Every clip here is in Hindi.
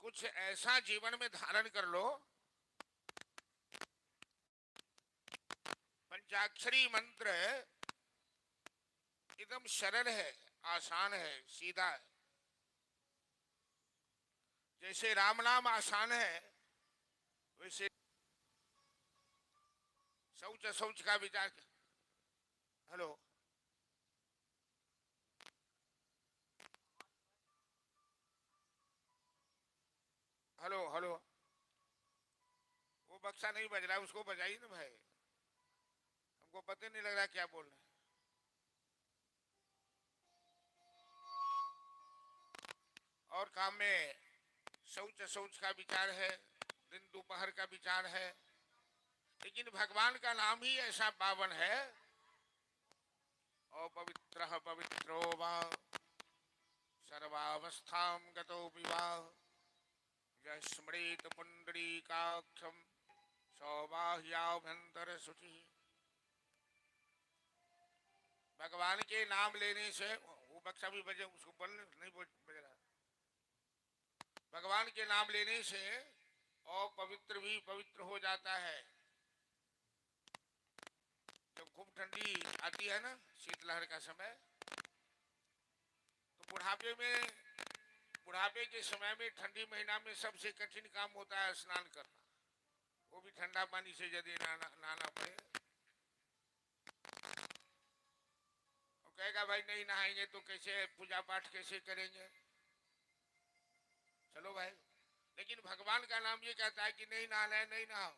कुछ ऐसा जीवन में धारण कर लो, पंचाक्षरी मंत्र एकदम सरल है, आसान है, सीधा है। जैसे राम नाम आसान है, वैसे शौच शौच का विचार। Hello, hello, hello. वो बक्सा नहीं बज रहा, उसको बजाइए ना भाई, हमको पता नहीं लग रहा क्या बोल रहे हैं। और काम में शौच शौच का विचार है, दिन दोपहर का विचार है, लेकिन भगवान का नाम ही ऐसा पावन है। अपवित्र पवित्रो वा सर्वावस्थां गतोऽपि वा यः स्मरेत पुण्डरीकाक्षं सौबाह्याभ्यंतर शुचि। भगवान के नाम लेने से, वो बक्सा भी बजे, उसको बल नहीं बज रहा। भगवान के नाम लेने से अपवित्र भी पवित्र हो जाता है। जब खूब ठंडी आती है ना, शीतलहर का समय, तो बुढ़ापे के समय में ठंडी महीना में सबसे कठिन काम होता है स्नान करना, वो भी ठंडा पानी से यदि नहाना पड़े। और कहेगा भाई नहीं नहाएंगे तो कैसे पूजा पाठ कैसे करेंगे? चलो भाई, लेकिन भगवान का नाम ये कहता है कि नहीं नहाना है, नहीं नहाओ।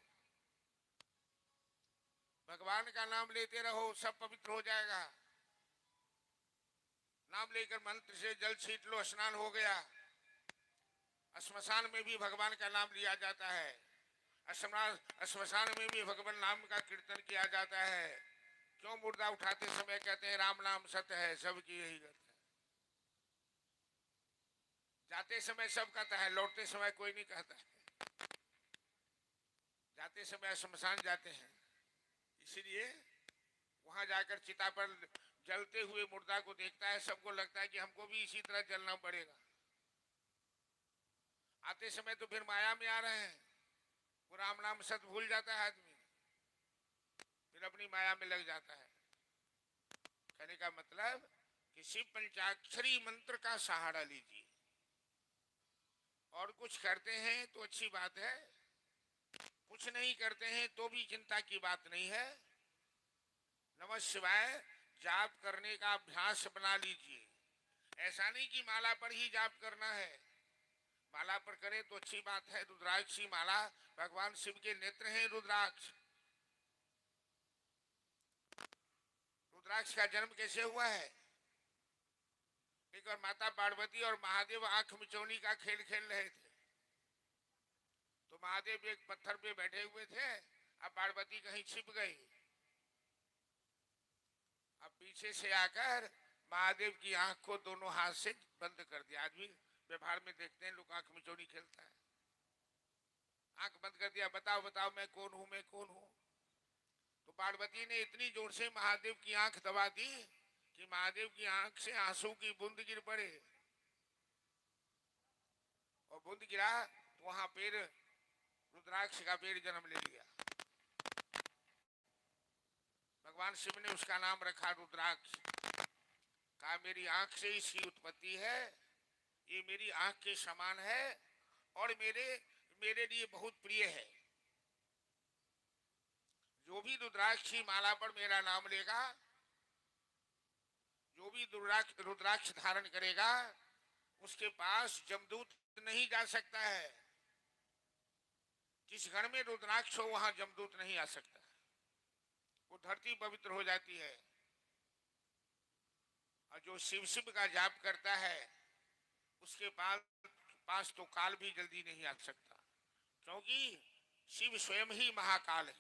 भगवान का नाम लेते रहो, सब पवित्र हो जाएगा। नाम लेकर मंत्र से जल छीट लो, स्नान हो गया। श्मशान में भी भगवान का नाम लिया जाता है, श्मशान में भी भगवान नाम का कीर्तन किया जाता है। क्यों? मुर्दा उठाते समय कहते हैं राम नाम सत्य है, सबकी यही करते हैं। जाते समय सब कहता है, लौटते समय कोई नहीं कहता है। जाते समय श्मशान जाते हैं, इसीलिए वहां जाकर चिता पर जलते हुए मुर्दा को देखता है, सबको लगता है कि हमको भी इसी तरह जलना पड़ेगा। आते समय तो फिर माया में आ रहे हैं, वो राम नाम सत भूल जाता है आदमी, फिर अपनी माया में लग जाता है। कहने का मतलब कि शिव पंचाक्षरी मंत्र का सहारा लीजिए। और कुछ करते हैं तो अच्छी बात है, कुछ नहीं करते हैं तो भी चिंता की बात नहीं है। नमः शिवाय जाप करने का अभ्यास बना लीजिए। ऐसा नहीं कि माला पर ही जाप करना है, माला पर करें तो अच्छी बात है। रुद्राक्षी माला, भगवान शिव के नेत्र हैं रुद्राक्ष। रुद्राक्ष का जन्म कैसे हुआ है? एक बार माता पार्वती और महादेव आंख मिचौनी का खेल खेल रहे थे, तो महादेव एक पत्थर पे बैठे हुए थे, अब पार्वती कहीं छिप गई। अब पीछे से आकर महादेव की आंख को दोनों हाथ से बंद कर दिया। आदमी व्यवहार में देखते हैं लोग आंख मिचौनी खेलता है, आंख बंद कर दिया। बताओ बताओ मैं कौन हूं, मैं कौन हूं? तो पार्वती ने इतनी जोर से महादेव की आंख दबा दी कि महादेव की आंख से आंसू की बूंद गिर पड़े, और बूंद गिरा तो वहां पेड़, रुद्राक्ष का पेड़ जन्म ले लिया। भगवान शिव ने उसका नाम रखा रुद्राक्ष। कहा मेरी आंख से इसकी उत्पत्ति है, ये मेरी आंख के समान है और मेरे मेरे लिए बहुत प्रिय है। जो भी रुद्राक्षी माला पर मेरा नाम लेगा, जो भी रुद्राक्ष धारण करेगा, उसके पास जमदूत नहीं जा सकता है। जिस घर में रुद्राक्ष हो वहां जमदूत नहीं आ सकता, वो धरती पवित्र हो जाती है। और जो शिव शिव का जाप करता है, उसके पास तो काल भी जल्दी नहीं आ सकता, क्योंकि शिव स्वयं ही महाकाल है।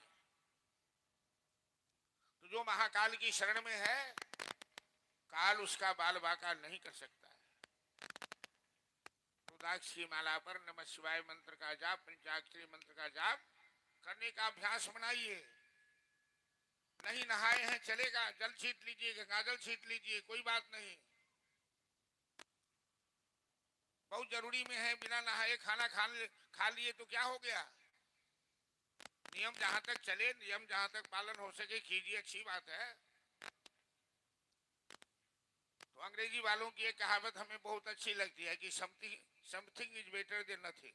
तो जो महाकाल की शरण में है, काल उसका बाल बाका नहीं कर सकता है। रुद्राक्ष की माला पर नमः शिवाय मंत्र का जाप, पंचाक्षरी मंत्र का जाप करने का अभ्यास बनाइए। नहीं नहाए हैं चलेगा, जल छीट लीजिए, गंगाजल छीट लीजिए, कोई बात नहीं। बहुत जरूरी में है, बिना नहाए खाना खा लिए तो क्या हो गया। नियम जहां तक चले, नियम जहां तक पालन हो सके कीजिए, अच्छी बात है। तो अंग्रेजी वालों की एक कहावत हमें बहुत अच्छी लगती है कि something is better than nothing.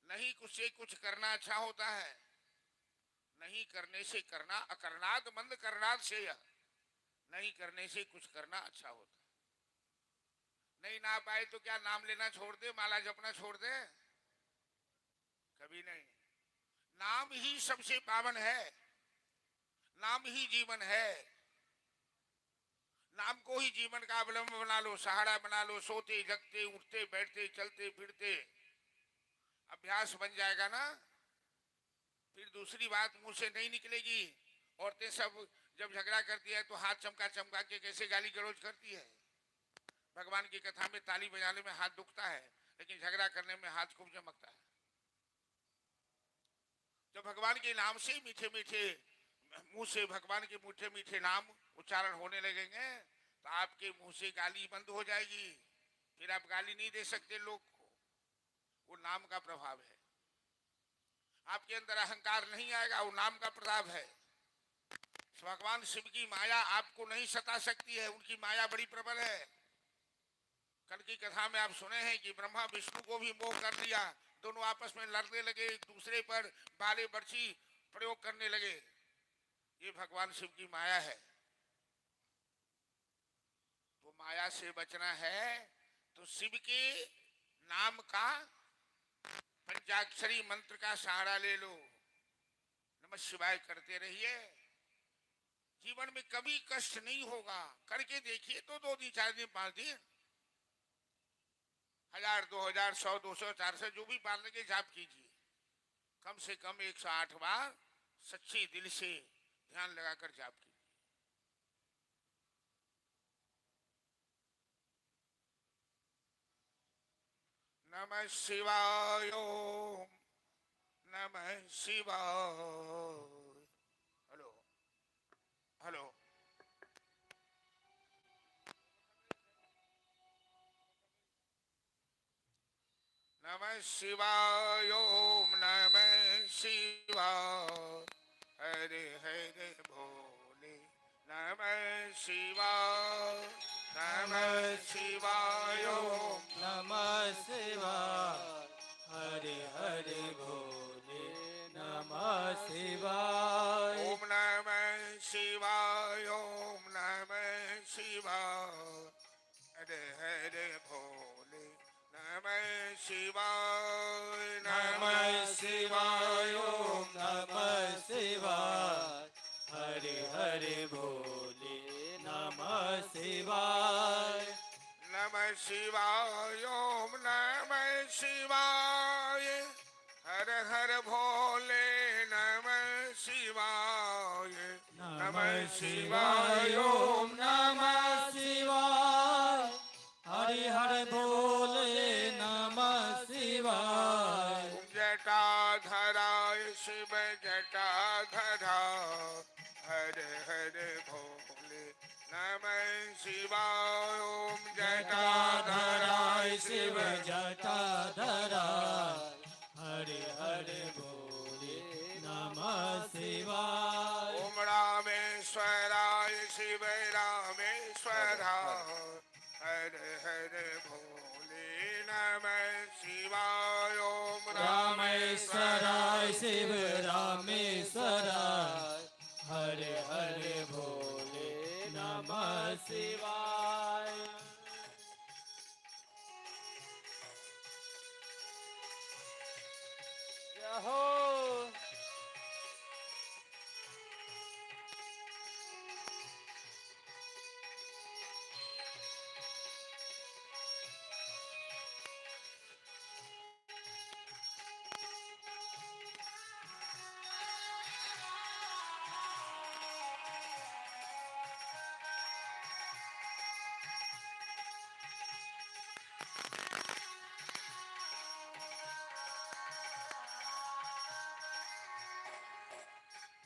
नहीं कुछ से कुछ करना अच्छा होता है, नहीं करने से करना अकरनाद मंद करनाद से, नहीं करने से कुछ करना अच्छा होता है। नहीं ना पाए तो क्या नाम लेना छोड़ दे, माला जपना छोड़ दे? कभी नहीं। नाम ही सबसे पावन है, नाम ही जीवन है। नाम को ही जीवन का अवलंबन बना लो, सहारा बना लो। सोते जगते उठते बैठते चलते फिरते अभ्यास बन जाएगा ना, फिर दूसरी बात मुंह से नहीं निकलेगी। औरतें सब जब झगड़ा करती है तो हाथ चमका चमका के कैसे गाली गलौज करती है। भगवान की कथा में ताली बजाने में हाथ दुखता है, लेकिन झगड़ा करने में हाथ खूब चमकता है। जब भगवान के नाम से मीठे मीठे मुंह से भगवान के मीठे मीठे नाम उच्चारण होने लगेंगे तो आपके मुंह से गाली बंद हो जाएगी। फिर आप गाली नहीं दे सकते लोग को, वो नाम का प्रभाव है। आपके अंदर अहंकार नहीं आएगा, वो नाम का प्रताप है। भगवान शिव की माया आपको नहीं सता सकती है, उनकी माया बड़ी प्रबल है। कल की कथा में आप सुने हैं कि ब्रह्मा विष्णु को भी मोह कर दिया, दोनों आपस में लड़ने लगे, एक दूसरे पर बाले बर्छी प्रयोग करने लगे। ये भगवान शिव की माया है। तो माया से बचना है तो शिव के नाम का पंचाक्षरी मंत्र का सहारा ले लो, नमः शिवाय करते रहिए। जीवन में कभी कष्ट नहीं होगा, करके देखिए तो 2 दिन 4 दिन 5 दिन 1000 2000 100 200 400 जो भी पालने के जाप कीजिए, कम से कम 108 बार सच्ची दिल से ध्यान लगाकर जाप कीजिए। नमः शिवाय ओम नमः शिवाय। Hello hello. नमः शिवाय ओम नमः शिवाय। हरे हरे भोले नमः शिवाय। नमः शिवाय ओम नमः शिवाय। हरे हरे भोले नमः शिवाय। ओम नमः शिवाय ओम नमः शिवाय। हरे हरे भोले नमः शिवाय। नमः शिवाय ओम नमः शिवाय। हरे हरे भोले नमः शिवाय। नमः शिवाय ओम नमः शिवाय। हर हर भोले नमः शिवाय। नमः शिवाय ओम नमः शिवाय। हरे हरे भोले नमः शिवाय। जटाधराय शिव जटाधरा। हर हर भोले नमः शिवाय ओम जटाधराय शिव जटाधराय। हरे हरे भोले नमः शिवाय। ओम रामेश्वराय शिव रामेश्वराय। हर हर भोले नमः शिवाय ओम रामेश्वराय शिव रामेश्वराय। हरे हरे भोले नमः शिवाय। जय हो।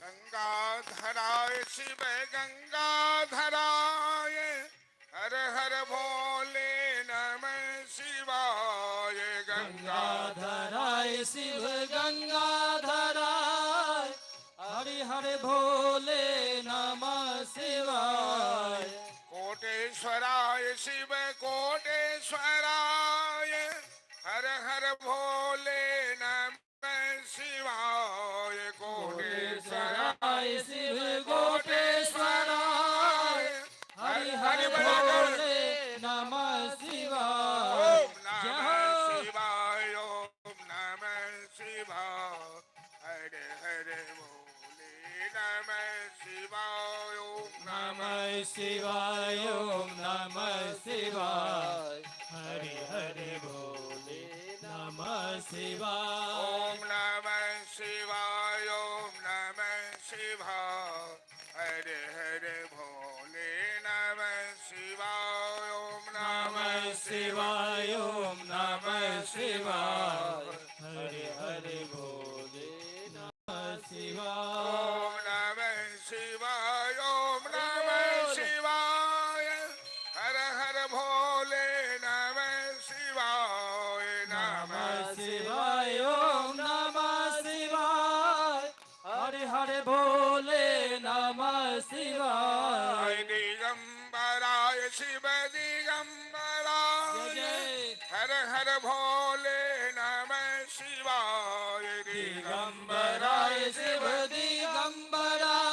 गंगाधराय शिव गंगाधराय। हर हर भोले नमः शिवाय। शिवाय गंगाधराय शिव गंगाधराय हरि हरि भोले नमः शिवाय कोटेश्वराय शिव कोटेश्वराय हर हर भोले नमः शिवाय कोटेश्वराय कोटेश्वराय शिव कोटेश्वराय हरि हरि भोले नमः शिवाय ओम जय नमः हो शिवाय ओम नमः शिवाय हरे हरे भोले नमः शिवाय ओम नमः शिवाय ओम नमः शिवाय हरि हरि भोले नमः शिवाय ओम नमः शिवाय ओम नमः शिवाय हरे हरे भोले नमः शिवाय ओम नमः शिवाय ओम नमः शिवाय हरि हरि भोले नमः शिवाय ओम नमः शिवाय ओम नमः शिवाय हर हर भोले नमः शिवाय नमः शिवाय ओम नमः शिवाय हरि हरि भोले नमः शिवाय दिगंबराय शिव दिगंबराय जय हर हर भोले नमः शिवाय दिगंबराय शिव दिगंबराय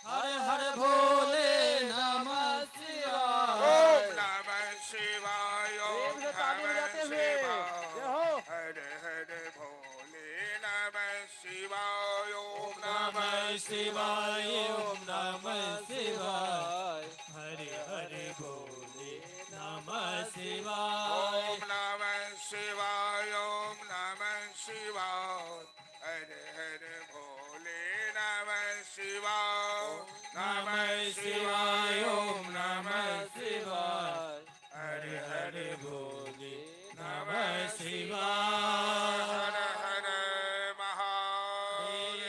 हर हर भोले नमः शिवाय ओम नमः शिवाय ओम नमः शिवाय हर हर भोले नमः शिवाय ओम नमः शिवाय ओम नमः शिवाय हरि हरि भोले नमः शिवाय ओम नमः शिवाय ओम नमः शिवाय हर हर भोले नमः शिवाय नमः शिवाय ओम नमः शिवाय हरि हरि भोले नमः शिवाय हर हर महादेव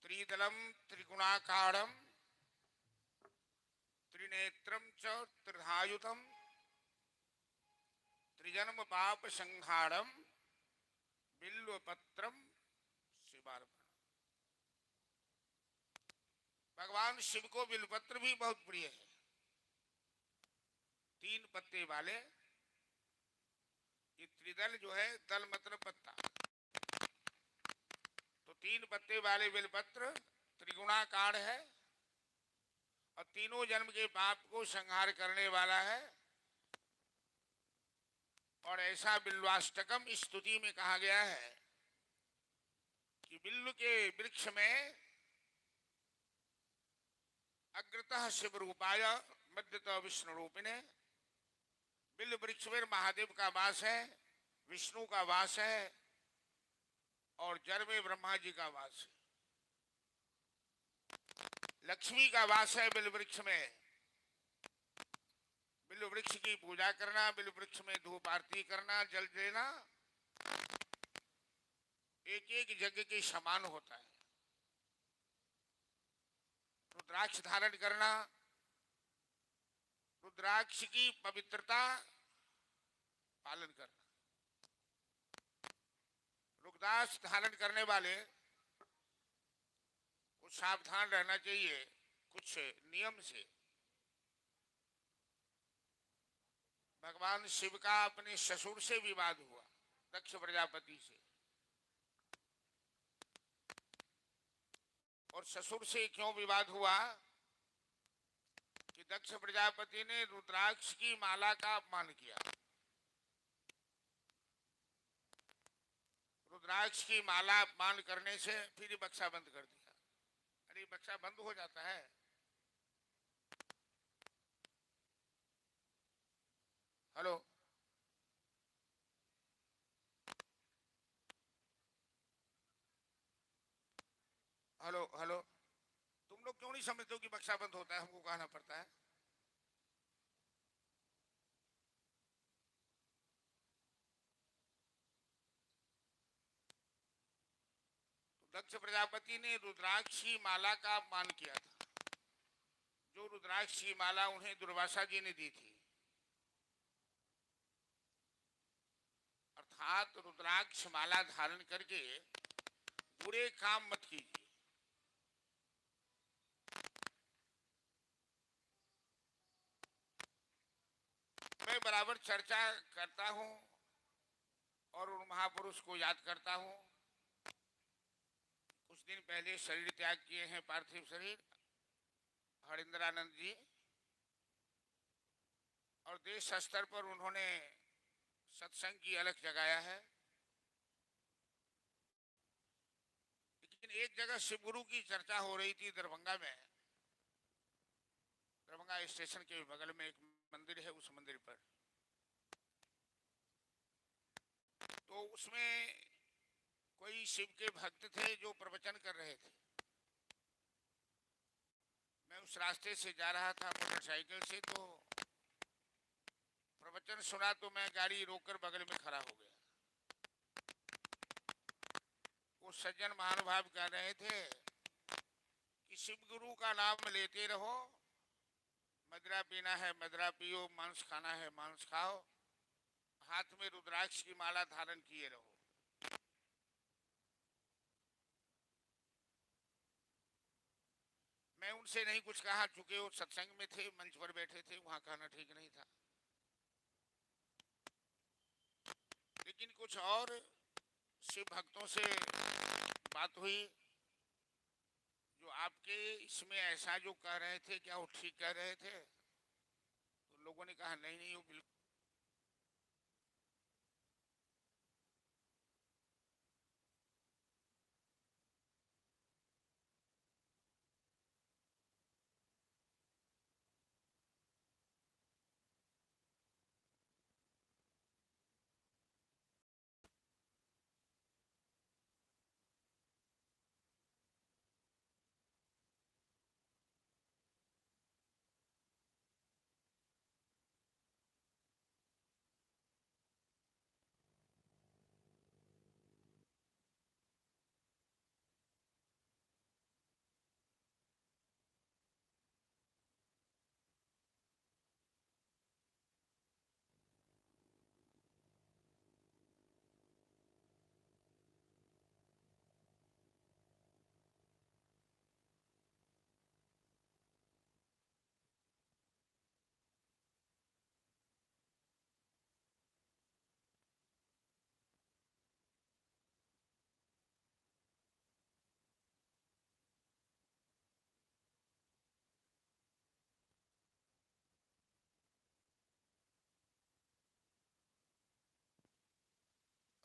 त्रिदलम त्रिगुणाकारम त्रिनेत्रम च त्रिधायुतम त्रिजन्म पाप संहारम बिल्वपत्रम शिवार्पण। भगवान शिव को बिल्वपत्र भी बहुत प्रिय है। 3 पत्ते वाले ये त्रिदल जो है, दल मतलब पत्ता, तो 3 पत्ते वाले बिल्वपत्र त्रिगुणाकार है और तीनों जन्म के पाप को संहार करने वाला है। और ऐसा बिल्वाष्टकम इस स्तुति में कहा गया है कि बिल्व के वृक्ष में अग्रतः शिव रूपाय मध्यतः विष्णु रूपिणे, बिल्व वृक्ष में महादेव का वास है, विष्णु का वास है और जड़ में ब्रह्मा जी का वास है। लक्ष्मी का वास है बिल्व वृक्ष में। बिल्व वृक्ष की पूजा करना, बिल्व वृक्ष में धूप आरती करना, जल देना एक एक यज्ञ के समान होता है। रुद्राक्ष धारण करना, रुद्राक्ष की पवित्रता पालन करना। रुद्राक्ष धारण करने वाले को सावधान रहना चाहिए कुछ नियम से। भगवान शिव का अपने ससुर से विवाद हुआ, दक्ष प्रजापति से। और ससुर से क्यों विवाद हुआ कि दक्ष प्रजापति ने रुद्राक्ष की माला का अपमान किया। रुद्राक्ष की माला अपमान करने से फिर बक्सा बंद कर दिया। अरे बक्सा बंद हो जाता है। हेलो, हेलो, हेलो, तुम लोग क्यों नहीं समझते हो कि बक्सा बंद होता है? हमको कहना पड़ता है। तो दक्ष प्रजापति ने रुद्राक्ष की माला का अपमान किया था। जो रुद्राक्ष की माला उन्हें दुर्वासा जी ने दी थी, अर्थात रुद्राक्ष माला धारण करके बुरे काम मत कीजिए। मैं बराबर चर्चा करता हूं और उन महापुरुष को याद करता हूं। कुछ दिन पहले शरीर त्याग किए हैं, पार्थिव शरीर, हरिंद्रानंद जी, और देश स्तर पर उन्होंने सत्संग की अलख जगाया है। लेकिन एक जगह शिव गुरु की चर्चा हो रही थी दरभंगा में। दरभंगा स्टेशन के बगल में एक मंदिर है, उस मंदिर पर। तो उसमें कोई शिव के भक्त थे जो प्रवचन कर रहे थे। मैं उस रास्ते से जा रहा था मोटरसाइकिल से, तो प्रवचन सुना तो मैं गाड़ी रोककर बगल में खड़ा हो गया। वो सज्जन महानुभाव कह रहे थे कि शिव गुरु का नाम लेते रहो, मदिरा पीना है मदिरा पियो, मांस खाना है मांस खाओ, हाथ में रुद्राक्ष की माला धारण किए रहो। मैं उनसे नहीं कुछ कहा, चूंकि वो सत्संग में थे, मंच पर बैठे थे, वहां कहना ठीक नहीं था। लेकिन कुछ और शिव भक्तों से बात हुई जो आपके इसमें ऐसा जो कह रहे थे, क्या वो ठीक कह रहे थे? तो लोगों ने कहा नहीं नहीं, वो बिल्कुल।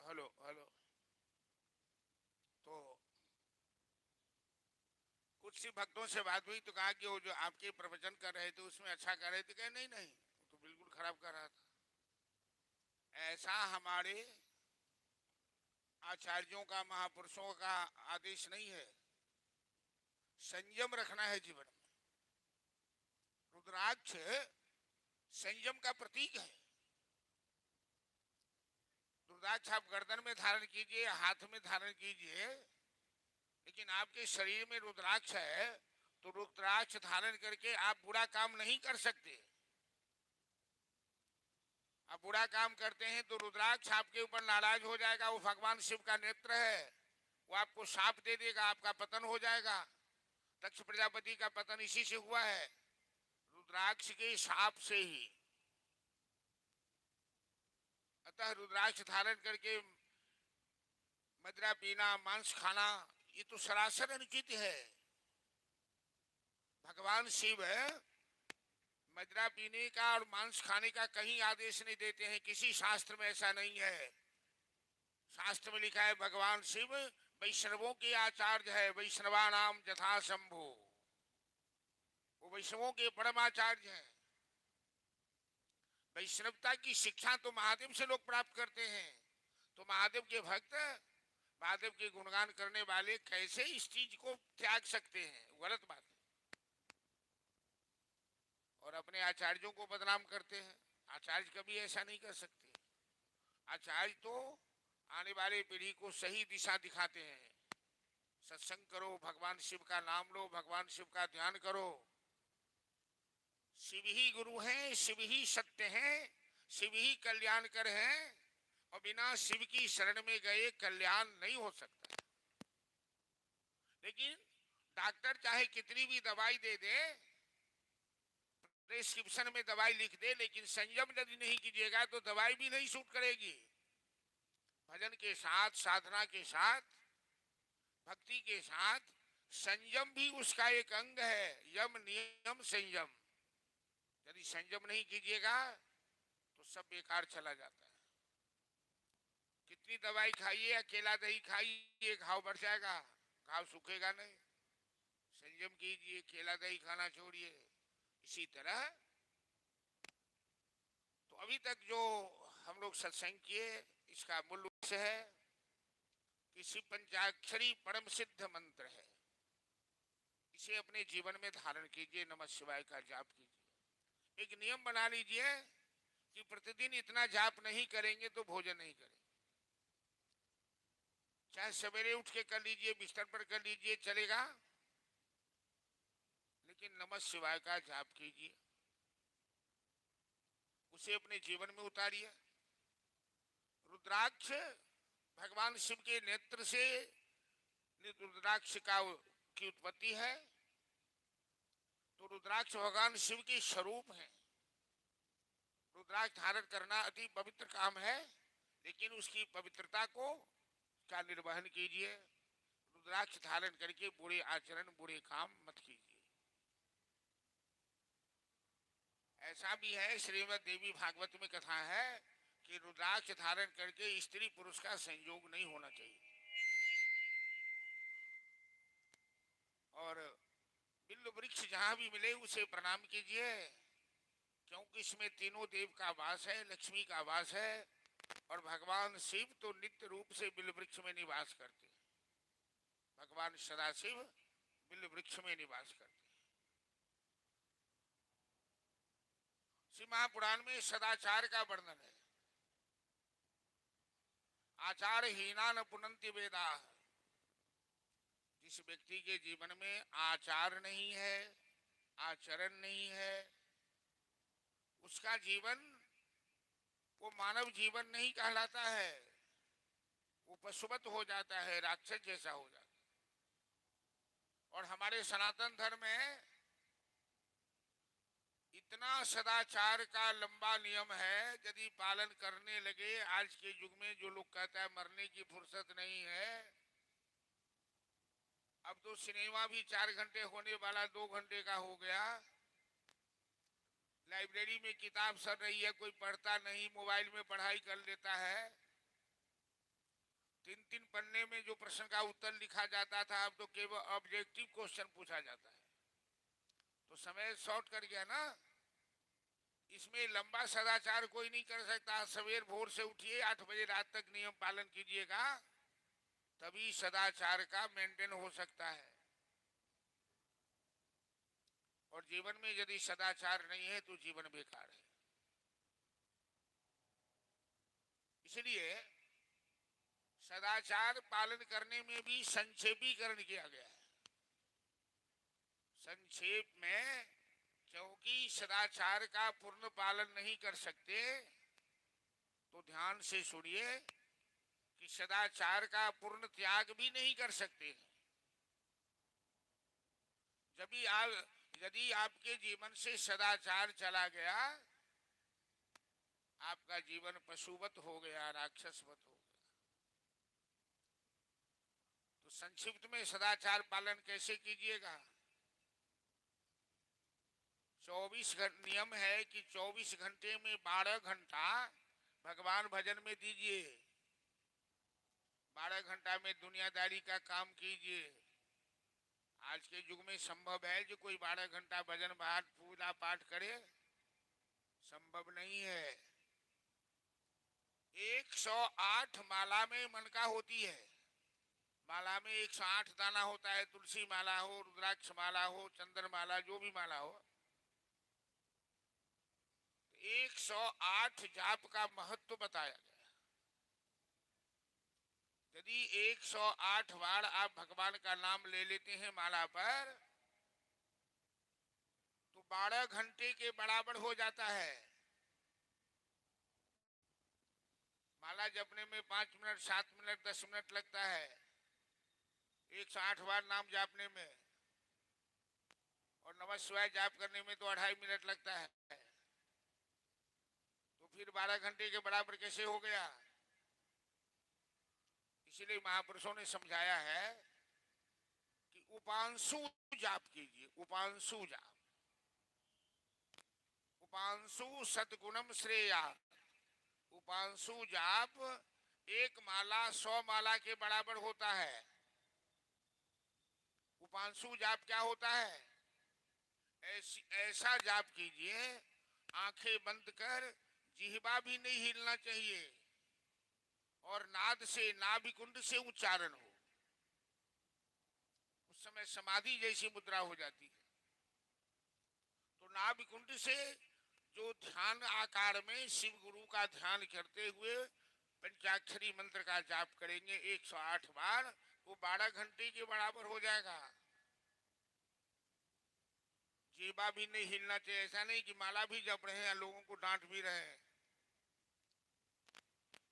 Hello hello. तो कुछ शिव भक्तों से बात हुई तो कहा कि वो जो आपके प्रवचन कर रहे थे उसमें अच्छा कर रहे थे। कहे नहीं नहीं, वो तो बिल्कुल खराब कर रहा था। ऐसा हमारे आचार्यों का, महापुरुषों का आदेश नहीं है। संयम रखना है जीवन में। रुद्राक्ष संयम का प्रतीक है। रुद्राक्ष आप गर्दन में धारण कीजिए, हाथ में धारण कीजिए, लेकिन आपके शरीर में रुद्राक्ष है तो रुद्राक्ष धारण करके आप बुरा काम नहीं कर सकते। आप बुरा काम करते हैं तो रुद्राक्ष आपके ऊपर नाराज हो जाएगा। वो भगवान शिव का नेत्र है, वो आपको शाप दे देगा, आपका पतन हो जाएगा। दक्ष प्रजापति का पतन इसी से हुआ है, रुद्राक्ष के शाप से ही। अतः रुद्राक्ष धारण करके मदिरा पीना, मांस खाना, ये तो सरासर अनुचित है। भगवान शिव मदिरा पीने का और मांस खाने का कहीं आदेश नहीं देते हैं, किसी शास्त्र में ऐसा नहीं है। शास्त्र में लिखा है भगवान शिव वैष्णवों के आचार्य है, वैष्णवा नाम यथा शंभु। वो वैष्णवों के परमाचार्य हैं। वैष्णवता की शिक्षा तो महादेव से लोग प्राप्त करते हैं। तो महादेव के भक्त, महादेव के गुणगान करने वाले कैसे इस चीज को त्याग सकते हैं? गलत बात है। और अपने आचार्यों को बदनाम करते हैं। आचार्य कभी ऐसा नहीं कर सकते। आचार्य तो आने वाले पीढ़ी को सही दिशा दिखाते हैं, सत्संग करो, भगवान शिव का नाम लो, भगवान शिव का ध्यान करो। शिव ही गुरु हैं, शिव ही सत्य हैं, शिव ही कल्याणकर हैं, और बिना शिव की शरण में गए कल्याण नहीं हो सकता। लेकिन डॉक्टर चाहे कितनी भी दवाई दे दे, प्रेस्क्रिप्शन में दवाई लिख दे, लेकिन संयम यदि नहीं कीजिएगा तो दवाई भी नहीं सूट करेगी। भजन के साथ, साधना के साथ, भक्ति के साथ संयम भी उसका एक अंग है। यम नियम संयम, यदि संयम नहीं कीजिएगा तो सब बेकार चला जाता है। कितनी दवाई खाइए, अकेला दही खाइए, घाव बढ़ जाएगा, घाव सूखेगा नहीं। संयम कीजिए, केला दही खाना छोड़िए। इसी तरह तो अभी तक जो हम लोग सत्संग किए, इसका मूल उद्देश्य है कि शिव पंचाक्षरी परम सिद्ध मंत्र है, इसे अपने जीवन में धारण कीजिए, नमः शिवाय का जाप कीजिए। एक नियम बना लीजिए कि प्रतिदिन इतना जाप नहीं करेंगे तो भोजन नहीं करेंगे। चाहे सवेरे उठ के कर लीजिए, बिस्तर पर कर लीजिए, चलेगा, लेकिन नमः शिवाय का जाप कीजिए, उसे अपने जीवन में उतारिए। रुद्राक्ष भगवान शिव के नेत्र से रुद्राक्ष की उत्पत्ति है, तो रुद्राक्ष भगवान शिव के स्वरूप है। रुद्राक्ष धारण करना अति पवित्र काम है, लेकिन उसकी पवित्रता को का निर्वहन कीजिए। रुद्राक्ष धारण करके बुरे आचरण, बुरे काम मत कीजिए। ऐसा भी है, श्रीमद् देवी भागवत में कथा है कि रुद्राक्ष धारण करके स्त्री पुरुष का संयोग नहीं होना चाहिए। और बिल्व वृक्ष जहां भी मिले उसे प्रणाम कीजिए, क्योंकि इसमें तीनों देव का वास है, लक्ष्मी का वास है, और भगवान शिव तो नित्य रूप से बिल्व वृक्ष में निवास करते हैं। भगवान सदाशिव बिल्व वृक्ष में निवास करते हैं। श्री महापुराण में सदाचार का वर्णन है। आचार हीना न पुनंति वेदा। जिस व्यक्ति के जीवन में आचार नहीं है, आचरण नहीं है, उसका जीवन वो मानव जीवन नहीं कहलाता है, वो पशुवत हो जाता है, राक्षस जैसा हो जाता है। और हमारे सनातन धर्म में इतना सदाचार का लंबा नियम है, यदि पालन करने लगे, आज के युग में जो लोग कहता है मरने की फुर्सत नहीं है, अब तो सिनेमा भी 4 घंटे होने वाला 2 घंटे का हो गया। लाइब्रेरी में किताब सड़ रही है, कोई पढ़ता नहीं, मोबाइल में पढ़ाई कर लेता है। 3-3 पन्ने में जो प्रश्न का उत्तर लिखा जाता था, अब तो केवल ऑब्जेक्टिव क्वेश्चन पूछा जाता है। तो समय शॉर्ट कर गया ना। इसमें लंबा सदाचार कोई नहीं कर सकता। सवेर भोर से उठिए, 8 बजे रात तक नियम पालन कीजिएगा, तभी सदाचार का मेंटेन हो सकता है। और जीवन में यदि सदाचार नहीं है तो जीवन बेकार है। इसलिए सदाचार पालन करने में भी संक्षेपीकरण किया गया है। संक्षेप में, क्योंकि सदाचार का पूर्ण पालन नहीं कर सकते, तो ध्यान से सुनिए कि सदाचार का पूर्ण त्याग भी नहीं कर सकते। यदि आपके जीवन से सदाचार चला गया, आपका जीवन पशुवत हो गया, राक्षसवत हो गया। तो संक्षिप्त में सदाचार पालन कैसे कीजिएगा? 24 नियम है कि 24 घंटे में 12 घंटा भगवान भजन में दीजिए, 12 घंटा में दुनियादारी का काम कीजिए। आज के युग में संभव है कि कोई 12 घंटा भजन पाठ, पूजा पाठ करे? संभव नहीं है। 108 माला में मनका होती है। माला में 108 दाना होता है। तुलसी माला हो, रुद्राक्ष माला हो, चंद्र माला, जो भी माला हो, 108 जाप का महत्व बताया गया। यदि 108 बार आप भगवान का नाम ले लेते हैं माला पर, तो 12 घंटे के बराबर हो जाता है। माला जपने में 5 मिनट, 7 मिनट, 10 मिनट लगता है 108 बार नाम जापने में, और नमः शिवाय जाप करने में तो 2.5 मिनट लगता है। तो फिर 12 घंटे के बराबर कैसे हो गया? इसीलिए महापुरुषों ने समझाया है कि उपांशु जाप कीजिए, उपांशु जाप। उपांशु सद्गुणम श्रेया। उपांशु जाप एक माला 100 माला के बराबर होता है। उपांशु जाप क्या होता है? ऐसा जाप कीजिए, आंखें बंद कर, जिह्वा भी नहीं हिलना चाहिए, और नाद से, नाभिकुंड से उच्चारण हो। उस समय समाधि जैसी मुद्रा हो जाती है। तो नाभिकुंड से जो ध्यान आकार में शिव गुरु का ध्यान करते हुए पंचाक्षरी मंत्र का जाप करेंगे 108 बार, वो 12 घंटे के बराबर हो जाएगा। जीवा भी नहीं हिलना चाहिए। ऐसा नहीं कि माला भी जप रहे हैं, लोगों को डांट भी रहे हैं,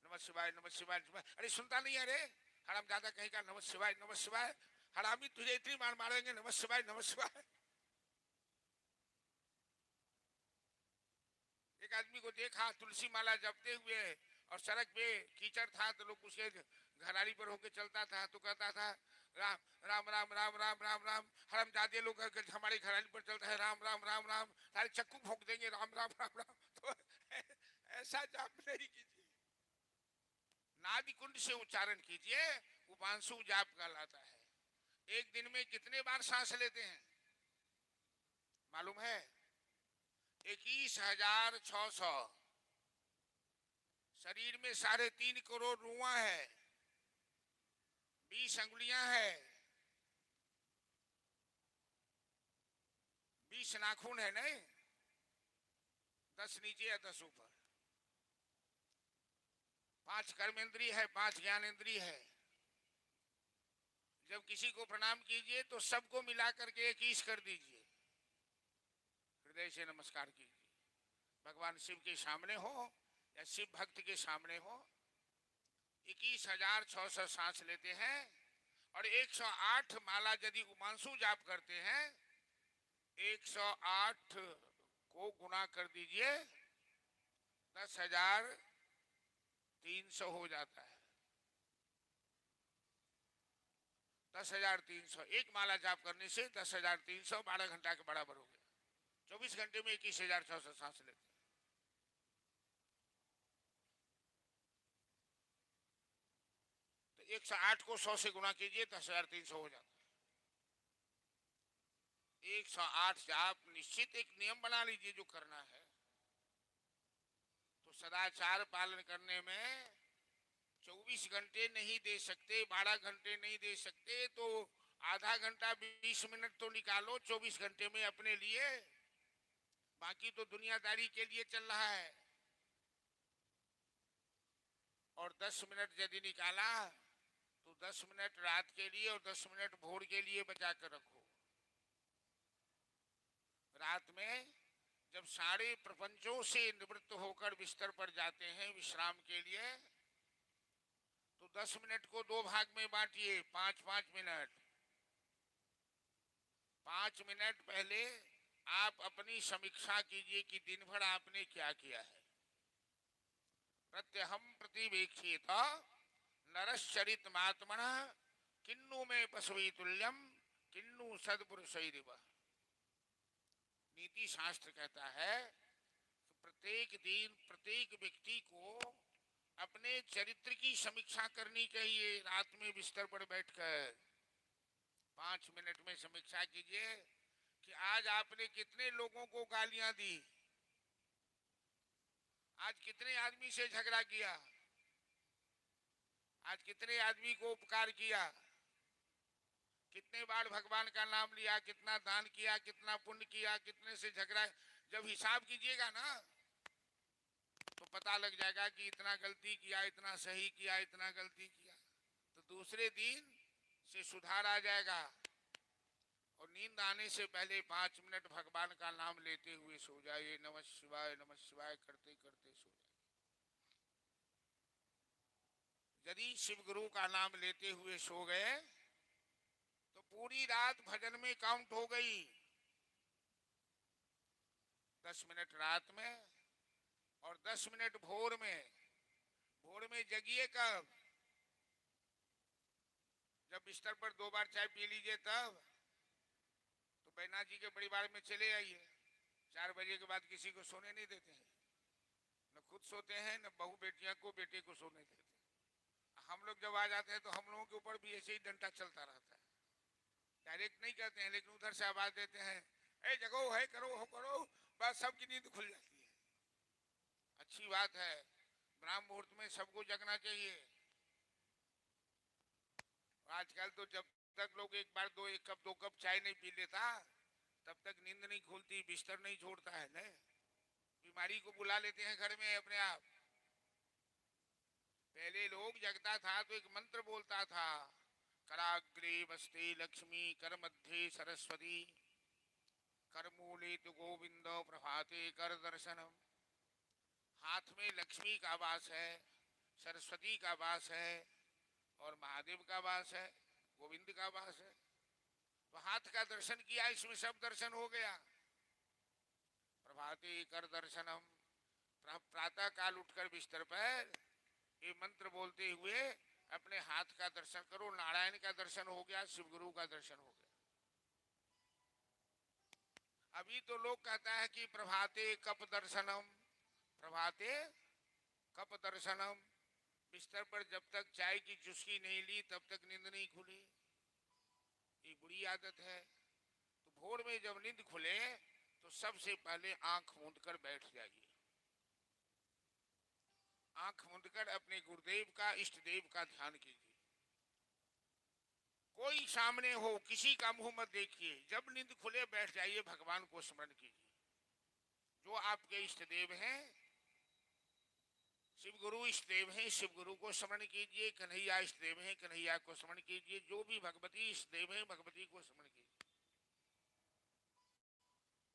नमः शिवाय नमः शिवाय नमः। अरे सुनता नहीं है? अरे हराम ज्यादा कहीं का नमः शिवाय नमः शिवाय। हरामी तुझे इतनी मार मारेंगे नमः शिवाय नमः शिवाय। एक आदमी को देखा तुलसी माला जपते हुए, और सड़क पे कीचड़ था तो लोग उसके घराड़ी पर होके चलता था, तो कहता था राम राम राम राम राम राम राम। हरामजादे लोग हमारे घराड़ी पर चलता है राम राम राम राम, सारे चक्कू फूंक देंगे राम राम राम राम। तो ऐसा जाप नहीं कीजिए, नाभि कुंड से उच्चारण कीजिए। उपांशु जाप कहलाता है। एक दिन में कितने बार सांस लेते हैं मालूम है? 21,600। शरीर में 3.5 करोड़ रुआ है, 20 अंगुलियां है, 20 नाखून है, नहीं 10 नीचे या 10 ऊपर। 5 कर्मेंद्रिय है, 5 ज्ञानेंद्रिय है। जब किसी को प्रणाम कीजिए तो सबको मिला करके 21 कर दीजिए, हृदय से नमस्कार कीजिए। भगवान शिव के सामने हो या शिव भक्त के सामने हो, 21,600 सांस लेते हैं, और 108 माला यदि उपांशु जाप करते हैं, 108 को गुना कर दीजिए, 10,300 हो जाता है। 10,300 एक माला जाप करने से 10,300 12 घंटा के बराबर हो गया। 24 घंटे में 21,600 सांस लेते हैं। तो 108 को 100 से गुना कीजिए, 10,300 हो जाता है। 108 जाप निश्चित एक नियम बना लीजिए जो करना है। तो सदाचार पालन करने में 24 घंटे नहीं दे सकते, 12 घंटे नहीं दे सकते, तो आधा घंटा 20 मिनट तो निकालो 24 घंटे में अपने लिए। बाकी तो दुनियादारी के लिए चल रहा है। और 10 मिनट यदि निकाला तो 10 मिनट रात के लिए और 10 मिनट भोर के लिए बचा कर रखो। रात में जब सारे प्रपंचों से निवृत्त होकर बिस्तर पर जाते हैं विश्राम के लिए, तो 10 मिनट को 2 भाग में बांटिए, 5-5 मिनट। 5 मिनट पहले आप अपनी समीक्षा कीजिए कि दिन भर आपने क्या किया है। प्रत्यहम प्रतिवेक्षित नरश्चरितमात्मन किन्नु में पशुवी तुल्यम किन्नु सद्पुरुषैरिव। नीति शास्त्र कहता है कि प्रत्येक दिन प्रत्येक व्यक्ति को अपने चरित्र की समीक्षा करनी चाहिए। रात में बिस्तर पर बैठकर 5 मिनट में समीक्षा कीजिए कि आज आपने कितने लोगों को गालियां दी, आज कितने आदमी से झगड़ा किया, आज कितने आदमी को उपकार किया, कितने बार भगवान का नाम लिया, कितना दान किया, कितना पुण्य किया, कितने से झगड़ा। जब हिसाब कीजिएगा ना तो पता लग जाएगा कि इतना गलती किया, इतना सही किया, इतना गलती किया। तो तो दूसरे दिन से सुधार आ जाएगा। और नींद आने से पहले 5 मिनट भगवान का नाम लेते हुए सो जाइए, नमः शिवाय करते करते सो जाइए। यदि शिव गुरु का नाम लेते हुए सो गए तो पूरी रात भजन में काउंट हो गई। 10 मिनट रात में और 10 मिनट भोर में। भोर में जगिए कब? जब बिस्तर पर 2 बार चाय पी लीजिए तब। तो बैनाथ जी के परिवार में चले आइए, 4 बजे के बाद किसी को सोने नहीं देते हैं, न खुद सोते हैं न बहू बेटियां को बेटे को सोने देते। हम लोग जब आ जाते हैं तो हम लोगों के ऊपर भी ऐसे ही डंडा चलता रहता है। डायरेक्ट नहीं कहते हैं लेकिन उधर से आवाज देते हैं, ए जगो है करो हो करो, बस सबकी नींद खुल जाती है। अच्छी बात है, ब्राह्म मुहूर्त में सबको जगना चाहिए। आजकल तो जब तक लोग एक बार 1 कप 2 कप चाय नहीं पी लेता तब तक नींद नहीं खुलती, बिस्तर नहीं छोड़ता है न। बीमारी को बुला लेते हैं घर में अपने आप। पहले लोग जगता था तो एक मंत्र बोलता था, कराग्रे वस्ते लक्ष्मी कर मध्य सरस्वती कर मूले तु गोविंद प्रभाते कर दर्शनम। हाथ में लक्ष्मी का वास है, सरस्वती का वास है और महादेव का वास है, गोविंद का वास है। तो हाथ का दर्शन किया, इसमें सब दर्शन हो गया। प्रभाते कर दर्शनम, प्रातः काल उठकर बिस्तर पर ये मंत्र बोलते हुए अपने हाथ का दर्शन करो। नारायण का दर्शन हो गया, शिव गुरु का दर्शन हो गया। अभी तो लोग कहता है कि प्रभाते कप दर्शनम, प्रभाते कप दर्शनम। बिस्तर पर जब तक चाय की चुस्की नहीं ली तब तक नींद नहीं खुली। ये बुरी आदत है। तो भोर में जब नींद खुले तो सबसे पहले आंख मूंद कर बैठ जाइए। आंख मूंद कर अपने गुरुदेव का, इष्ट देव का ध्यान कीजिए। कोई सामने हो, किसी का मुंह मत देखिए। जब नींद खुले बैठ जाइए, भगवान को स्मरण कीजिए। जो आपके इष्ट देव हैं, शिव गुरु इष्ट देव हैं, शिव गुरु को स्मरण कीजिए। कन्हैया इष्ट देव हैं, कन्हैया को स्मरण कीजिए। जो भी भगवती इष्ट देव हैं, भगवती को स्मरण कीजिए।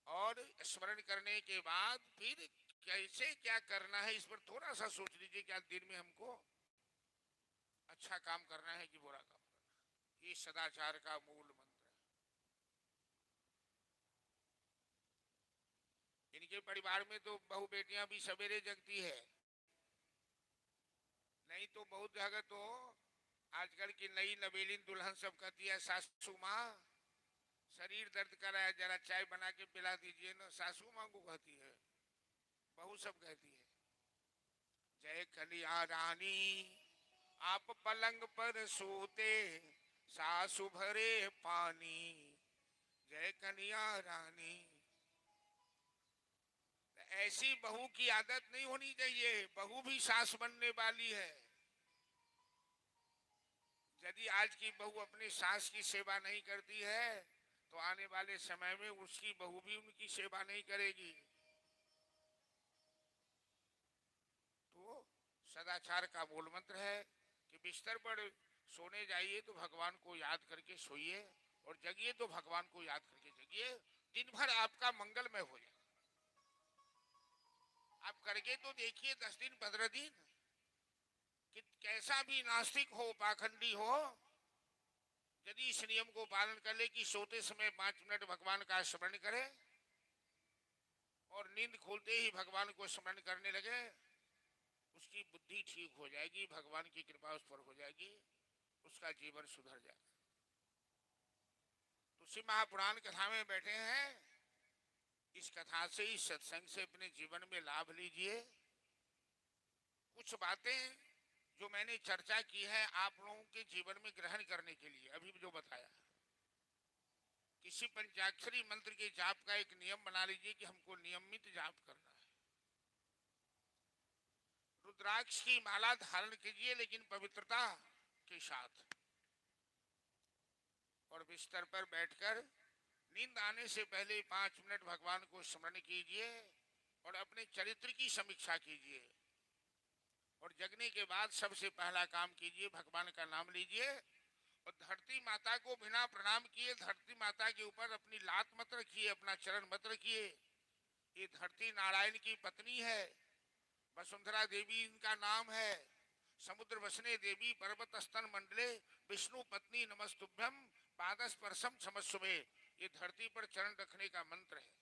और स्मरण करने के बाद फिर कैसे क्या करना है इस पर थोड़ा सा सोच लीजिए। क्या दिन में हमको अच्छा काम करना है कि बुरा काम करना है? ये सदाचार का मूल मंत्र है। इनके परिवार में तो बहू बेटियां भी सवेरे जगती है, नहीं तो बहुत जगह तो आजकल की नई नवेलीन दुल्हन सब कहती है, सासू माँ शरीर दर्द कर रहा है, जरा चाय बना के पिला दीजिए ना। सासू माँ को कहती है, बहू सब कहती है। जय कलिया रानी आप पलंग पर सोते, सासू भरे पानी। जय कन्या रानी। ऐसी बहू की आदत नहीं होनी चाहिए। बहू भी सास बनने वाली है। यदि आज की बहू अपनी सास की सेवा नहीं करती है तो आने वाले समय में उसकी बहू भी उनकी सेवा नहीं करेगी। तो सदाचार का मूल मंत्र है कि बिस्तर पर सोने जाइए तो भगवान को याद करके सोइए, और जगिए तो भगवान को याद करके जगिए। दिन भर आपका मंगलमय हो जाए। आप करके तो देखिए 10 दिन 15 दिन कि कैसा भी नास्तिक हो, पाखंडी हो, यदि इस नियम को पालन कर ले कि सोते समय 5 मिनट भगवान का स्मरण करे और नींद खुलते ही भगवान को स्मरण करने लगे, उसकी बुद्धि ठीक हो जाएगी, भगवान की कृपा उस पर हो जाएगी, उसका जीवन सुधर जाएगा। तुलसी महापुराण कथा में बैठे हैं, इस कथा से, इस सत्संग से अपने जीवन में लाभ लीजिए। कुछ बातें जो मैंने चर्चा की है आप लोगों के जीवन में ग्रहण करने के लिए अभी जो बताया। किसी पंचाक्षरी मंत्र के जाप का एक नियम बना लीजिए कि हमको नियमित जाप करना है। रुद्राक्ष की माला धारण कीजिए लेकिन पवित्रता के साथ, और बिस्तर पर बैठकर नींद आने से पहले 5 मिनट भगवान को स्मरण कीजिए और अपने चरित्र की समीक्षा कीजिए। और जगने के बाद सबसे पहला काम कीजिए, भगवान का नाम लीजिए। और धरती माता को बिना प्रणाम किए धरती माता के ऊपर अपनी लात मत रखिए, अपना चरण मत रखिए। ये धरती नारायण की पत्नी है, वसुंधरा देवी इनका नाम है। समुद्र वसने देवी पर्वत स्तन मंडले विष्णु पत्नी नमस्तुभ्यम पादस्पर्शम क्षमस्वे। ये धरती पर चरण रखने का मंत्र है।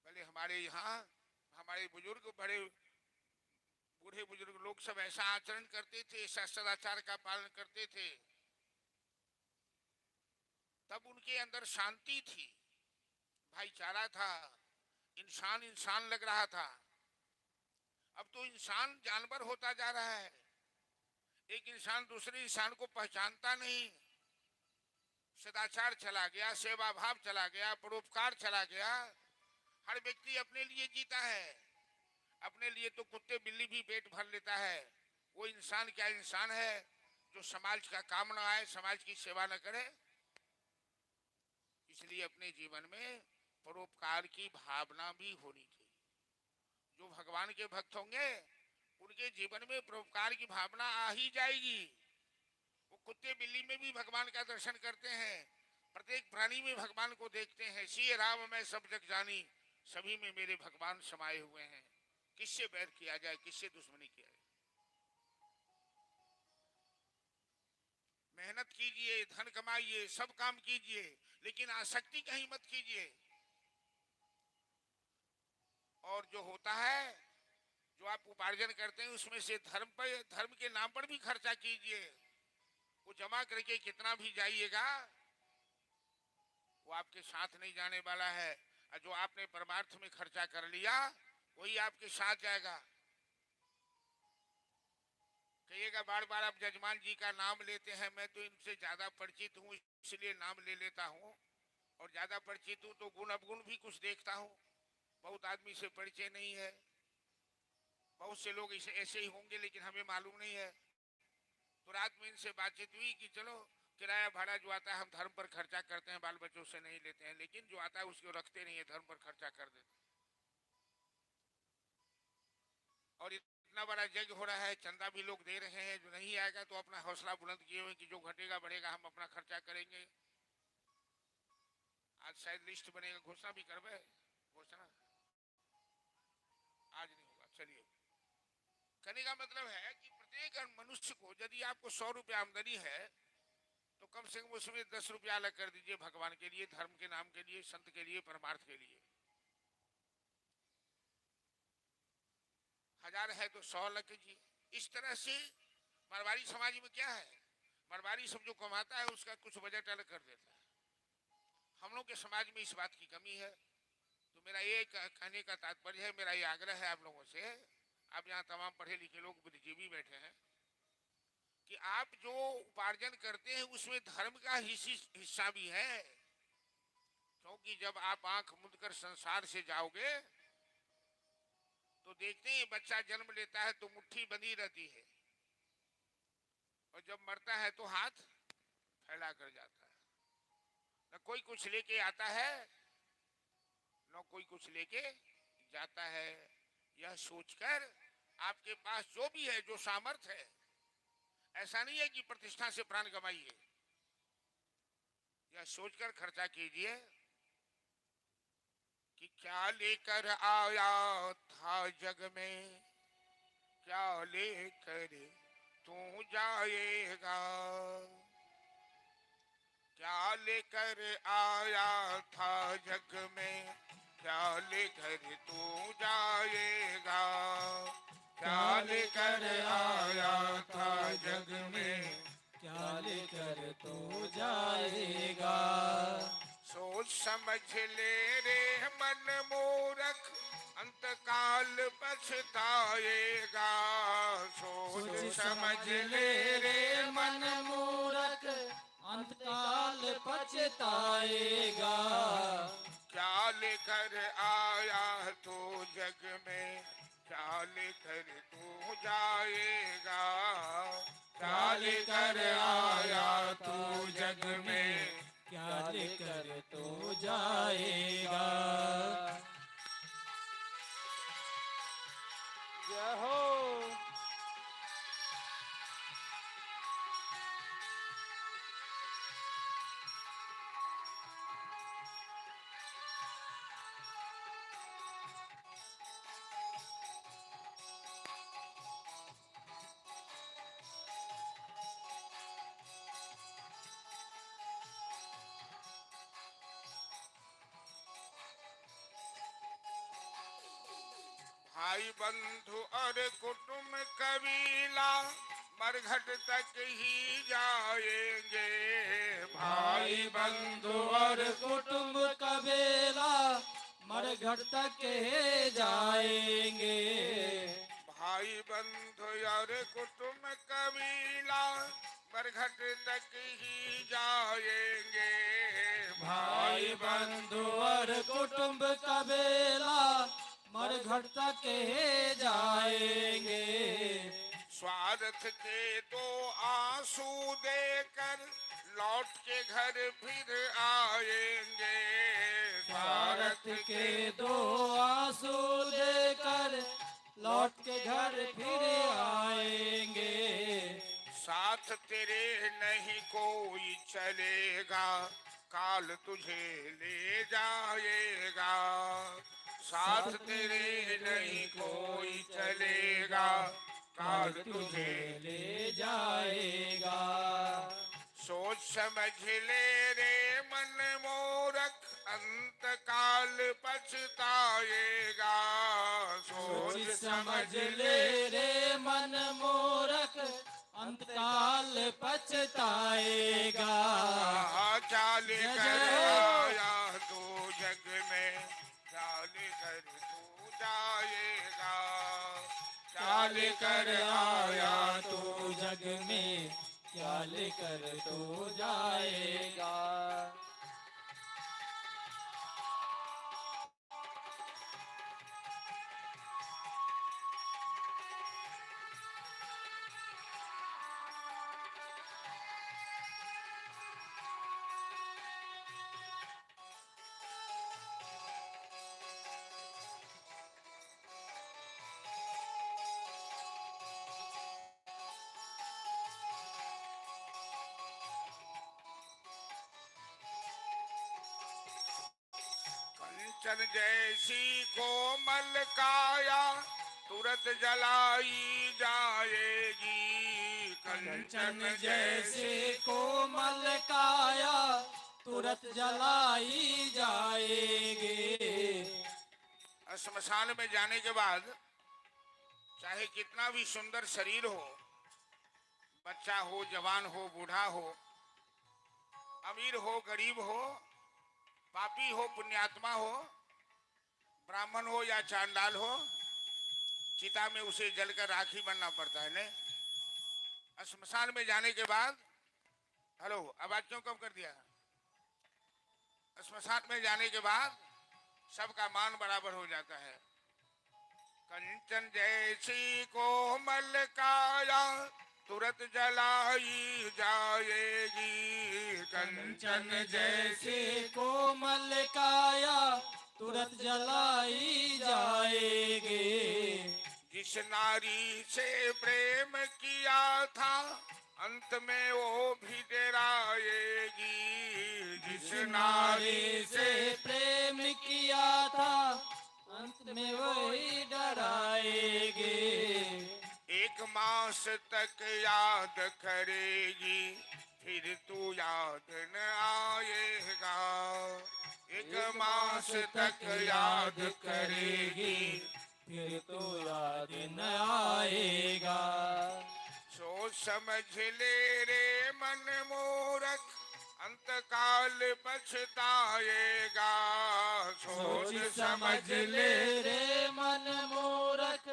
पहले हमारे यहाँ हमारे बुजुर्ग, बड़े बूढ़े बुजुर्ग लोग सब ऐसा आचरण करते थे, ऐसा सदाचार का पालन करते थे। तब उनके अंदर शांति थी, भाईचारा था, इंसान इंसान लग रहा था। अब तो इंसान जानवर होता जा रहा है। एक इंसान दूसरे इंसान को पहचानता नहीं। सदाचार चला गया, सेवा भाव चला गया, परोपकार चला गया। हर व्यक्ति अपने लिए जीता है। अपने लिए तो कुत्ते बिल्ली भी पेट भर लेता है। वो इंसान क्या इंसान है जो समाज का काम न आए, समाज की सेवा न करे। इसलिए अपने जीवन में परोपकार की भावना भी होनी चाहिए। जो भगवान के भक्त होंगे उनके जीवन में परोपकार की भावना आ ही जाएगी। वो कुत्ते बिल्ली में भी भगवान का दर्शन करते हैं, प्रत्येक प्राणी में भगवान को देखते हैं। सिय राम मैं सब जग जानी, सभी में मेरे भगवान समाये हुए हैं। किससे बैर किया जाए, किससे दुश्मनी किया जाए। मेहनत कीजिए, धन कमाइए, सब काम कीजिए, लेकिन आसक्ति कहीं मत कीजिए। और जो होता है, जो आप उपार्जन करते हैं, उसमें से धर्म के नाम पर भी खर्चा कीजिए। वो जमा करके कितना भी जाइएगा, वो आपके साथ नहीं जाने वाला है। और जो आपने परमार्थ में खर्चा कर लिया वही आपके साथ जाएगा। कहिएगा बार बार आप जजमान जी का नाम लेते हैं, मैं तो इनसे ज्यादा परिचित हूँ इसलिए नाम ले लेता हूँ। और ज्यादा परिचित हूँ तो गुण अवगुण भी कुछ देखता हूँ। बहुत आदमी से परिचय नहीं है, बहुत से लोग ऐसे ही होंगे लेकिन हमें मालूम नहीं है। तो रात में इनसे बातचीत हुई कि चलो किराया भाड़ा जो आता है हम धर्म पर खर्चा करते हैं, बाल बच्चों से नहीं लेते हैं, लेकिन जो आता है उसको रखते नहीं है, धर्म पर खर्चा कर देते। और इतना बड़ा यज्ञ हो रहा है, चंदा भी लोग दे रहे हैं। जो नहीं आएगा तो अपना हौसला बुलंद किए हुए कि जो घटेगा बढ़ेगा हम अपना खर्चा करेंगे। आज शायद लिस्ट बनेगा, घोषणा भी करवे। घोषणा आज नहीं होगा। चलिए, कहने का मतलब है कि प्रत्येक मनुष्य को यदि आपको 100 रुपया आमदनी है तो कम से कम उसमें 10 रुपया अलग कर दीजिए भगवान के लिए, धर्म के नाम के लिए, संत के लिए, परमार्थ के लिए। 1000 है तो 100 अलग कीजिए। इस तरह से मारवाड़ी समाज में क्या है, मारवाड़ी सब जो कमाता है उसका कुछ बजट अलग कर देता है। हम लोग के समाज में इस बात की कमी है। तो मेरा ये कहने का तात्पर्य है, मेरा ये आग्रह है आप लोगों से, आप यहाँ तमाम पढ़े लिखे लोग बुद्धिजीवी बैठे हैं, कि आप जो उपार्जन करते हैं उसमें धर्म का हिस्सा भी है। क्योंकि जब आप आंख मूंद कर संसार से जाओगे तो देखते हैं बच्चा जन्म लेता है तो मुट्ठी बंधी रहती है, और जब मरता है तो हाथ फैला कर जाता है। न कोई कुछ लेके आता है न कोई कुछ लेके जाता है। यह सोचकर आपके पास जो भी है, जो सामर्थ्य है, ऐसा नहीं है कि प्रतिष्ठा से प्राण गंवाइए, यह सोचकर खर्चा कीजिए कि क्या लेकर आया था जग में, क्या लेकर तू जाएगा। क्या लेकर आया था जग में, क्या लेकर तू जाएगा। क्या लेकर आया था जग में, क्या लेकर तू जाएगा। सोच समझ ले रे मन मूरख, अंतकाल पछताएगा। सोच समझ ले रे मन मूरख, अंतकाल पछताएगा। क्या लेकर आया तू जग में, क्या लेकर तू जाएगा। क्या लेकर आया तू जग में, क्या लेकर तू जाएगा। जय हो। भाई बंधु और कुटुंब कबीला मरघट तक ही जाएंगे। भाई बंधु और कुटुंब कबीला मरघट तक ही जाएंगे। भाई बंधु और कुटुंब कबीला मरघट तक ही जाएंगे। भाई बंधु और कुटुंब कबीला मरघट तक ही जाएंगे। स्वार्थ के तो आंसू देकर लौट के घर फिर आएंगे। स्वार्थ के दो आंसू देकर लौट के घर फिर आएंगे। साथ तेरे नहीं कोई चलेगा, काल तुझे ले जाएगा। साथ तेरे नहीं कोई चलेगा, काल तुझे ले जाएगा। सोच समझ ले रे मन मोरख, अंत काल पछताएगा। सोच समझ ले रे मन मोरख, अंतकाल पछताएगा। चाल कर आया तू जग में, चाल कर तू जाएगा। क्या लेकर आया तू जग में, क्या लेकर तू जाएगा। कंचन जैसी कोमल काया तुरंत जलाई जाएगी। कंचन जैसे कोमल काया तुरंत जलाई जाएगी। श्मशान में जाने के बाद चाहे कितना भी सुंदर शरीर हो, बच्चा हो, जवान हो, बूढ़ा हो, अमीर हो, गरीब हो, पापी हो, पुण्यात्मा हो, ब्राह्मण हो या चांडाल हो, चिता में उसे जलकर राखी बनना पड़ता है। नहीं, श्मशान में जाने के बाद, हेलो आवाज क्यों कम कर दिया? श्मशान में जाने के बाद सबका मान बराबर हो जाता है। कंचन जैसी कोमल काया तुरंत जलाई जाएगी। कंचन जैसे कोमल काया तुरंत जलाई जाएगी। जिस नारी से प्रेम किया था अंत में वो भी डराएगी। जिस नारी से प्रेम किया था अंत में वही डराएगी। एक मास तक याद करेगी फिर तू याद न आएगा। एक मास तक याद करेगी फिर तो याद न आएगा। सोच समझ ले रे मन मोरख, अंतकाल पछताएगा। सोच समझ ले रे मन मूर्ख,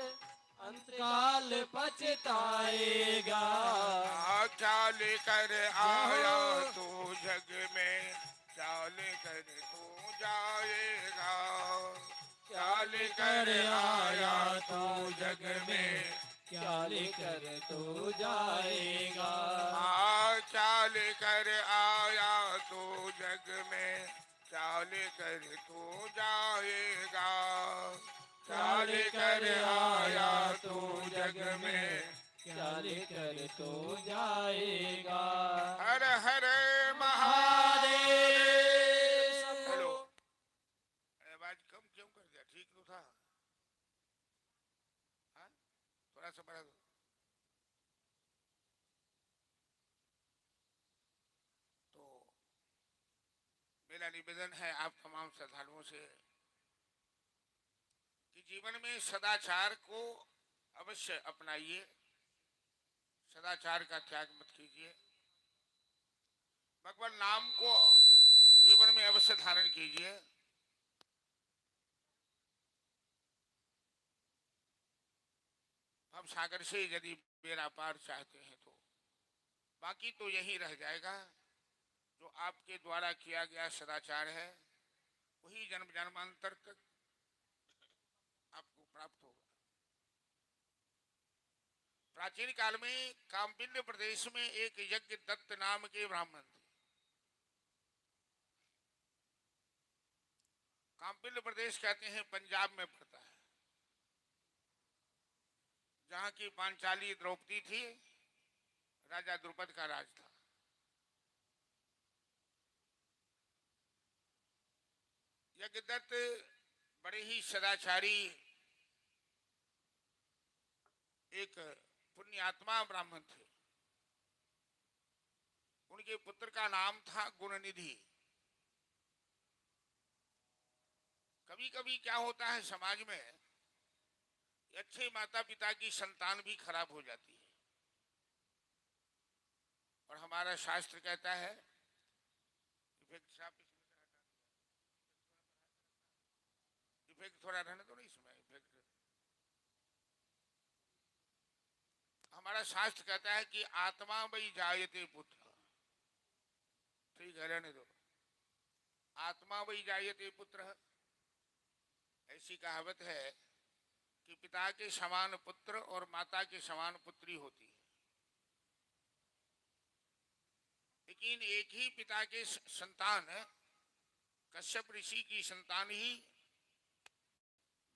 अंतकाल पछताएगा। क्या लेकर आया तू जग में, क्या लेकर तू जाएगा। क्या लेकर आया तू जग में, क्या लेकर तू जाएगा। क्या लेकर आया तू जग में, क्या लेकर तू जाएगा। क्या लेकर आया तू जग में, क्या लेकर तू जाएगा। हर हर महादेव। हेलो, आवाज कम क्यों कर दिया? ठीक तो था। हाँ? थोड़ा सा बढ़ा दो। तो मेरा निवेदन है आप तमाम श्रद्धालुओं से कि जीवन में सदाचार को अवश्य अपनाइए, सदाचार का त्याग मत कीजिए, भगवान नाम को जीवन में अवश्य धारण कीजिए। हम सागर से यदि बेड़ा पार चाहते हैं तो बाकी तो यही रह जाएगा। जो आपके द्वारा किया गया सदाचार है वही जन्म जन्मांतर तक आपको प्राप्त होगा। प्राचीन काल में काम्पिल्य प्रदेश में एक यज्ञ दत्त नाम के ब्राह्मण थे। काम्पिल्य प्रदेश कहते हैं पंजाब में पड़ता है, जहां की पांचाली द्रौपदी थी, राजा द्रुपद का राज था। यज्ञदत्त बड़े ही सदाचारी एक पुण्यात्मा ब्राह्मण थे। उनके पुत्र का नाम था गुणनिधि। कभी कभी क्या होता है समाज में, अच्छे माता पिता की संतान भी खराब हो जाती है, और हमारा शास्त्र कहता है इफेक्ट थोड़ा रहने तो नहीं इसमें इफेक्ट। हमारा शास्त्र कहता है कि आत्मा वही जायते पुत्र, ठीक है रहने दो, आत्मा वही जायते पुत्र। ऐसी कहावत है कि पिता के समान पुत्र और माता के समान पुत्री होती है, लेकिन एक ही पिता के संतान कश्यप ऋषि की संतान ही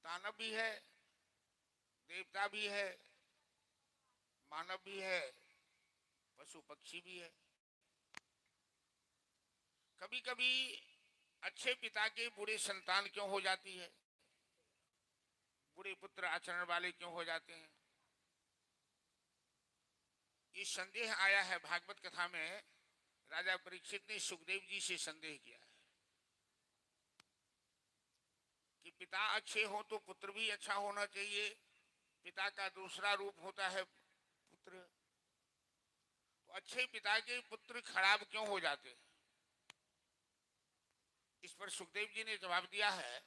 दानव भी है, देवता भी है, मानव भी है, पशु पक्षी भी है। कभी कभी अच्छे पिता के बुरे संतान क्यों हो जाती है, बुरे पुत्र आचरण वाले क्यों हो जाते हैं? ये संदेह आया है भागवत कथा में। राजा परीक्षित ने सुखदेव जी से संदेह किया है कि पिता अच्छे हो तो पुत्र भी अच्छा होना चाहिए। पिता का दूसरा रूप होता है पुत्र, तो अच्छे पिता के पुत्र खराब क्यों हो जाते हैं? इस पर सुखदेव जी ने जवाब दिया है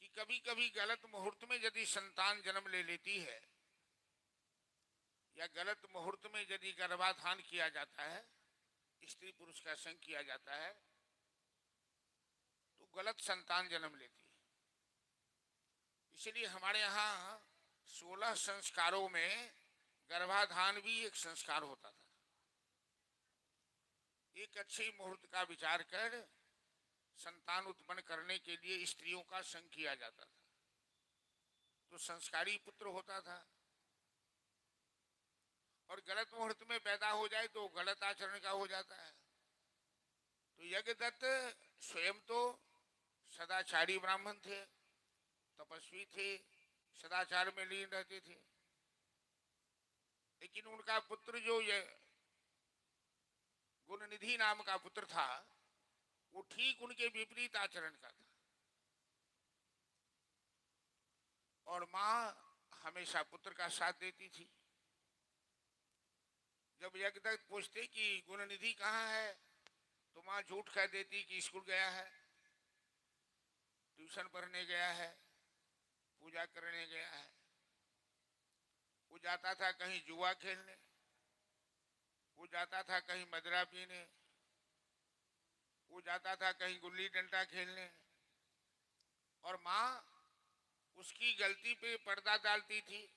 कि कभी कभी गलत मुहूर्त में यदि संतान जन्म ले लेती है, या गलत मुहूर्त में यदि गर्भाधान किया जाता है, स्त्री पुरुष का संग किया जाता है, तो गलत संतान जन्म लेती है। इसलिए हमारे यहाँ 16 संस्कारों में गर्भाधान भी एक संस्कार होता था। एक अच्छे मुहूर्त का विचार कर संतान उत्पन्न करने के लिए स्त्रियों का संग किया जाता था, तो संस्कारी पुत्र होता था। और गलत मुहूर्त में पैदा हो जाए तो गलत आचरण का हो जाता है। तो यज्ञदत्त स्वयं तो सदाचारी ब्राह्मण थे, तपस्वी थे, सदाचार में लीन रहते थे, लेकिन उनका पुत्र जो ये गुणनिधि नाम का पुत्र था, वो ठीक उनके विपरीत आचरण का था। और माँ हमेशा पुत्र का साथ देती थी। जब यज्ञदत्त पूछते कि गुणनिधि कहाँ है, तो माँ झूठ कह देती कि स्कूल गया है, ट्यूशन पढ़ने गया है, पूजा करने गया है। वो जाता था कहीं जुआ खेलने, वो जाता था कहीं मदरा पीने, वो जाता था कहीं गुल्ली डंडा खेलने, और माँ उसकी गलती पे पर्दा डालती थी।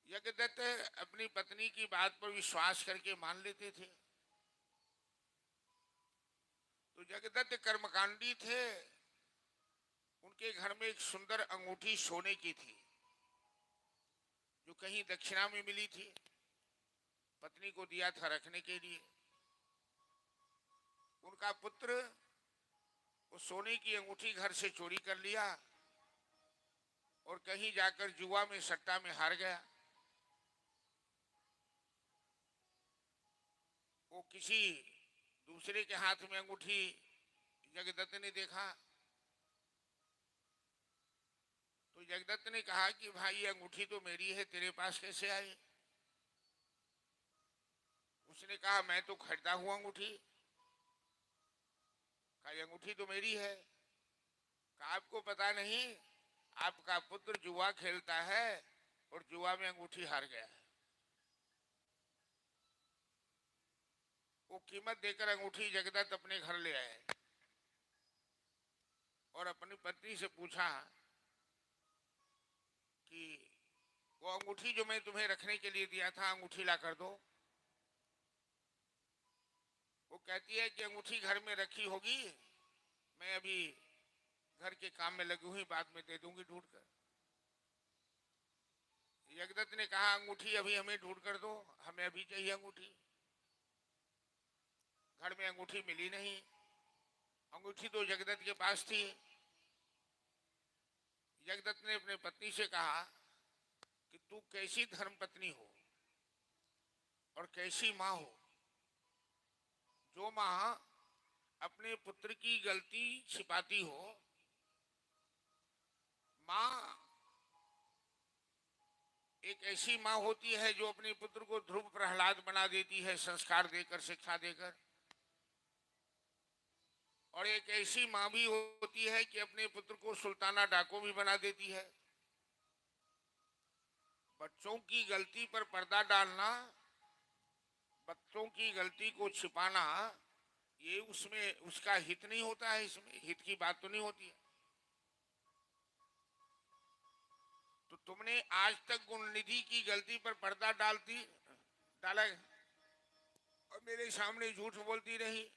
यज्ञदत्त अपनी पत्नी की बात पर विश्वास करके मान लेते थे। तो यज्ञदत्त कर्मकांडी थे। उनके घर में एक सुंदर अंगूठी सोने की थी, जो कहीं दक्षिणा में मिली थी, पत्नी को दिया था रखने के लिए। उनका पुत्र वो सोने की अंगूठी घर से चोरी कर लिया और कहीं जाकर जुआ में सट्टा में हार गया। वो किसी दूसरे के हाथ में अंगूठी जगदत्त ने देखा तो जगदत्त ने कहा कि भाई ये अंगूठी तो मेरी है, तेरे पास कैसे आई? उसने कहा मैं तो खरीदा हुआ अंगूठी। कहा ये अंगूठी तो मेरी है। कहा आपको पता नहीं, आपका पुत्र जुआ खेलता है और जुआ में अंगूठी हार गया है। वो कीमत देकर अंगूठी जगदत्त अपने घर ले आए और अपनी पत्नी से पूछा कि वो अंगूठी जो मैं तुम्हें रखने के लिए दिया था, अंगूठी ला कर दो। वो कहती है कि अंगूठी घर में रखी होगी, मैं अभी घर के काम में लगी हुई, बाद में दे दूंगी ढूंढ कर। जगदत्त ने कहा अंगूठी अभी हमें ढूंढ कर दो, हमें अभी चाहिए अंगूठी। घर में अंगूठी मिली नहीं। अंगूठी तो जगदत्त के पास थी। जगदत्त ने अपने पत्नी से कहा कि तू कैसी धर्म पत्नी हो और कैसी माँ हो, जो माँ अपने पुत्र की गलती छिपाती हो। माँ एक ऐसी माँ होती है जो अपने पुत्र को ध्रुव प्रहलाद बना देती है, संस्कार देकर, शिक्षा देकर। और एक ऐसी माँ भी होती है कि अपने पुत्र को सुल्ताना डाको भी बना देती है। बच्चों की गलती पर पर्दा डालना, बच्चों की गलती को छिपाना, ये उसमें उसका हित नहीं होता है, इसमें हित की बात तो नहीं होती है। तो तुमने आज तक गुणनिधि की गलती पर पर्दा डाला और मेरे सामने झूठ बोलती रही।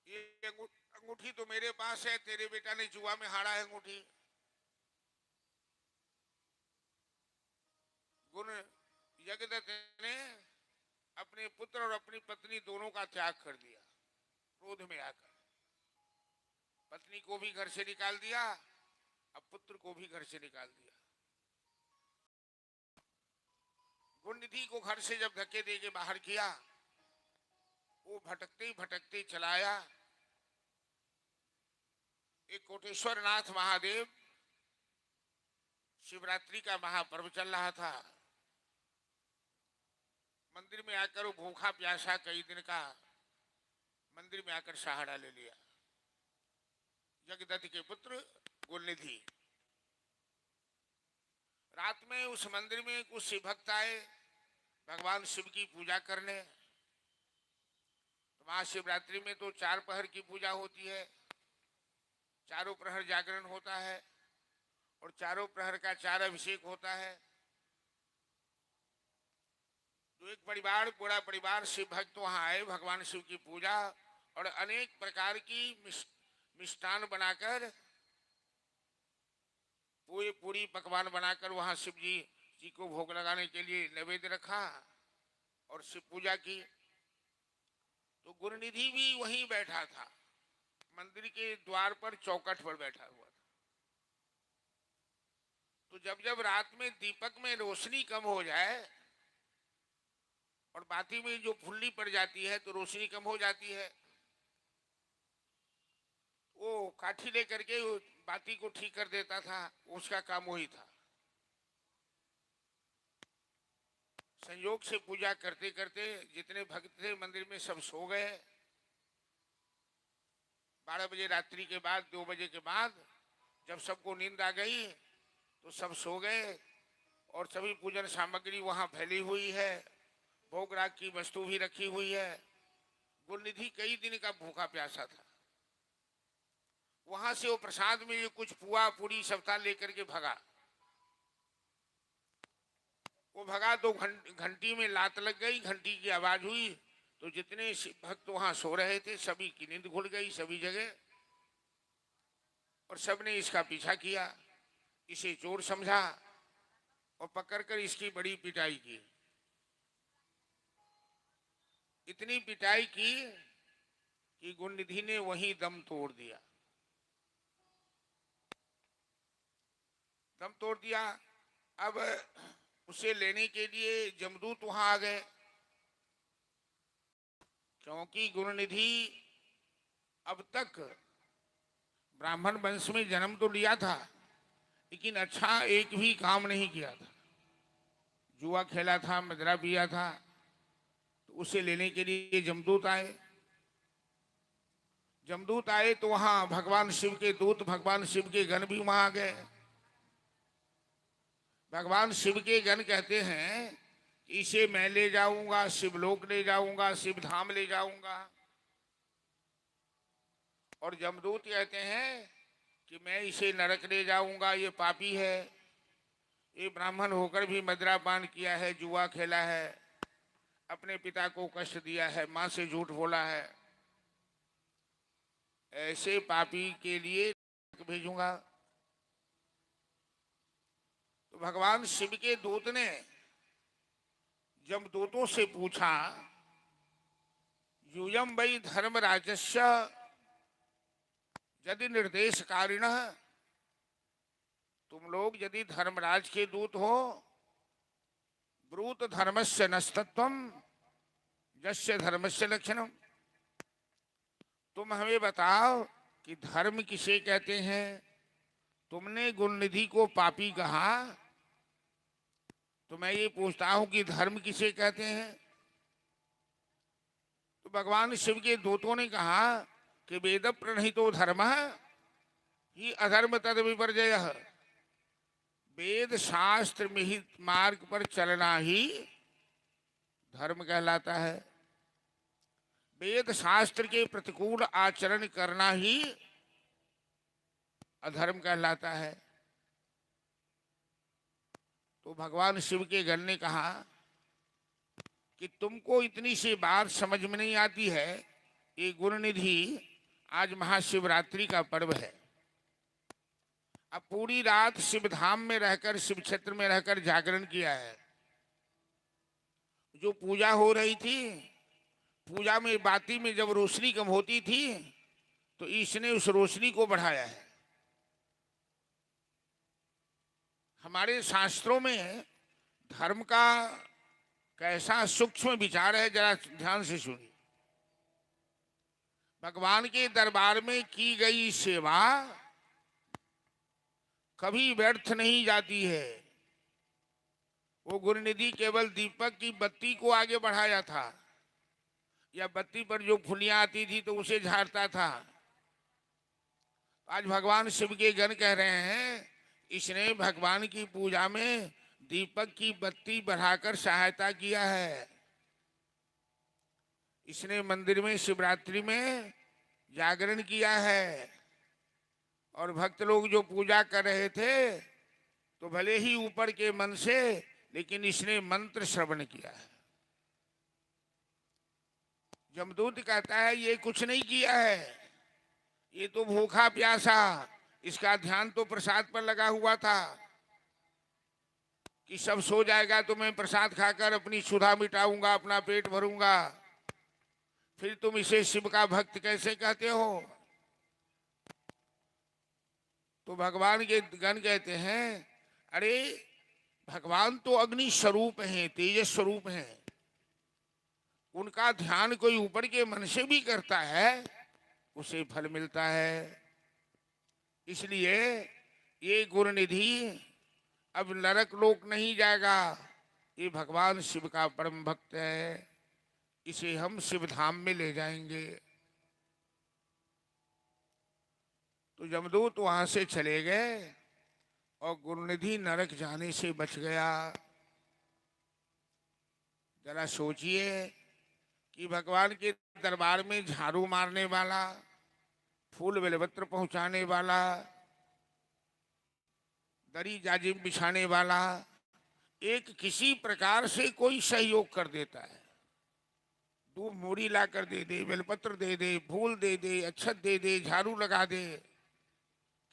ये अंगूठी तो मेरे पास है, तेरे बेटा ने जुआ में हारा है अंगूठी। गुण जगदत्त ने अपने पुत्र और अपनी पत्नी दोनों का त्याग कर दिया। क्रोध में आकर पत्नी को भी घर से निकाल दिया, अब पुत्र को भी घर से निकाल दिया। गुणनिधि को घर से जब धक्के दे के बाहर किया, वो भटकते ही भटकते चलाया। एक कोटेश्वर नाथ महादेव, शिवरात्रि का महापर्व चल रहा था। मंदिर में आकर वो भूखा प्यासा कई दिन का मंदिर में आकर सहारा ले लिया। जगदत्त के पुत्र गुणनिधि रात में उस मंदिर में कुछ शिव भक्त आए भगवान शिव की पूजा करने। तो महाशिवरात्रि में तो 4 प्रहर की पूजा होती है, चारों प्रहर जागरण होता है और चारों प्रहर का 4 अभिषेक होता है। तो एक परिवार, पूरा परिवार शिव भक्त वहां आए भगवान शिव की पूजा और अनेक प्रकार की मिष्टान बनाकर, पूरी पूरी पकवान बनाकर वहां शिव जी को भोग लगाने के लिए नैवेद्य रखा और शिव पूजा की। तो गुरुनिधि भी वहीं बैठा था, मंदिर के द्वार पर चौखट पर बैठा हुआ था। तो जब जब रात में दीपक में रोशनी कम हो जाए और बाती में जो फुल्ली पड़ जाती है तो रोशनी कम हो जाती है, वो काठी लेकर के बाती को ठीक कर देता था। उसका काम वही था। संयोग से पूजा करते करते जितने भक्त थे मंदिर में सब सो गए। 12 बजे रात्रि के बाद, 2 बजे के बाद जब सबको नींद आ गई तो सब सो गए और सभी पूजन सामग्री वहां फैली हुई है, भोग राग की वस्तु भी रखी हुई है। गुरुनिधि कई दिन का भूखा प्यासा था। वहां से वो प्रसाद में ये कुछ पुआ पूरी सप्ताह लेकर के भगा। वो भगा तो घंटी में लात लग गई, घंटी की आवाज हुई तो जितने भक्त वहां सो रहे थे सभी की नींद खुल गई सभी जगह, और सबने इसका पीछा किया। इसे चोर समझा और पकड़कर इसकी बड़ी पिटाई की। इतनी पिटाई की कि गुरुनिधि ने वहीं दम तोड़ दिया। दम तोड़ दिया। अब उसे लेने के लिए जमदूत वहां आ गए, क्योंकि गुरुनिधि अब तक ब्राह्मण वंश में जन्म तो लिया था, लेकिन अच्छा एक भी काम नहीं किया था। जुआ खेला था, मदिरा पिया था। तो उसे लेने के लिए जमदूत आए। जमदूत आए तो वहां भगवान शिव के दूत, भगवान शिव के गण भी वहां आ गए। भगवान शिव के गण कहते हैं कि इसे मैं ले जाऊंगा, शिवलोक ले जाऊंगा, शिव धाम ले जाऊंगा। और जमदूत कहते हैं कि मैं इसे नरक ले जाऊंगा, ये पापी है, ये ब्राह्मण होकर भी मदिरा पान किया है, जुआ खेला है, अपने पिता को कष्ट दिया है, मां से झूठ बोला है, ऐसे पापी के लिए भेजूंगा। तो भगवान शिव के दूत ने जमदूतों से पूछा, यूयम वै धर्मराजस्य यदि निर्देशकारिण, तुम लोग यदि धर्मराज के दूत हो, ब्रूत धर्मस्य नस्तत्वम यस्य धर्मस्य लक्षणम, तुम हमें बताओ कि धर्म किसे कहते हैं। तुमने गुणनिधि को पापी कहा, तो मैं ये पूछता हूं कि धर्म किसे कहते हैं। तो भगवान शिव के दूतों ने कहा कि वेद प्रणहितो धर्म ही अधर्म तद विपर्जय, वेद शास्त्र में ही मार्ग पर चलना ही धर्म कहलाता है। वेद शास्त्र के प्रतिकूल आचरण करना ही अधर्म कहलाता है। तो भगवान शिव के गण ने कहा कि तुमको इतनी सी बात समझ में नहीं आती है। ये गुणनिधि आज महाशिवरात्रि का पर्व है। अब पूरी रात शिव धाम में रहकर, शिव क्षेत्र में रहकर जागरण किया है। जो पूजा हो रही थी, पूजा में बाती में जब रोशनी कम होती थी तो इसने उस रोशनी को बढ़ाया है। हमारे शास्त्रों में धर्म का कैसा सूक्ष्म विचार है, जरा ध्यान से सुनिए। भगवान के दरबार में की गई सेवा कभी व्यर्थ नहीं जाती है। वो गुरुनिधि केवल दीपक की बत्ती को आगे बढ़ाया था, या बत्ती पर जो फुलियां आती थी तो उसे झाड़ता था। आज भगवान शिव के गण कह रहे हैं, इसने भगवान की पूजा में दीपक की बत्ती बढ़ाकर सहायता किया है। इसने मंदिर में शिवरात्रि में जागरण किया है। और भक्त लोग जो पूजा कर रहे थे तो भले ही ऊपर के मन से, लेकिन इसने मंत्र श्रवण किया है। जमदूत कहता है ये कुछ नहीं किया है, ये तो भूखा प्यासा, इसका ध्यान तो प्रसाद पर लगा हुआ था कि सब सो जाएगा तो मैं प्रसाद खाकर अपनी क्षुधा मिटाऊंगा, अपना पेट भरूंगा। फिर तुम इसे शिव का भक्त कैसे कहते हो। तो भगवान के गण कहते हैं, अरे भगवान तो अग्नि स्वरूप हैं, तेजस स्वरूप हैं। उनका ध्यान कोई ऊपर के मन से भी करता है, उसे फल मिलता है। इसलिए ये गुरुनिधि अब नरक लोक नहीं जाएगा। ये भगवान शिव का परम भक्त है, इसे हम शिव धाम में ले जाएंगे। तो जमदूत वहां से चले गए और गुरुनिधि नरक जाने से बच गया। जरा सोचिए कि भगवान के दरबार में झाड़ू मारने वाला, फूल बेलपत्र पहुंचाने वाला, दरी जाजिम बिछाने वाला, एक किसी प्रकार से कोई सहयोग कर देता है। दूध मूड़ी ला कर दे दे, बेलपत्र दे दे, फूल दे दे, अक्षत दे दे, झाड़ू लगा दे,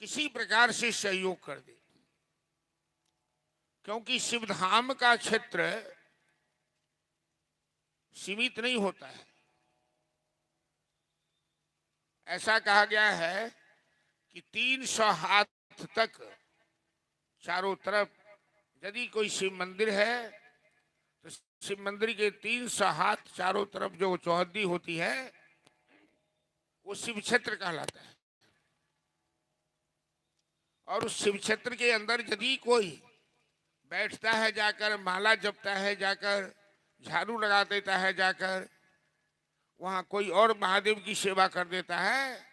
किसी प्रकार से सहयोग कर दे। क्योंकि शिवधाम का क्षेत्र सीमित नहीं होता है। ऐसा कहा गया है कि 300 हाथ तक चारों तरफ, यदि कोई शिव मंदिर है तो शिव मंदिर के 300 हाथ चारों तरफ जो चौहद्दी होती है, वो शिव क्षेत्र कहलाता है। और उस शिव क्षेत्र के अंदर यदि कोई बैठता है, जाकर माला जपता है, जाकर झाड़ू लगा देता है, जाकर वहां कोई और महादेव की सेवा कर देता है,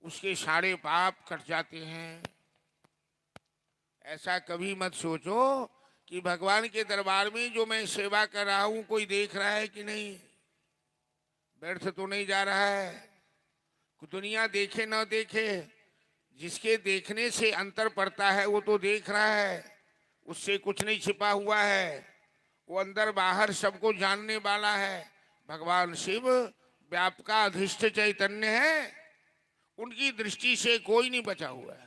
उसके सारे पाप कट जाते हैं। ऐसा कभी मत सोचो कि भगवान के दरबार में जो मैं सेवा कर रहा हूं कोई देख रहा है कि नहीं, व्यर्थ तो नहीं जा रहा है। दुनिया देखे न देखे, जिसके देखने से अंतर पड़ता है वो तो देख रहा है, उससे कुछ नहीं छिपा हुआ है, वो अंदर बाहर सबको जानने वाला है। भगवान शिव व्यापका अधिष्ठ चैतन्य है, उनकी दृष्टि से कोई नहीं बचा हुआ है।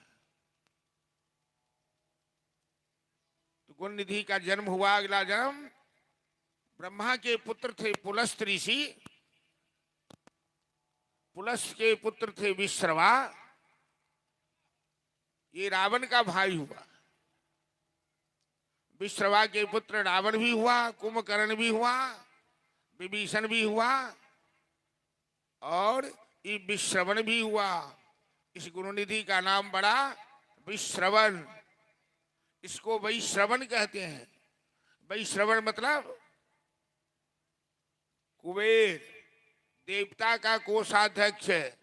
तो गुण निधि का जन्म हुआ, अगला जन्म ब्रह्मा के पुत्र थे पुलस्त ऋषि, पुलस्त के पुत्र थे विश्रवा, ये रावण का भाई हुआ। विश्रवा के पुत्र रावण भी हुआ, कुंभकर्ण भी हुआ, विभीषण भी हुआ और ये विश्रवण भी हुआ। इस गुरुनिधि का नाम बड़ा विश्रवण, इसको वैश्रवण कहते हैं। वैश्रवण मतलब कुबेर देवता का कोषाध्यक्ष है।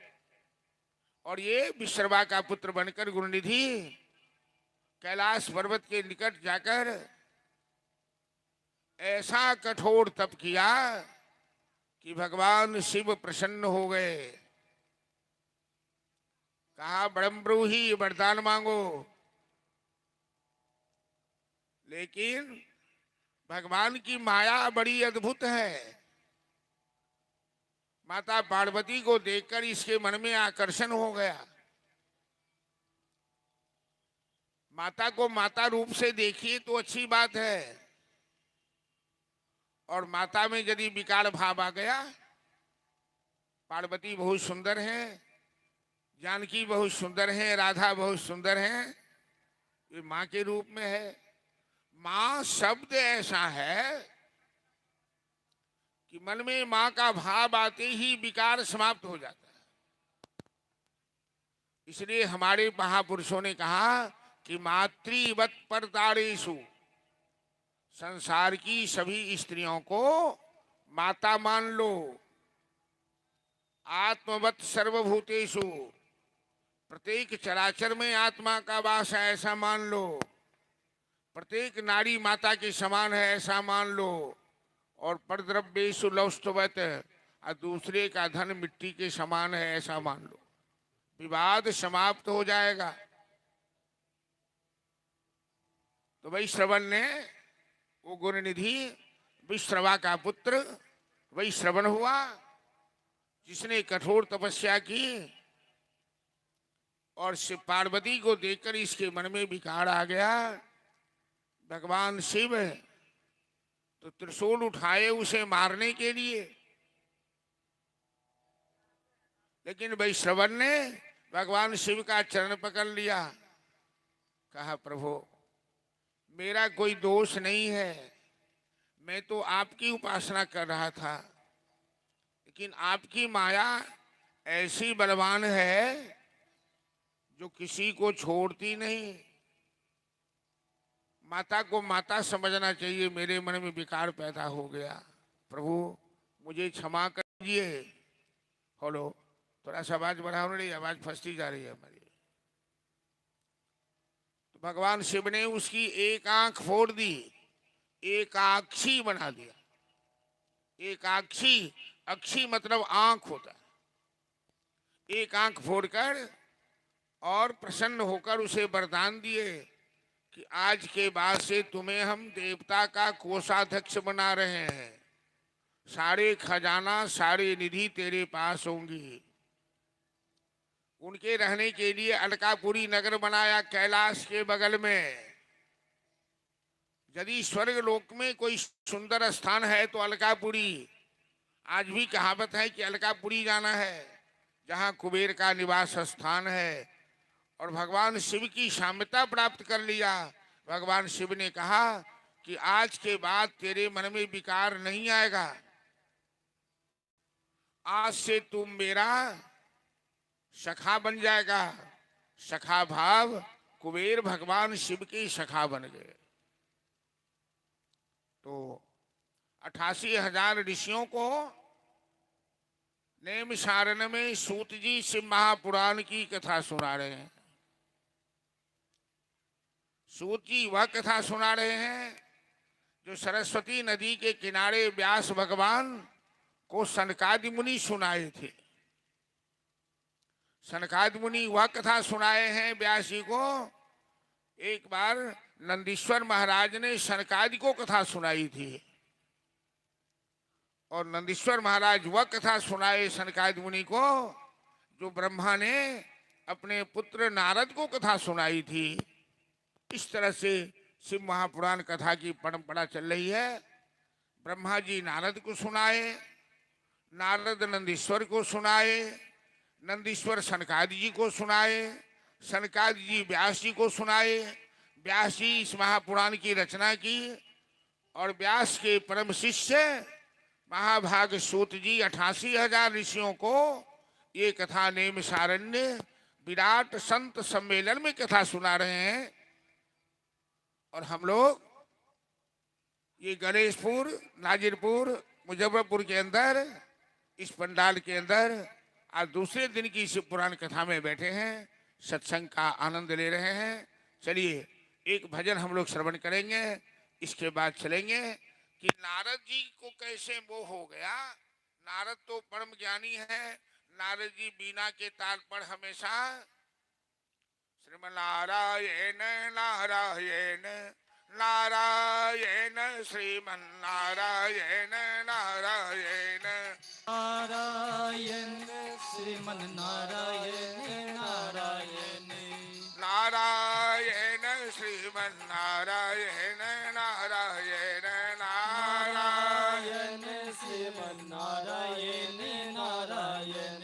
और ये विश्रवा का पुत्र बनकर गुरुनिधि कैलाश पर्वत के निकट जाकर ऐसा कठोर तप किया कि भगवान शिव प्रसन्न हो गए। कहा ब्रह्मब्रूहि वरदान मांगो, लेकिन भगवान की माया बड़ी अद्भुत है। माता पार्वती को देखकर इसके मन में आकर्षण हो गया। माता को माता रूप से देखिए तो अच्छी बात है, और माता में यदि विकार भाव आ गया, पार्वती बहुत सुंदर है, जानकी बहुत सुंदर है, राधा बहुत सुंदर है, ये माँ के रूप में है। माँ शब्द ऐसा है कि मन में माँ का भाव आते ही विकार समाप्त हो जाता है। इसलिए हमारे महापुरुषों ने कहा कि मातृवत परतारेषु, संसार की सभी स्त्रियों को माता मान लो। आत्मवत सर्वभूतेषु, प्रत्येक चराचर में आत्मा का वास है ऐसा मान लो। प्रत्येक नारी माता के समान है ऐसा मान लो। और परद्रव्येषु लौष्टवत, और दूसरे का धन मिट्टी के समान है ऐसा मान लो। विवाद समाप्त हो जाएगा। तो वैश्रवण ने, वो गुरुनिधि विश्रवा का पुत्र वैश्रवण हुआ, जिसने कठोर तपस्या की और शिव पार्वती को देखकर इसके मन में विकार आ गया। भगवान शिव तो त्रिशूल उठाए उसे मारने के लिए, लेकिन वैश्रवण ने भगवान शिव का चरण पकड़ लिया। कहा प्रभु मेरा कोई दोष नहीं है, मैं तो आपकी उपासना कर रहा था, लेकिन आपकी माया ऐसी बलवान है जो किसी को छोड़ती नहीं। माता को माता समझना चाहिए, मेरे मन में विकार पैदा हो गया, प्रभु मुझे क्षमा कर दीजिए। हेलो, थोड़ा सा आवाज बढ़ाओ, नहीं आवाज फंसती जा रही है हमारी। तो भगवान शिव ने उसकी एक आंख फोड़ दी, एकाक्षी बना दिया। एकाक्षी, अक्षी मतलब आंख होता है। एक आंख फोड़कर और प्रसन्न होकर उसे वरदान दिए कि आज के बाद से तुम्हें हम देवता का कोषाध्यक्ष बना रहे हैं, सारे खजाना सारी निधि तेरे पास होंगी। उनके रहने के लिए अलकापुरी नगर बनाया कैलाश के बगल में। यदि स्वर्ग लोक में कोई सुंदर स्थान है तो अलकापुरी। आज भी कहावत है कि अलकापुरी जाना है, जहां कुबेर का निवास स्थान है। और भगवान शिव की साम्यता प्राप्त कर लिया। भगवान शिव ने कहा कि आज के बाद तेरे मन में विकार नहीं आएगा। आज से तुम मेरा सखा बन जाएगा। सखा भाव कुबेर भगवान शिव के सखा बन गए। तो 88,000 ऋषियों को नेम सारण में सूत जी शिव महापुराण की कथा सुना रहे हैं। सूत जी वह कथा सुना रहे हैं जो सरस्वती नदी के किनारे व्यास भगवान को सनकादि मुनि सुनाए थे। सनकादि मुनि वह कथा सुनाए हैं व्यास जी को। एक बार नंदीश्वर महाराज ने सनकादि को कथा सुनाई थी और नंदीश्वर महाराज वह कथा सुनाए सनकादि मुनि को जो ब्रह्मा ने अपने पुत्र नारद को कथा सुनाई थी। इस तरह से शिव महापुराण कथा की परंपरा चल रही है। ब्रह्मा जी नारद को सुनाए, नारद नंदीश्वर को सुनाए, नंदीश्वर सनकादि जी को सुनाए, सनकादि जी व्यास जी को सुनाए, व्यास जी इस महापुराण की रचना की और व्यास के परम शिष्य महाभाग सूत जी 88,000 ऋषियों को ये कथा नेम सारण्य विराट संत सम्मेलन में कथा सुना रहे हैं। और हम लोग ये गणेशपुर, नाजिरपुर, मुजफ्फरपुर के अंदर इस पंडाल के अंदर आज दूसरे दिन की शिव पुराण कथा में बैठे हैं, सत्संग का आनंद ले रहे हैं। चलिए एक भजन हम लोग श्रवण करेंगे, इसके बाद चलेंगे कि नारद जी को कैसे मोह हो गया। नारद तो परम ज्ञानी है। नारद जी बीना के ताल पर हमेशा श्रीमन्नारायण नारायण नारायण श्रीमन्नारायण नारायण नारायण श्रीमन्नारायण नारायण नारायण श्रीमन्नारायण नारायण नारायण श्रीमन्नारायण नारायण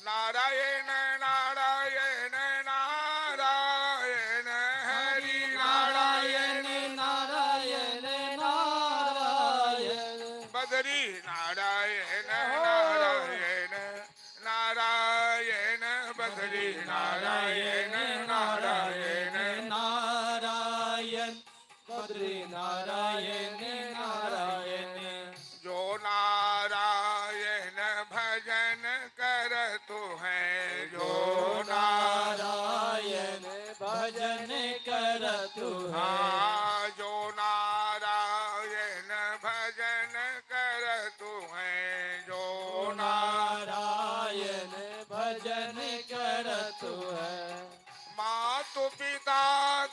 नारायण नारायण नारायण हरि नारायण नारायण नारायण बदरी नारायण नारायण नारायण बदरी नारायण नारायण नारायण बद्री नारायण नारायण जो नारायण भजन करतु है, जो नारायण भजन करतु है हाँ जो नारायण भजन करतु है, जो नारायण भजन करतु है मातु पिता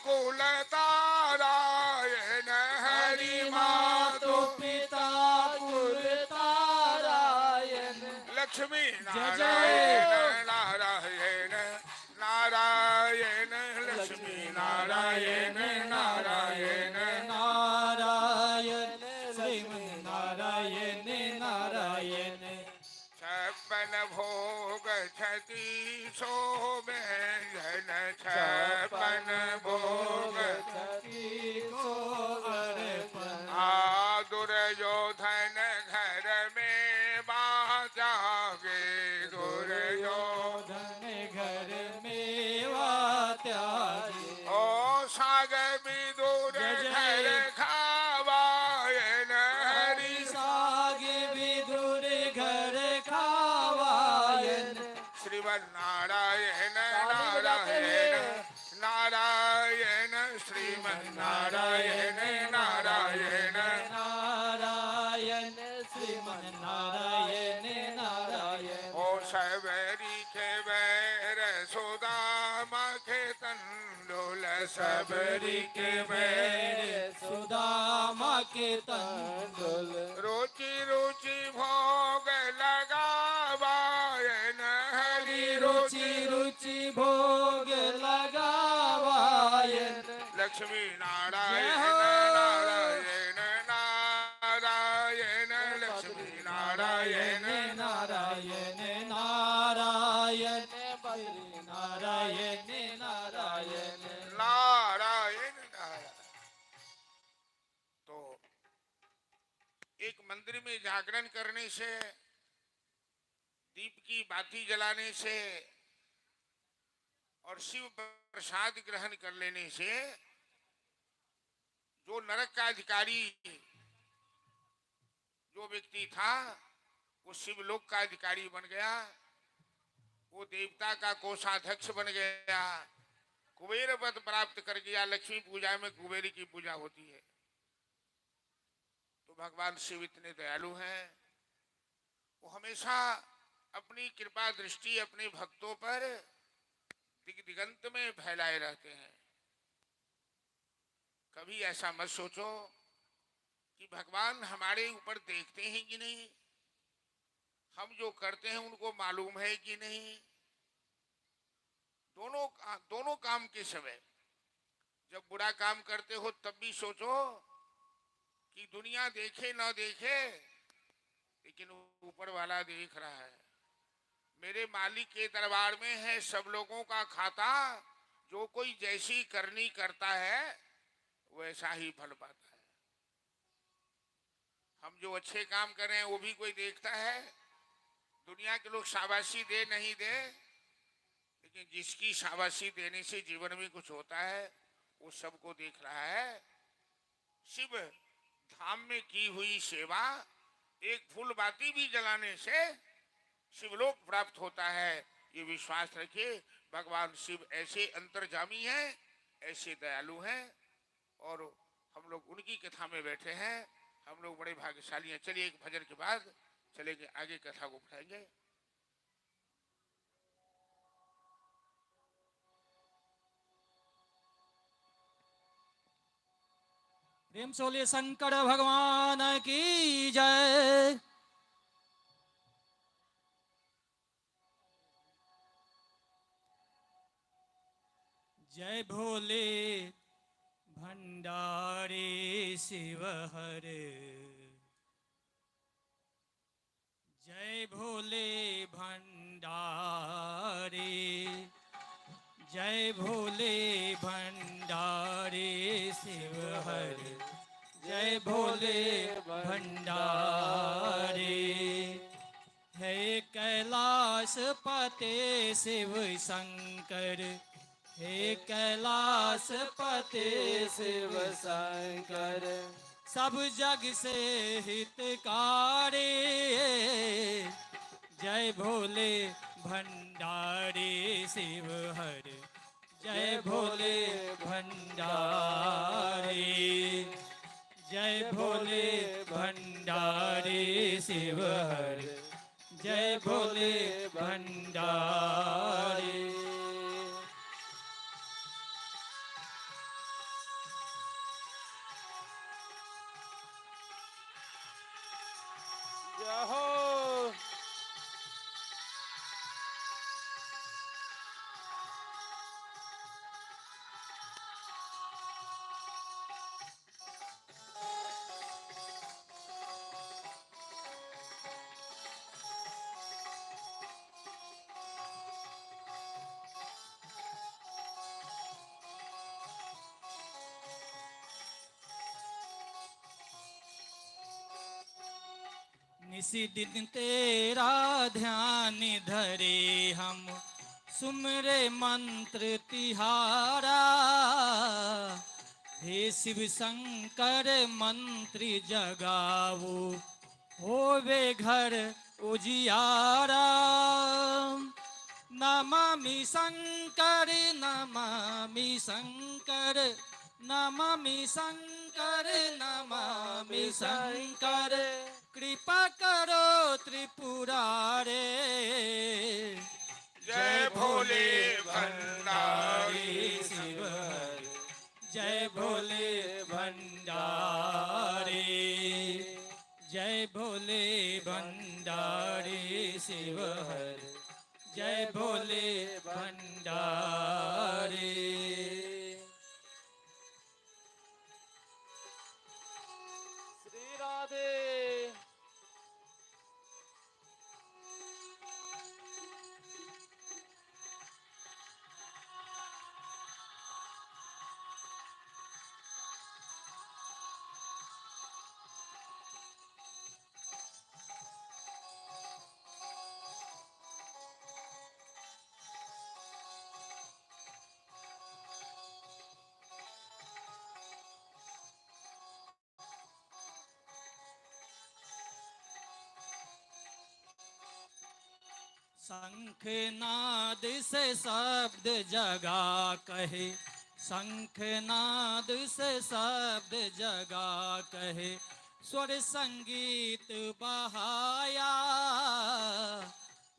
कुल तारायण हरि मातु पिता कुल तारायण लक्ष्मी जय जय। नारायण नारायण लक्ष्मी नारायण नारायण नारायण श्रीमन्नारायण नारायण छप्पन भोग छती सो व्यंजन छप्पन भोग आ दुर्योधन घर में बाजागे दुर्योधन घर में त्यागी ओ साग विदुर जय जय। घर खावायन हरि सागे विदुर घर खावायन श्रीमन्नारायण नारायण नारायण श्रीमन्नारायण नारायण नारायण श्रीमन्नारायण नारायण ओ सबरी के बैर सुदामा के तंडुल सबरी के बैर सुदामा के तंडुल रुचि रुचि भोग लगावायन हरि रुचि रुचि भोग लगावायन लक्ष्मी नारायण जय हो। नारायण नारायण लक्ष्मी नारायण नारायण नारायण बद्री नारायण नारायण नारायण नारायण। तो एक मंदिर में जागरण करने से दीप की बाती जलाने से और शिव प्रसाद ग्रहण कर लेने से जो नरक का अधिकारी जो व्यक्ति था वो शिवलोक का अधिकारी बन गया, वो देवता का कोषाध्यक्ष बन गया, कुबेर पद प्राप्त कर गया। लक्ष्मी पूजा में कुबेर की पूजा होती है। तो भगवान शिव इतने दयालु हैं, वो हमेशा अपनी कृपा दृष्टि अपने भक्तों पर दिगंत में फैलाए रहते हैं। कभी ऐसा मत सोचो कि भगवान हमारे ऊपर देखते हैं कि नहीं, हम जो करते हैं उनको मालूम है कि नहीं। दोनों काम के समय जब बुरा काम करते हो तब भी सोचो कि दुनिया देखे ना देखे लेकिन ऊपर वाला देख रहा है। मेरे मालिक के दरबार में है सब लोगों का खाता, जो कोई जैसी करनी करता है वैसा ही फल पाता है। हम जो अच्छे काम कर रहे हैं वो भी कोई देखता है। दुनिया के लोग शाबाशी दे नहीं दे, लेकिन जिसकी शाबाशी देने से जीवन में कुछ होता है वो सबको देख रहा है। शिव धाम में की हुई सेवा एक फूल बाती भी जलाने से शिवलोक प्राप्त होता है, ये विश्वास रखिए। भगवान शिव ऐसे अंतर्जामी हैं, ऐसे दयालु हैं, और हम लोग उनकी कथा में बैठे हैं। हम लोग बड़े भाग्यशाली हैं। चलिए एक भजन के बाद चलेंगे आगे, कथा को बढ़ाएंगे। प्रेम से बोलिए शंकर भगवान की जय। जय भोले भंडारी शिव हर, जय भोले भंडारी, जय भोले भंडारी शिव हर, जय भोले भंडारी। हे कैलाश पते शिव शंकर, हे कैलाश पते शिव शंकर, सब जग से हितकारी, जय भोले भंडारी शिव हर, जय भोले भंडारी, जय भोले भंडारी शिव हर, जय भोले भंडारी। जय हो। निसी दिन तेरा ध्यान धरे हम, सुमरे मंत्र तिहारा, हे शिव शंकर मंत्री जगावो, होवे घर उजियारा। नमामि शंकर नमामि शंकर, नमामि शंकर नमामि शंकर, कृपा करो त्रिपुरारे, जय भोले भंडारी शिव हर, जय भोले भंडारी, जय भोले भंडारी शिव हर, जय भोले भंडारी। श्री राधे। शंखनाद से शब्द जगा कहे, शंखनाद से शब्द जगा कहे, स्वर संगीत बहाया,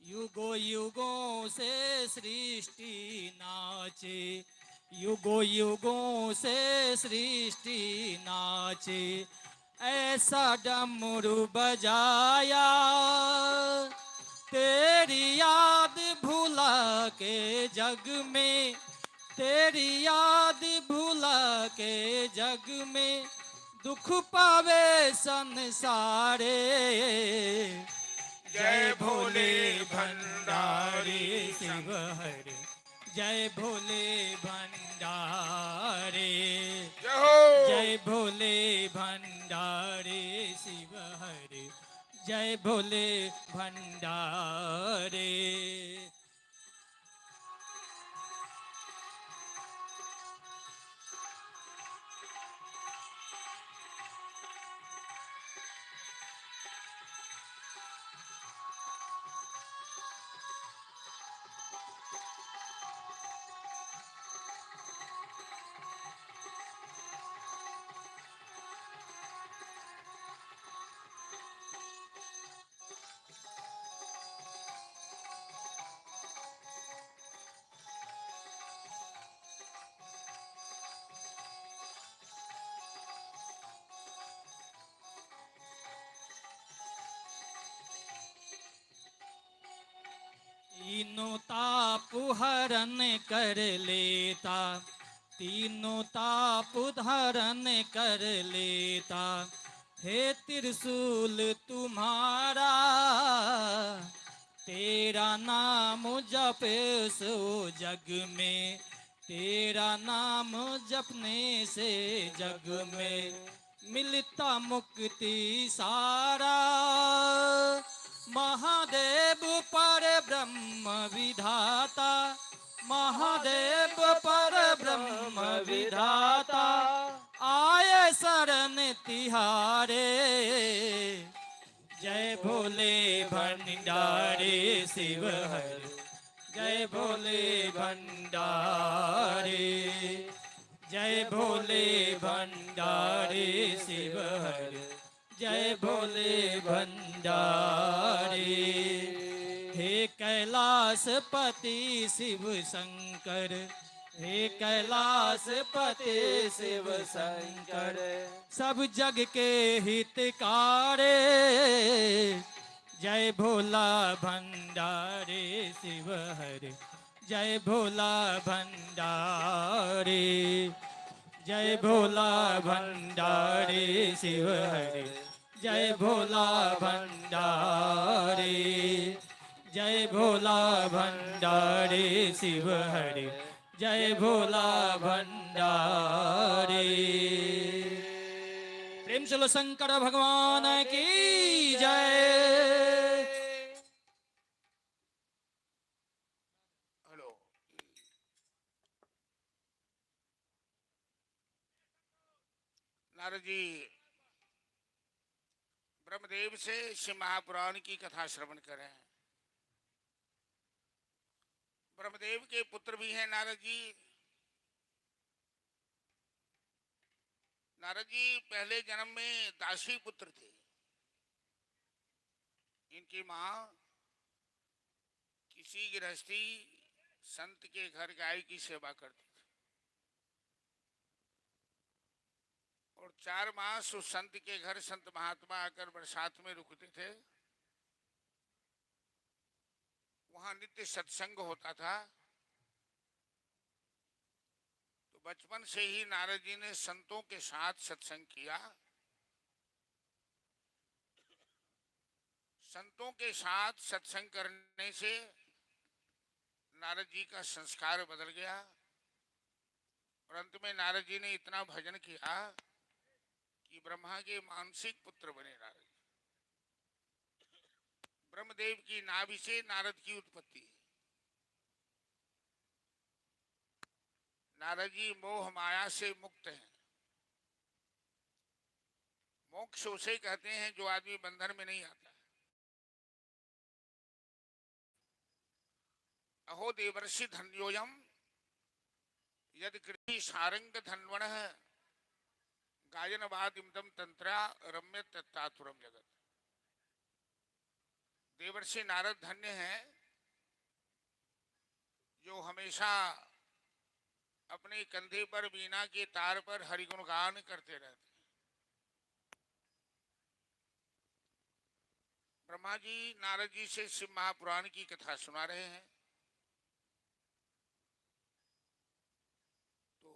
युगों युगों से सृष्टि नाचे, युगों युगों से सृष्टि नाचे, ऐसा डमरू बजाया, तेरी याद भुला के जग में, तेरी याद भुला के जग में, दुख पावे संसारे। जय भोले भंडारी शिव हरे, जय भोले भंडारी, जय हो। जय भोले भंडारी शिव हरे, जय भोले भंडारी। तीनों ताप हरण कर लेता, तीनों ताप धारण कर लेता, हे त्रिशूल तुम्हारा, तेरा नाम जपे सो जग में, तेरा नाम जपने से जग में मिलता मुक्ति सारा। महादेव पर ब्रह्म विधाता, महादेव पर ब्रह्म विधाता, आए शरण तिहारे। जय भोले भंडारी शिव हरे, जय भोले भंडारी, जय भोले भंडारी शिव हरे, जय भोले भंडारी। हे कैलाश पति शिव शंकर, हे कैलाश पति शिव शंकर, सब जग के हितकारे। जय भोला भंडारी शिव हरे, जय भोला भंडारी, जय भोला भंडारी शिव हरे, जय भोला भंडारी, जय भोला भंडारी शिव हरे, जय भोला भंडारी। प्रेम चलो शंकर भगवान की जय। हेलो। नारद जी ब्रह्मदेव से शिव महापुराण की कथा श्रवण करें। ब्रह्मदेव के पुत्र भी हैं नारद जी। नारद जी पहले जन्म में दासी पुत्र थे। इनकी माँ किसी गृहस्थी संत के घर गाय की सेवा करती थी और 4 मास उस संत के घर संत महात्मा आकर बरसात में रुकते थे। वहां नित्य सत्संग होता था। तो बचपन से ही नारद जी ने संतों के साथ सत्संग किया। संतों के साथ सत्संग करने से नारद जी का संस्कार बदल गया और अंत में नारद जी ने इतना भजन किया कि ब्रह्मा के मानसिक पुत्र बने नारद। ब्रह्मदेव की नाभि से नारद की उत्पत्ति। नारद जी मोह माया से मुक्त हैं। मोक्ष उसे कहते हैं जो आदमी बंधन में नहीं आता। अहो देवर्षि धन्योयम यद कृति सारंग धन्वण गायन वादिमदम तंत्रा रम्य तत्तातुरम जगत। देवर्षि नारद धन्य है जो हमेशा अपने कंधे पर वीणा के तार पर हरिगुण गान करते रहते। ब्रह्मा जी नारद जी से शिव महापुराण की कथा सुना रहे हैं। तो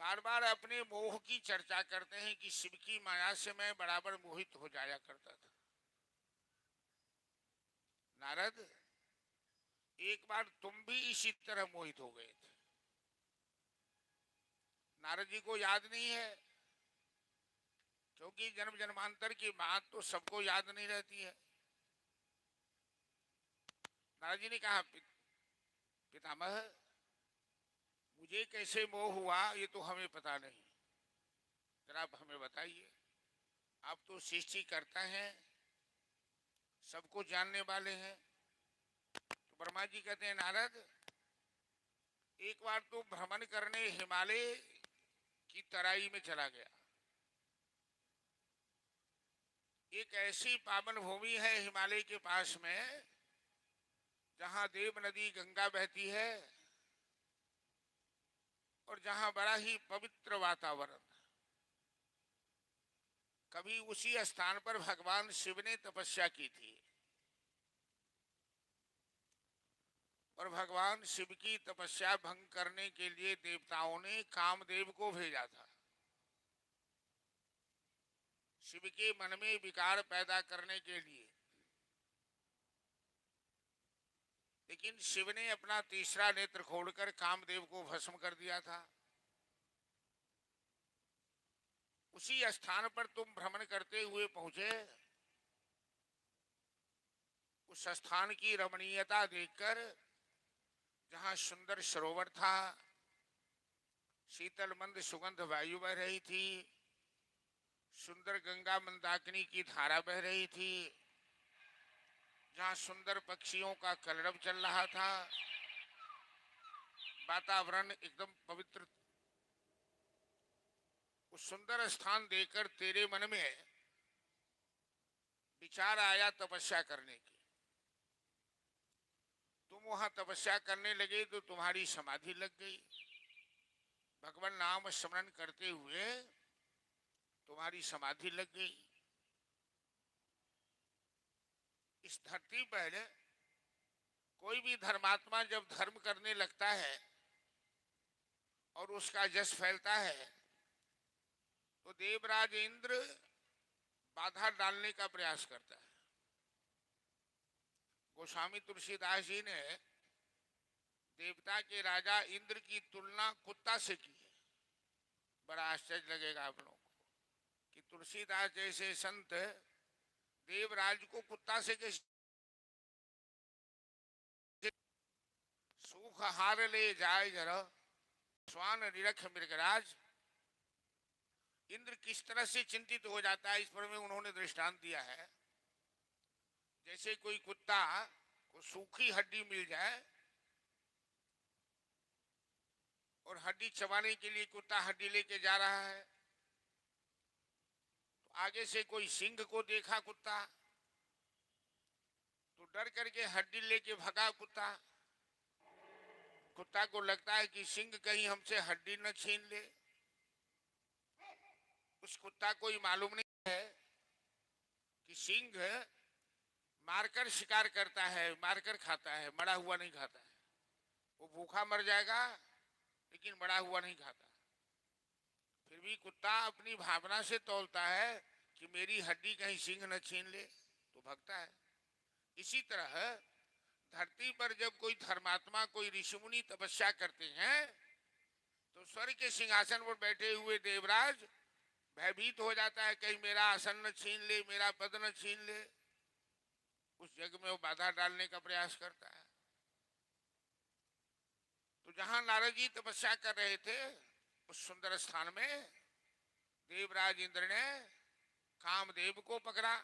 बार बार अपने मोह की चर्चा करते हैं कि शिव की माया से मैं बराबर मोहित हो जाया करता था। नारद, एक बार तुम भी इसी तरह मोहित हो गए थे। नारद जी को याद नहीं है, क्योंकि जन्म जन्मांतर की बात तो सबको याद नहीं रहती है। नारद जी ने कहा, पितामह, मुझे कैसे मोह हुआ ये तो हमें पता नहीं, जरा आप हमें बताइए। आप तो सृष्टि करता है, सबको जानने वाले हैं। तो ब्रह्मा जी कहते हैं, नारद, एक बार तो भ्रमण करने हिमालय की तराई में चला गया। एक ऐसी पावन भूमि है हिमालय के पास में जहां देव नदी गंगा बहती है और जहां बड़ा ही पवित्र वातावरण। कभी उसी स्थान पर भगवान शिव ने तपस्या की थी और भगवान शिव की तपस्या भंग करने के लिए देवताओं ने कामदेव को भेजा था। शिव के मन में विकार पैदा करने के लिए। लेकिन शिव ने अपना तीसरा नेत्र खोलकर कामदेव को भस्म कर दिया था। उसी स्थान पर तुम भ्रमण करते हुए पहुंचे। उस स्थान की रमणीयता देखकर, जहां सुंदर सरोवर था, शीतल मंद सुगंध वायु बह रही थी, सुंदर गंगा मंदाकिनी की धारा बह रही थी, जहां सुंदर पक्षियों का कलरव चल रहा था, वातावरण एकदम पवित्र। उस सुंदर स्थान देखकर तेरे मन में विचार आया तपस्या करने की। तुम वहां तपस्या करने लगे तो तुम्हारी समाधि लग गई। भगवान नाम स्मरण करते हुए तुम्हारी समाधि लग गई। इस धरती पर कोई भी धर्मात्मा जब धर्म करने लगता है और उसका यश फैलता है तो देवराज इंद्र बाधा डालने का प्रयास करता है। गोस्वामी तुलसीदास जी ने देवता के राजा इंद्र की तुलना कुत्ता से की है। बड़ा आश्चर्य लगेगा आप लोगों को कि तुलसीदास जैसे संत देवराज को कुत्ता से कैसे। सुख हार ले जाए जरा स्वान निरख मृगराज। इंद्र किस तरह से चिंतित हो जाता है, इस पर में उन्होंने दृष्टांत दिया है। जैसे कोई कुत्ता को सूखी हड्डी मिल जाए और हड्डी चबाने के लिए कुत्ता हड्डी लेके जा रहा है, तो आगे से कोई सिंह को देखा कुत्ता तो डर करके हड्डी लेके भगा कुत्ता। कुत्ता को लगता है कि सिंह कहीं हमसे हड्डी न छीन ले। उस कुत्ता को ही मालूम नहीं है कि सिंह मारकर शिकार करता है, मारकर खाता है, मरा हुआ नहीं खाता है। वो भूखा मर जाएगा लेकिन मरा हुआ नहीं खाता। फिर भी कुत्ता अपनी भावना से तौलता है कि मेरी हड्डी कहीं सिंह न छीन ले, तो भगता है। इसी तरह धरती पर जब कोई धर्मात्मा, कोई ऋषिमुनि तपस्या करते हैं तो स्वर्ग के सिंहासन पर बैठे हुए देवराज भयभीत हो जाता है, कहीं मेरा आसन न छीन ले, मेरा पद न छीन ले। उस जग में वो बाधा डालने का प्रयास करता है। तो जहां नारद जी तपस्या कर रहे थे उस सुंदर स्थान में देवराज इंद्र ने कामदेव को पकड़ा।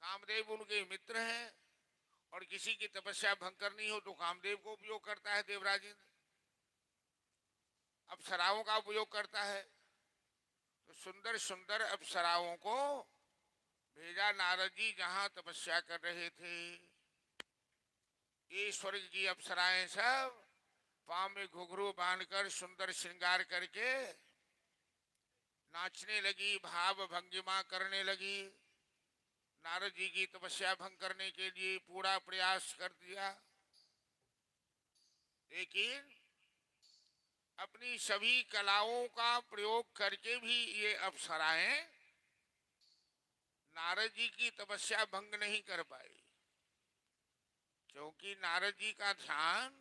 कामदेव उनके मित्र हैं और किसी की तपस्या भंग करनी हो तो कामदेव को उपयोग करता है देवराज इंद्र, अप्सराओं का उपयोग करता है। तो सुंदर सुंदर अप्सराओं को भेजा नारद जी जहां तपस्या कर रहे थे। ये स्वर्ग की अप्सराएं सब पांव में घुघरू बांधकर सुंदर श्रृंगार करके नाचने लगी, भाव भंगिमा करने लगी। नारद जी की तपस्या भंग करने के लिए पूरा प्रयास कर दिया, लेकिन अपनी सभी कलाओं का प्रयोग करके भी ये अप्सराएं नारद जी की तपस्या भंग नहीं कर पाई, क्योंकि नारद जी का ध्यान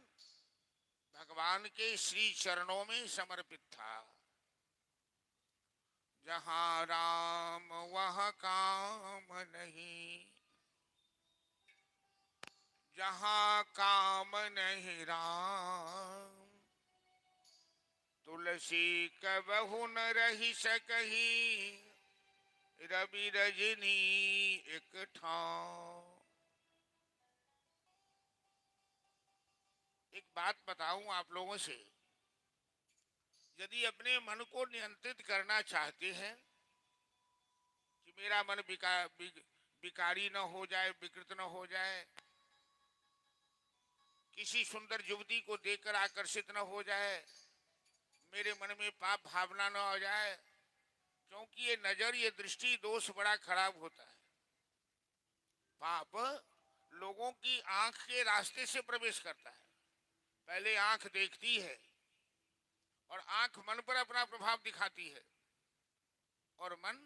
भगवान के श्री चरणों में समर्पित था। जहां राम वहां काम नहीं, जहां काम नहीं राम, तुलसी कबहु न रही सकही, रवि रजनी एक ठाव। एक बात बताऊं आप लोगों से, यदि अपने मन को नियंत्रित करना चाहते हैं कि मेरा मन विकारी न हो जाए, विकृत न हो जाए, किसी सुंदर युवती को देखकर आकर्षित न हो जाए, मेरे मन में पाप भावना न हो जाए, क्योंकि ये नजर, ये दृष्टि दोष बड़ा खराब होता है। पाप लोगों की आंख के रास्ते से प्रवेश करता है। पहले आंख देखती है और आंख मन पर अपना प्रभाव दिखाती है और मन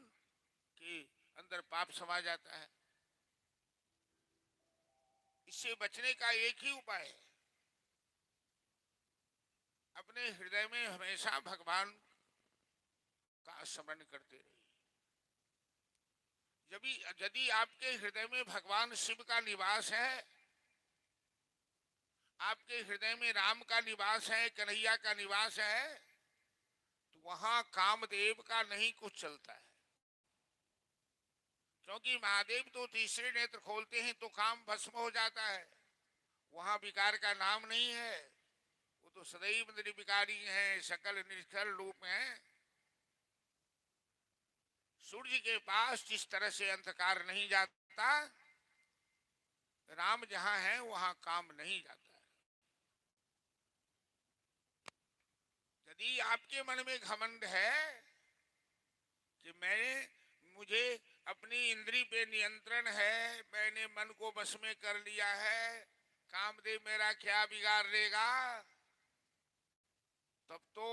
के अंदर पाप समा जाता है। इससे बचने का एक ही उपाय है, अपने हृदय में हमेशा भगवान का स्मरण करते रहिए। यदि आपके हृदय में भगवान शिव का निवास है, आपके हृदय में राम का निवास है, कन्हैया का निवास है, तो वहां कामदेव का नहीं कुछ चलता है। क्योंकि महादेव तो तीसरे नेत्र खोलते हैं तो काम भस्म हो जाता है। वहां विकार का नाम नहीं है, वो तो सदैव निर्विकारी है, सकल निष्कल रूप है। सूर्य के पास जिस तरह से अंधकार नहीं जाता, राम जहां है वहां काम नहीं जाता है। यदि आपके मन में घमंड है कि मुझे अपनी इंद्री पे नियंत्रण है, मैंने मन को बस में कर लिया है, कामदेव मेरा क्या बिगाड़ देगा, तब तो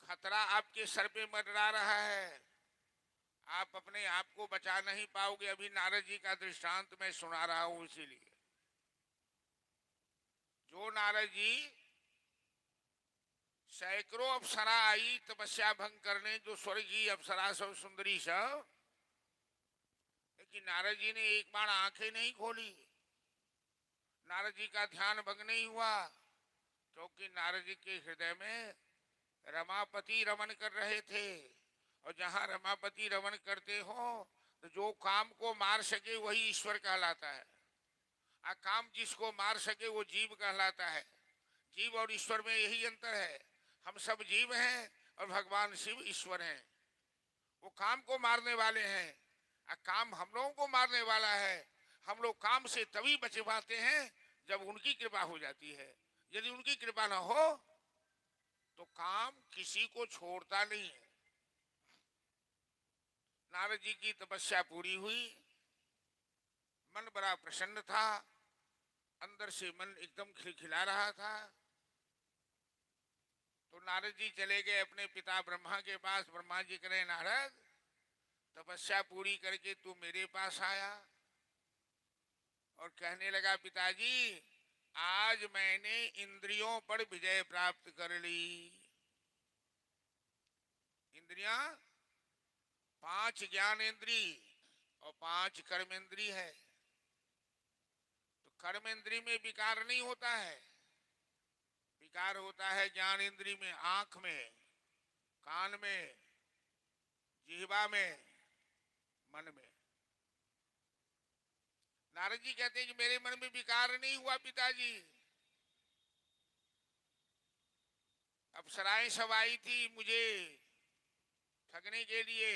खतरा आपके सर पे मंडरा रहा है, आप अपने आप को बचा नहीं पाओगे। अभी नारद जी का दृष्टांत मैं सुना रहा हूं, इसीलिए जो नारद जी सैकड़ों अप्सरा आई तपस्या भंग करने, जो स्वर्गीय अप्सरा सब सुंदरी सब, लेकिन नारद जी ने एक बार आंखें नहीं खोली, नारद जी का ध्यान भंग नहीं हुआ, क्योंकि नारद जी के हृदय में रमापति रमन कर रहे थे। और जहां रमापति रमन करते हो तो जो काम को मार सके वही ईश्वर कहलाता है, आ काम जिसको मार सके वो जीव कहलाता है। जीव और ईश्वर में यही अंतर है, हम सब जीव हैं और भगवान शिव ईश्वर हैं। वो काम को मारने वाले हैं, काम हम लोगों को मारने वाला है। हम लोग काम से तभी बच पाते हैं जब उनकी कृपा हो जाती है। यदि उनकी कृपा न हो तो काम किसी को छोड़ता नहीं है। नारद जी की तपस्या पूरी हुई, मन बड़ा प्रसन्न था, अंदर से मन एकदम खिलखिला रहा था। तो नारद जी चले गए अपने पिता ब्रह्मा के पास। ब्रह्मा जी कहे, नारद तपस्या पूरी करके तू मेरे पास आया और कहने लगा, पिताजी आज मैंने इंद्रियों पर विजय प्राप्त कर ली। इंद्रियां 5 ज्ञानेंद्री और 5 कर्मेंद्री है। तो कर्मेंद्री में विकार नहीं होता है, विकार होता है ज्ञान इंद्री में, आंख में, कान में, जिह्वा में, मन में। नारद जी कहते हैं कि मेरे मन में विकार नहीं हुआ पिताजी। अप्सराएं सब आई थी मुझे ठगने के लिए,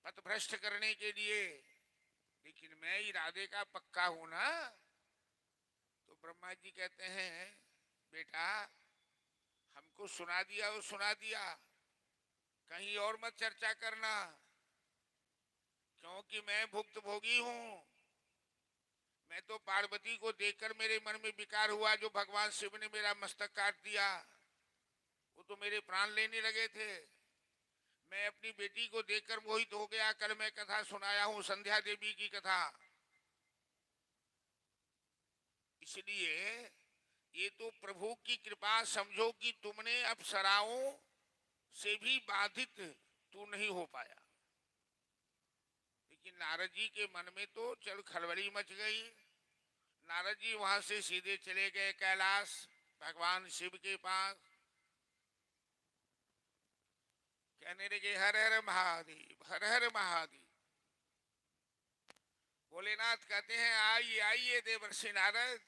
पथभ्रष्ट करने के लिए, लेकिन मैं इरादे का पक्का हूं ना। तो ब्रह्मा जी कहते हैं बेटा हमको सुना दिया वो सुना दिया, कहीं और मत चर्चा करना, क्योंकि मैं भुक्त भोगी हूं। मैं तो पार्वती को देखकर मेरे मन में विकार हुआ, जो भगवान शिव ने मेरा मस्तक काट दिया, वो तो मेरे प्राण लेने लगे थे। मैं अपनी बेटी को देखकर मोहित हो गया। कल मैं कथा सुनाया हूं, संध्या देवी की कथा। इसलिए ये तो प्रभु की कृपा समझो कि तुमने अप्सराओं से भी बाधित तू नहीं हो पाया। लेकिन नारद जी के मन में तो चल खलबली मच गई। नारद जी वहां से सीधे चले गए कैलाश, भगवान शिव के पास। कहने लगे हर हर महादेव, हर हर महादेव। भोलेनाथ कहते हैं आइए आइए देवर्षि नारद,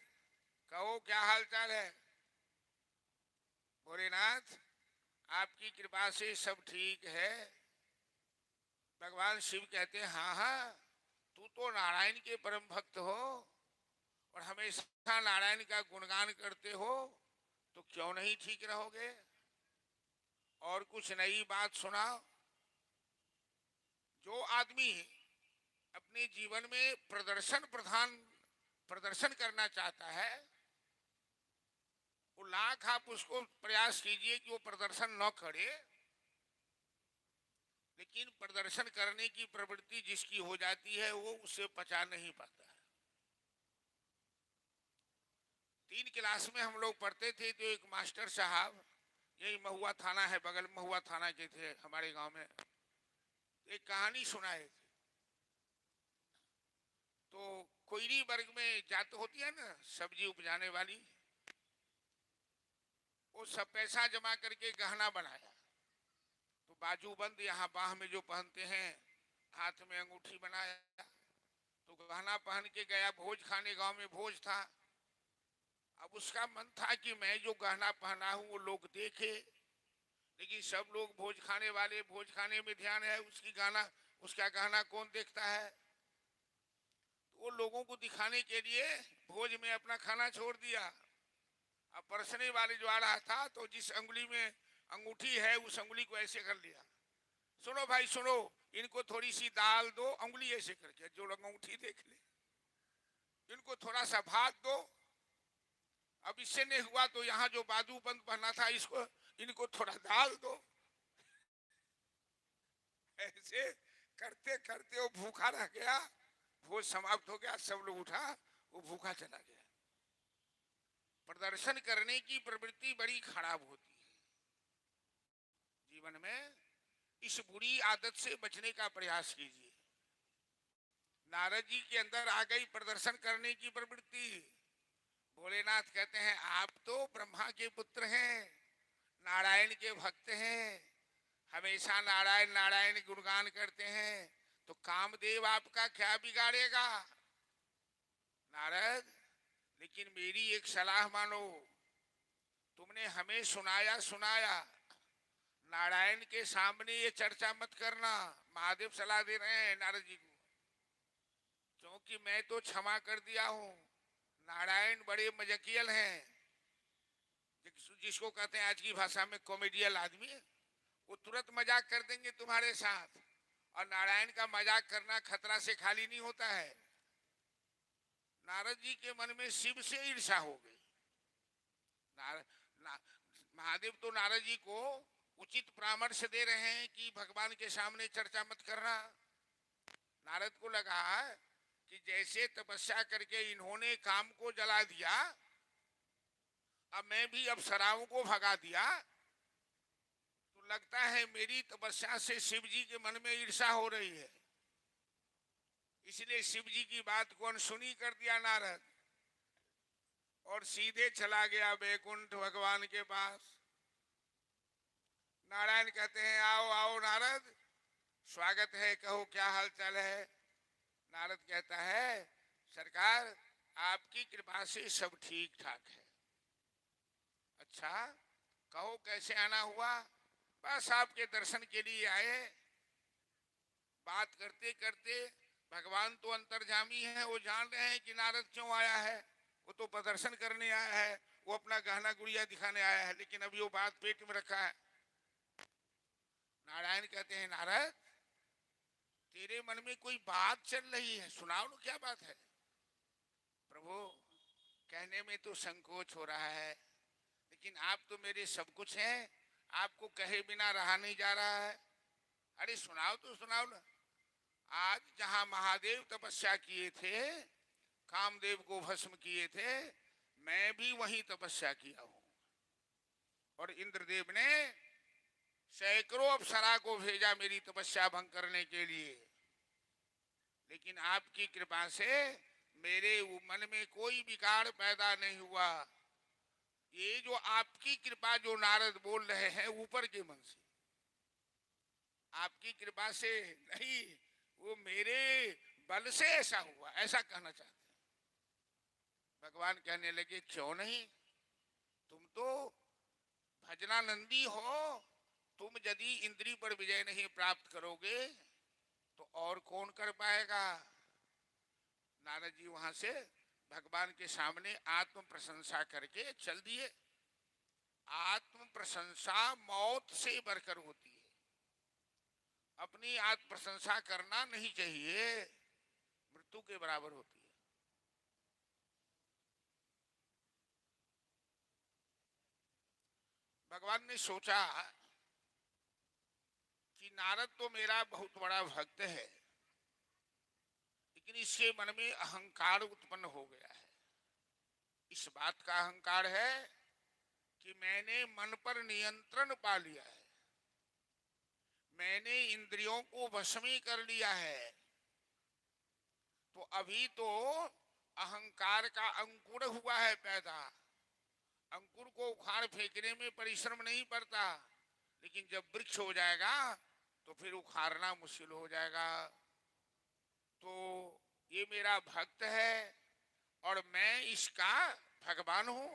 कहो क्या हाल चाल है। भोलेनाथ आपकी कृपा से सब ठीक है। भगवान शिव कहते हैं हाँ हाँ, तू तो नारायण के परम भक्त हो और हमेशा नारायण का गुणगान करते हो, तो क्यों नहीं ठीक रहोगे। और कुछ नई बात सुनाओ। जो आदमी अपने जीवन में प्रदर्शन करना चाहता है, वो लाख आप उसको प्रयास कीजिए कि वो प्रदर्शन न करे, लेकिन प्रदर्शन करने की प्रवृत्ति जिसकी हो जाती है वो उसे पचा नहीं पाता है। 3 क्लास में हम लोग पढ़ते थे तो एक मास्टर साहब, यही महुआ थाना है बगल, महुआ थाना के थे हमारे गांव में, एक कहानी सुनाए थे। तो कोयरी वर्ग में जात होती है ना सब्जी उपजाने वाली, वो सब पैसा जमा करके गहना बनाया। तो बाजूबंद यहाँ बाह में जो पहनते हैं, हाथ में अंगूठी बनाया। तो गहना पहन के गया भोज खाने, गांव में भोज था। अब उसका मन था कि मैं जो गहना पहना हूं वो लोग देखे, लेकिन सब लोग भोज खाने वाले, भोज खाने में ध्यान है, उसका गहना कौन देखता है। तो वो लोगों को दिखाने के लिए भोज में अपना खाना छोड़ दिया। अब परसने वाले जो आ रहा था तो जिस अंगुली में अंगूठी है उस अंगुली को ऐसे कर लिया, सुनो भाई सुनो, इनको थोड़ी सी दाल दो, अंगुली ऐसे करके, जो लोग अंगूठी देख ले, इनको थोड़ा सा भात दो। अब इससे नहीं हुआ तो यहाँ जो बाजूबंद पहना था इसको, इनको थोड़ा दाल दो। ऐसे करते करते वो भूखा रह गया। भोज समाप्त हो गया, सब लोग उठा, वो भूखा चला गया। प्रदर्शन करने की प्रवृत्ति बड़ी खराब होती है जीवन में। इस बुरी आदत से बचने का प्रयास कीजिए। नारद जी के अंदर आ गई प्रदर्शन करने की प्रवृत्ति। भोलेनाथ कहते हैं आप तो ब्रह्मा के पुत्र हैं, नारायण के भक्त हैं, हमेशा नारायण नारायण गुणगान करते हैं, तो कामदेव आपका क्या बिगाड़ेगा। नारद लेकिन मेरी एक सलाह मानो, तुमने हमें सुनाया सुनाया, नारायण के सामने ये चर्चा मत करना। महादेव सलाह दे रहे हैं नारद जी को, क्योंकि मैं तो क्षमा कर दिया हूं। नारायण बड़े मजाकियल हैं, जिसको कहते हैं आज की भाषा में कॉमेडियल आदमी, वो तुरंत मजाक कर देंगे तुम्हारे साथ। और नारायण का मजाक करना खतरा से खाली नहीं होता है। नारद जी के मन में शिव से ईर्ष्या हो गई। महादेव तो नारद जी को उचित परामर्श दे रहे हैं कि भगवान के सामने चर्चा मत करना। नारद को लगा कि जैसे तपस्या करके इन्होंने काम को जला दिया, अब मैं भी अप्सराओं को भगा दिया, तो लगता है मेरी तपस्या से शिव जी के मन में ईर्ष्या हो रही है। इसलिए शिव जी की बात को अनसुनी कर दिया नारद, और सीधे चला गया बैकुंठ भगवान के पास। नारायण कहते हैं आओ आओ नारद, स्वागत है, कहो क्या हाल चाल है। नारद कहता है सरकार आपकी कृपा से सब ठीक ठाक है। अच्छा, कहो कैसे आना हुआ? बस आपके दर्शन के लिए आए। बात करते करते भगवान तो अंतर्यामी है, वो जान रहे हैं कि नारद क्यों आया है। वो तो प्रदर्शन करने आया है, वो अपना गहना गुड़िया दिखाने आया है, लेकिन अभी वो बात पेट में रखा है। नारायण कहते हैं, नारद तेरे मन में कोई बात चल रही है, सुनाओ ना क्या बात है। प्रभु कहने में तो संकोच हो रहा है, लेकिन आप तो मेरे सब कुछ हैं, आपको कहे बिना रहा नहीं जा रहा है। अरे सुनाओ तो सुनाओ ना। आज जहां महादेव तपस्या किए थे, कामदेव को भस्म किए थे, मैं भी वहीं तपस्या किया हूं। और इंद्रदेव ने सैकड़ों अप्सरा को भेजा मेरी तपस्या भंग करने के लिए, लेकिन आपकी कृपा से मेरे मन में कोई विकार पैदा नहीं हुआ। ये जो आपकी कृपा जो नारद बोल रहे हैं ऊपर के मन से, आपकी कृपा से नहीं, वो मेरे बल से ऐसा हुआ, ऐसा कहना चाहते हैं। भगवान कहने लगे, क्यों नहीं, तुम तो भजनानंदी हो, तुम यदि इंद्री पर विजय नहीं प्राप्त करोगे तो और कौन कर पाएगा। नारद जी वहां से भगवान के सामने आत्म प्रशंसा करके चल दिए। आत्म प्रशंसा मौत से बढ़कर होती है। अपनी आत्म प्रशंसा करना नहीं चाहिए, मृत्यु के बराबर होती है। भगवान ने सोचा कि नारद तो मेरा बहुत बड़ा भक्त है, लेकिन इसके मन में अहंकार उत्पन्न हो गया है। इस बात का अहंकार है कि मैंने मन पर नियंत्रण पा लिया है, मैंने इंद्रियों को वश कर लिया है। तो अभी तो अहंकार का अंकुर हुआ है पैदा। अंकुर को उखाड़ फेंकने में परिश्रम नहीं पड़ता, लेकिन जब वृक्ष हो जाएगा तो फिर उखाड़ना मुश्किल हो जाएगा। तो ये मेरा भक्त है और मैं इसका भगवान हूं,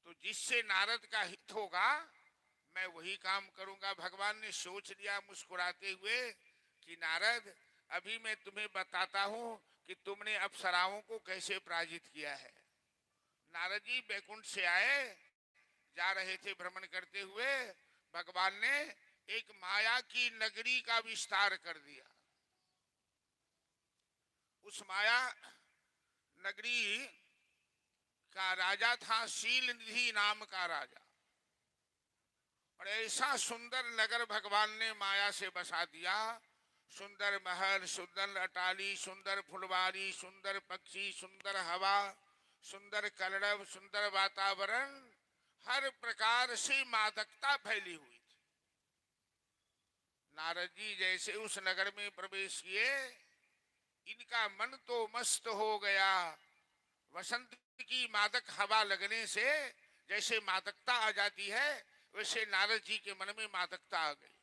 तो जिससे नारद का हित होगा मैं वही काम करूंगा। भगवान ने सोच लिया मुस्कुराते हुए कि नारद अभी मैं तुम्हें बताता हूं कि तुमने अप्सराओं को कैसे पराजित किया है। नारद जी बैकुंठ से आए, जा रहे थे भ्रमण करते हुए, भगवान ने एक माया की नगरी का विस्तार कर दिया। उस माया नगरी का राजा था शील निधि नाम का राजा, और ऐसा सुंदर नगर भगवान ने माया से बसा दिया। सुंदर महल, सुंदर अटाली, सुंदर फुलवारी, सुंदर पक्षी, सुंदर हवा, सुंदर कलरव, सुंदर वातावरण, हर प्रकार से मादकता फैली हुई थी। नारद जी जैसे उस नगर में प्रवेश किए, इनका मन तो मस्त हो गया। वसंत की मादक हवा लगने से जैसे मादकता आ जाती है, वैसे नारद जी के मन में मादकता आ गई।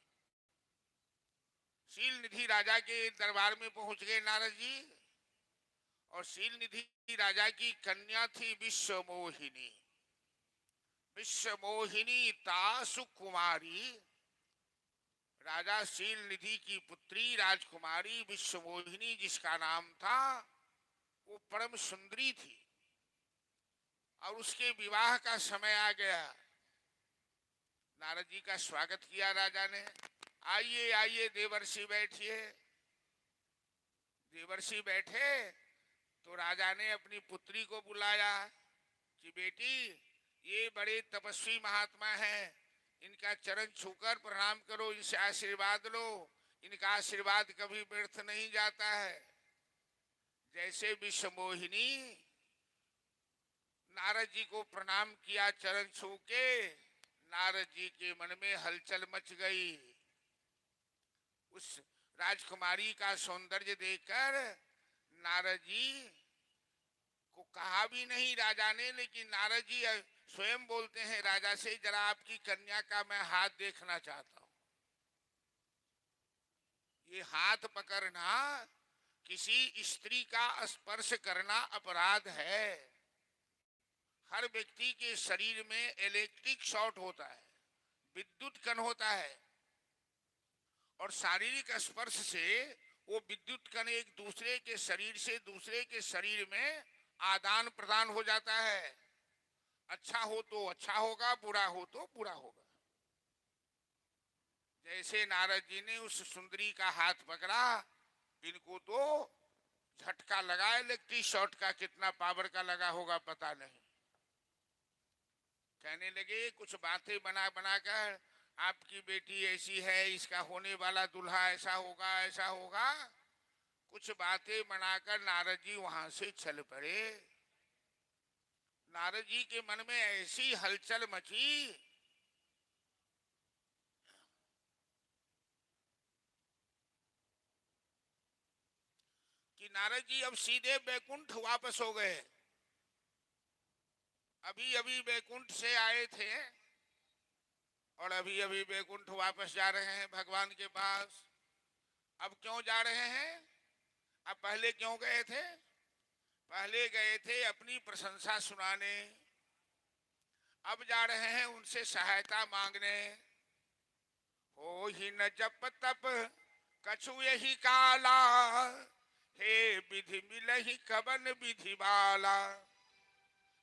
शील निधि राजा के दरबार में पहुंच गए नारद जी, और शील निधि राजा की कन्या थी विश्व मोहिनी। विश्व मोहिनी तासु कुमारी, राजा शील निधि की पुत्री राजकुमारी विश्व मोहिनी जिसका नाम था, वो परम सुंदरी थी। और उसके विवाह का समय आ गया। नारद जी का स्वागत किया राजा ने, आइए आइए देवर्षि बैठिए। देवर्षि बैठे तो राजा ने अपनी पुत्री को बुलाया कि बेटी, ये बड़े तपस्वी महात्मा हैं, इनका चरण छूकर प्रणाम करो, इनसे आशीर्वाद लो, इनका आशीर्वाद कभी व्यर्थ नहीं जाता है। जैसे विश्व मोहिनी नारद जी को प्रणाम किया चरण छू के, नारद जी के मन में हलचल मच गई। उस राजकुमारी का सौंदर्य देखकर नारद जी को कहा भी नहीं राजा ने, लेकिन नारद जी स्वयं बोलते हैं राजा से, जरा आपकी कन्या का मैं हाथ देखना चाहता हूं। ये हाथ पकड़ना किसी स्त्री का स्पर्श करना अपराध है। हर व्यक्ति के शरीर में इलेक्ट्रिक शॉर्ट होता है, विद्युत कण होता है, और शारीरिक स्पर्श से वो विद्युत कण एक दूसरे के शरीर से दूसरे के शरीर में आदान प्रदान हो जाता है। अच्छा हो तो अच्छा होगा, बुरा हो तो बुरा होगा। जैसे नारद जी ने उस सुंदरी का हाथ पकड़ा, इनको तो झटका लगा इलेक्ट्रिक शॉर्ट का, कितना पावर का लगा होगा पता नहीं। कहने लगे कुछ बातें बना बना कर, आपकी बेटी ऐसी है, इसका होने वाला दूल्हा ऐसा होगा ऐसा होगा। कुछ बातें बनाकर नारद जी वहां से चल पड़े। नारद जी के मन में ऐसी हलचल मची कि नारद जी अब सीधे बैकुंठ वापस हो गए। अभी अभी बैकुंठ से आए थे और अभी अभी बैकुंठ वापस जा रहे हैं भगवान के पास। अब क्यों जा रहे हैं? अब पहले क्यों गए थे? पहले गए थे अपनी प्रशंसा सुनाने, अब जा रहे हैं उनसे सहायता मांगने। हो ही न जप तप कछु यही काला, हे विधि मिलहि कवन विधि बाला।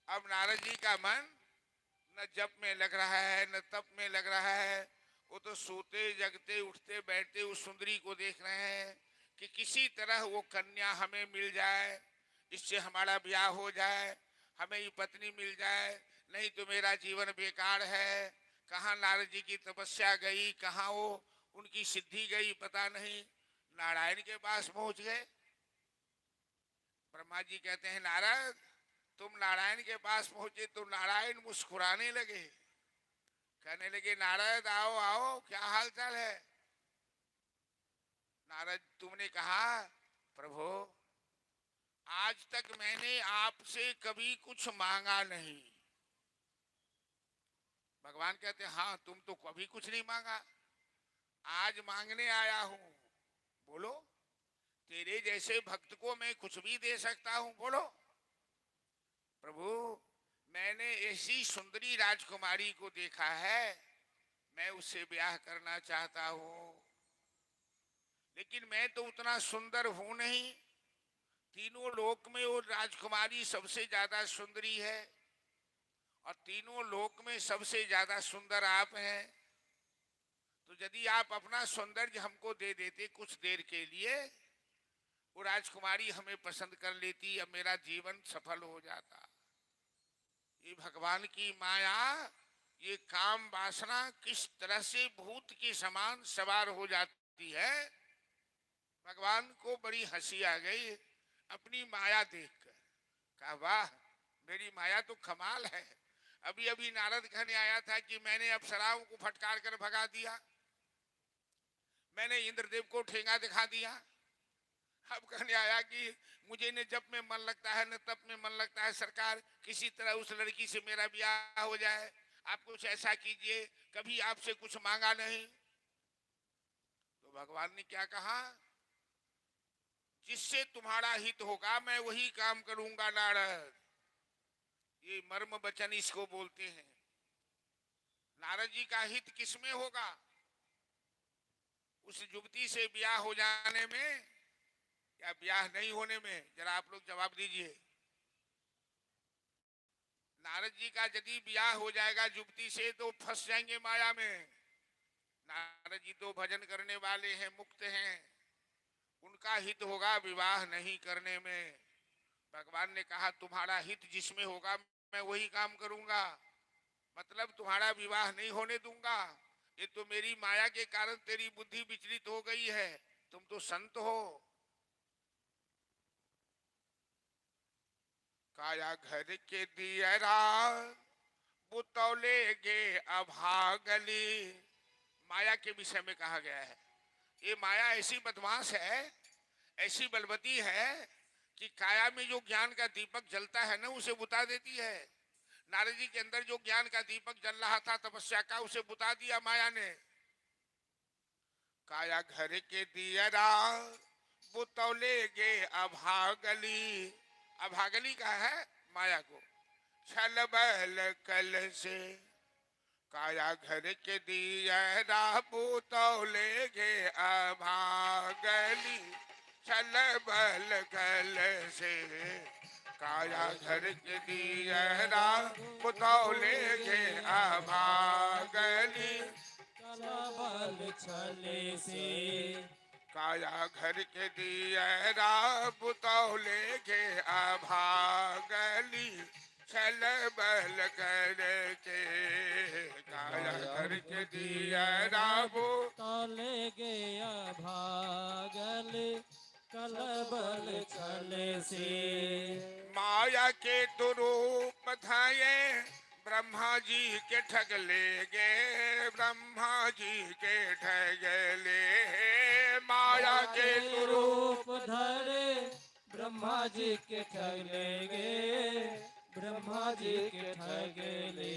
अब नारद जी का मन न जप में लग रहा है न तप में लग रहा है। वो तो सोते जगते उठते बैठते उस सुंदरी को देख रहे हैं कि किसी तरह वो कन्या हमें मिल जाए, इससे हमारा ब्याह हो जाए, हमें ये पत्नी मिल जाए, नहीं तो मेरा जीवन बेकार है। कहाँ नारद जी की तपस्या गई, कहाँ वो उनकी सिद्धि गई पता नहीं। नारायण के पास पहुंच गए। ब्रह्मा जी कहते हैं नारद तुम नारायण के पास पहुंचे तो नारायण मुस्कुराने लगे। कहने लगे नारद आओ आओ, क्या हाल चाल है? नारद तुमने कहा प्रभु आज तक मैंने आपसे कभी कुछ मांगा नहीं। भगवान कहते हाँ तुम तो कभी कुछ नहीं मांगा, आज मांगने आया हूं। बोलो, तेरे जैसे भक्त को मैं कुछ भी दे सकता हूं, बोलो। प्रभु मैंने ऐसी सुंदरी राजकुमारी को देखा है, मैं उससे ब्याह करना चाहता हूं, लेकिन मैं तो उतना सुंदर हूं नहीं। तीनों लोक में वो राजकुमारी सबसे ज्यादा सुंदरी है और तीनों लोक में सबसे ज्यादा सुंदर आप हैं। तो यदि आप अपना सौंदर्य हमको दे देते कुछ देर के लिए, वो राजकुमारी हमें पसंद कर लेती, अब मेरा जीवन सफल हो जाता। ये भगवान की माया, ये काम वासना किस तरह से भूत के समान सवार हो जाती है। भगवान को बड़ी हंसी आ गई अपनी माया देखकर। कहा वाह मेरी माया तो कमाल है। अभी अभी नारद कहने आया था कि मैंने अप्सराओं को फटकार कर भगा दिया, मैंने इंद्रदेव को ठेंगा दिखा दिया। अब कहने आया कि मुझे न जप में मन लगता है न तप में मन लगता है, सरकार किसी तरह उस लड़की से मेरा ब्याह हो जाए, आप कुछ ऐसा कीजिए, कभी आपसे कुछ मांगा नहीं। तो भगवान ने क्या कहा, जिससे तुम्हारा हित होगा मैं वही काम करूंगा नारद। ये मर्म वचन इसको बोलते हैं। नारद जी का हित किसमें होगा? उस युवती से ब्याह हो जाने में या ब्याह नहीं होने में? जरा आप लोग जवाब दीजिए। नारद जी का यदि ब्याह हो जाएगा युवती से तो फंस जाएंगे माया में। नारद जी तो भजन करने वाले हैं, मुक्त हैं, उनका हित होगा विवाह नहीं करने में। भगवान ने कहा तुम्हारा हित जिसमें होगा मैं वही काम करूंगा, मतलब तुम्हारा विवाह नहीं होने दूंगा। ये तो मेरी माया के कारण तेरी बुद्धि विचलित हो गई है, तुम तो संत हो। काया घर के दियरा बुतौले गे अभागली। माया के विषय में कहा गया है ये माया ऐसी बदमाश है, ऐसी बलवती है कि काया में जो ज्ञान का दीपक जलता है ना उसे बुता देती है। नारद जी के अंदर जो ज्ञान का दीपक जल रहा था तपस्या का, उसे बुता दिया माया ने। काया घर के दियरा बुतौले गे अभागली, अभागली का है माया को, छल बल कल से काया घर के दिया बुतौले गे अभागली, छल बल कल से काया घर के दिया बुतौले गे अभागली, बल छले से काया घर के दिया बुतौले गे अभागली, छल बल कर के काया घर के दिया तले गया भागल कलबल छले से माया के दुरूप धाये ब्रह्मा जी के ठग ले गे, ब्रह्मा जी के ठग ले, माया के दुरूप रूप धरे ब्रह्मा जी के ठगले गे, ब्रह्मा जी के ठगले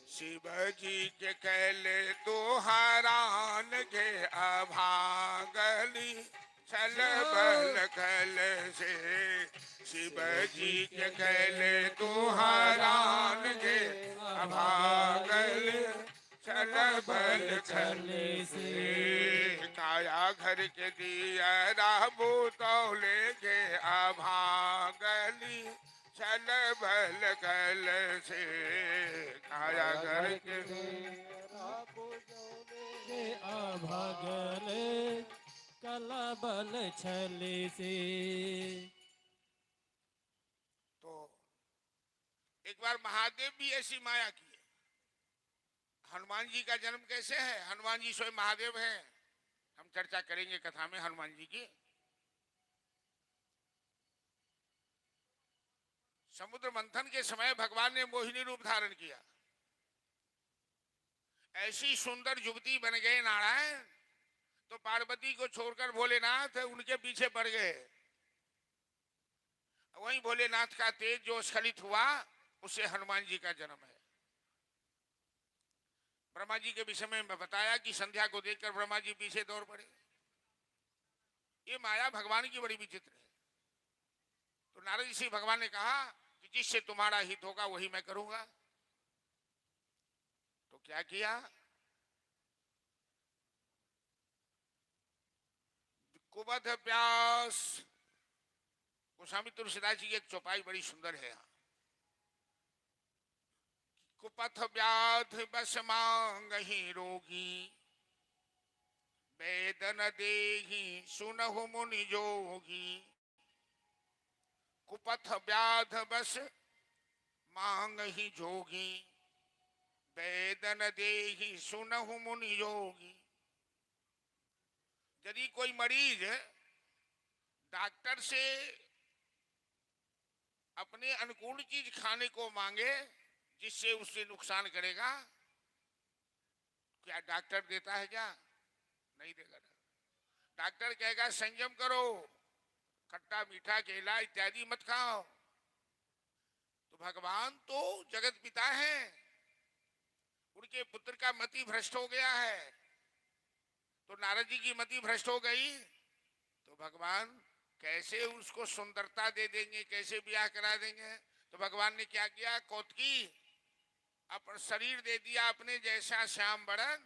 शिव जी के कहले तो हरान गे अभागली, छल बल कल से शिव जी के कहले तो हरान गे अभागली, छल बल कल से काया घर के दिया बुतौले गे अभागली, छल बल कल से काया घर के अभागले कलबल छले से। तो एक बार महादेव भी ऐसी माया की है। हनुमान जी का जन्म कैसे है? हनुमान जी स्वयं महादेव हैं। हम चर्चा करेंगे कथा में हनुमान जी की। समुद्र मंथन के समय भगवान ने मोहिनी रूप धारण किया। ऐसी सुंदर युवती बन गए नारायण, तो पार्वती को छोड़कर भोलेनाथ उनके पीछे पड़ गए। वहीं भोलेनाथ का तेज जो स्खलित हुआ, उससे हनुमान जी का जन्म है। ब्रह्मा जी के विषय में मैं बताया कि संध्या को देखकर ब्रह्मा जी पीछे दौड़ पड़े। ये माया भगवान की बड़ी विचित्र है। तो नारद जी से भगवान ने कहा कि जिससे तुम्हारा हित होगा वही मैं करूंगा। तो क्या किया? कुबध प्यास। गोस्वामी तुलसीदास जी की एक चौपाई बड़ी सुंदर है यहाँ। कुपथ व्याध बस मांगहि रोगी, वेदन देहि सुनहु मुनि जोगी। कुपथ व्याध बस मांगहि जोगी, वेदन देहि सुनहु मुनि योगी। यदि कोई मरीज डॉक्टर से अपने अनुकूल चीज खाने को मांगे जिससे उससे नुकसान करेगा, क्या डॉक्टर देता है? क्या नहीं देगा। डॉक्टर कहेगा संयम करो, खट्टा मीठा केला इत्यादि मत खाओ। तो भगवान तो जगत पिता है, उनके पुत्र का मति भ्रष्ट हो गया है। तो नारद जी की मति भ्रष्ट हो गई, तो भगवान कैसे उसको सुंदरता दे देंगे, कैसे ब्याह करा देंगे? तो भगवान ने क्या किया? कौतकी अपन शरीर दे दिया अपने जैसा श्याम बरन,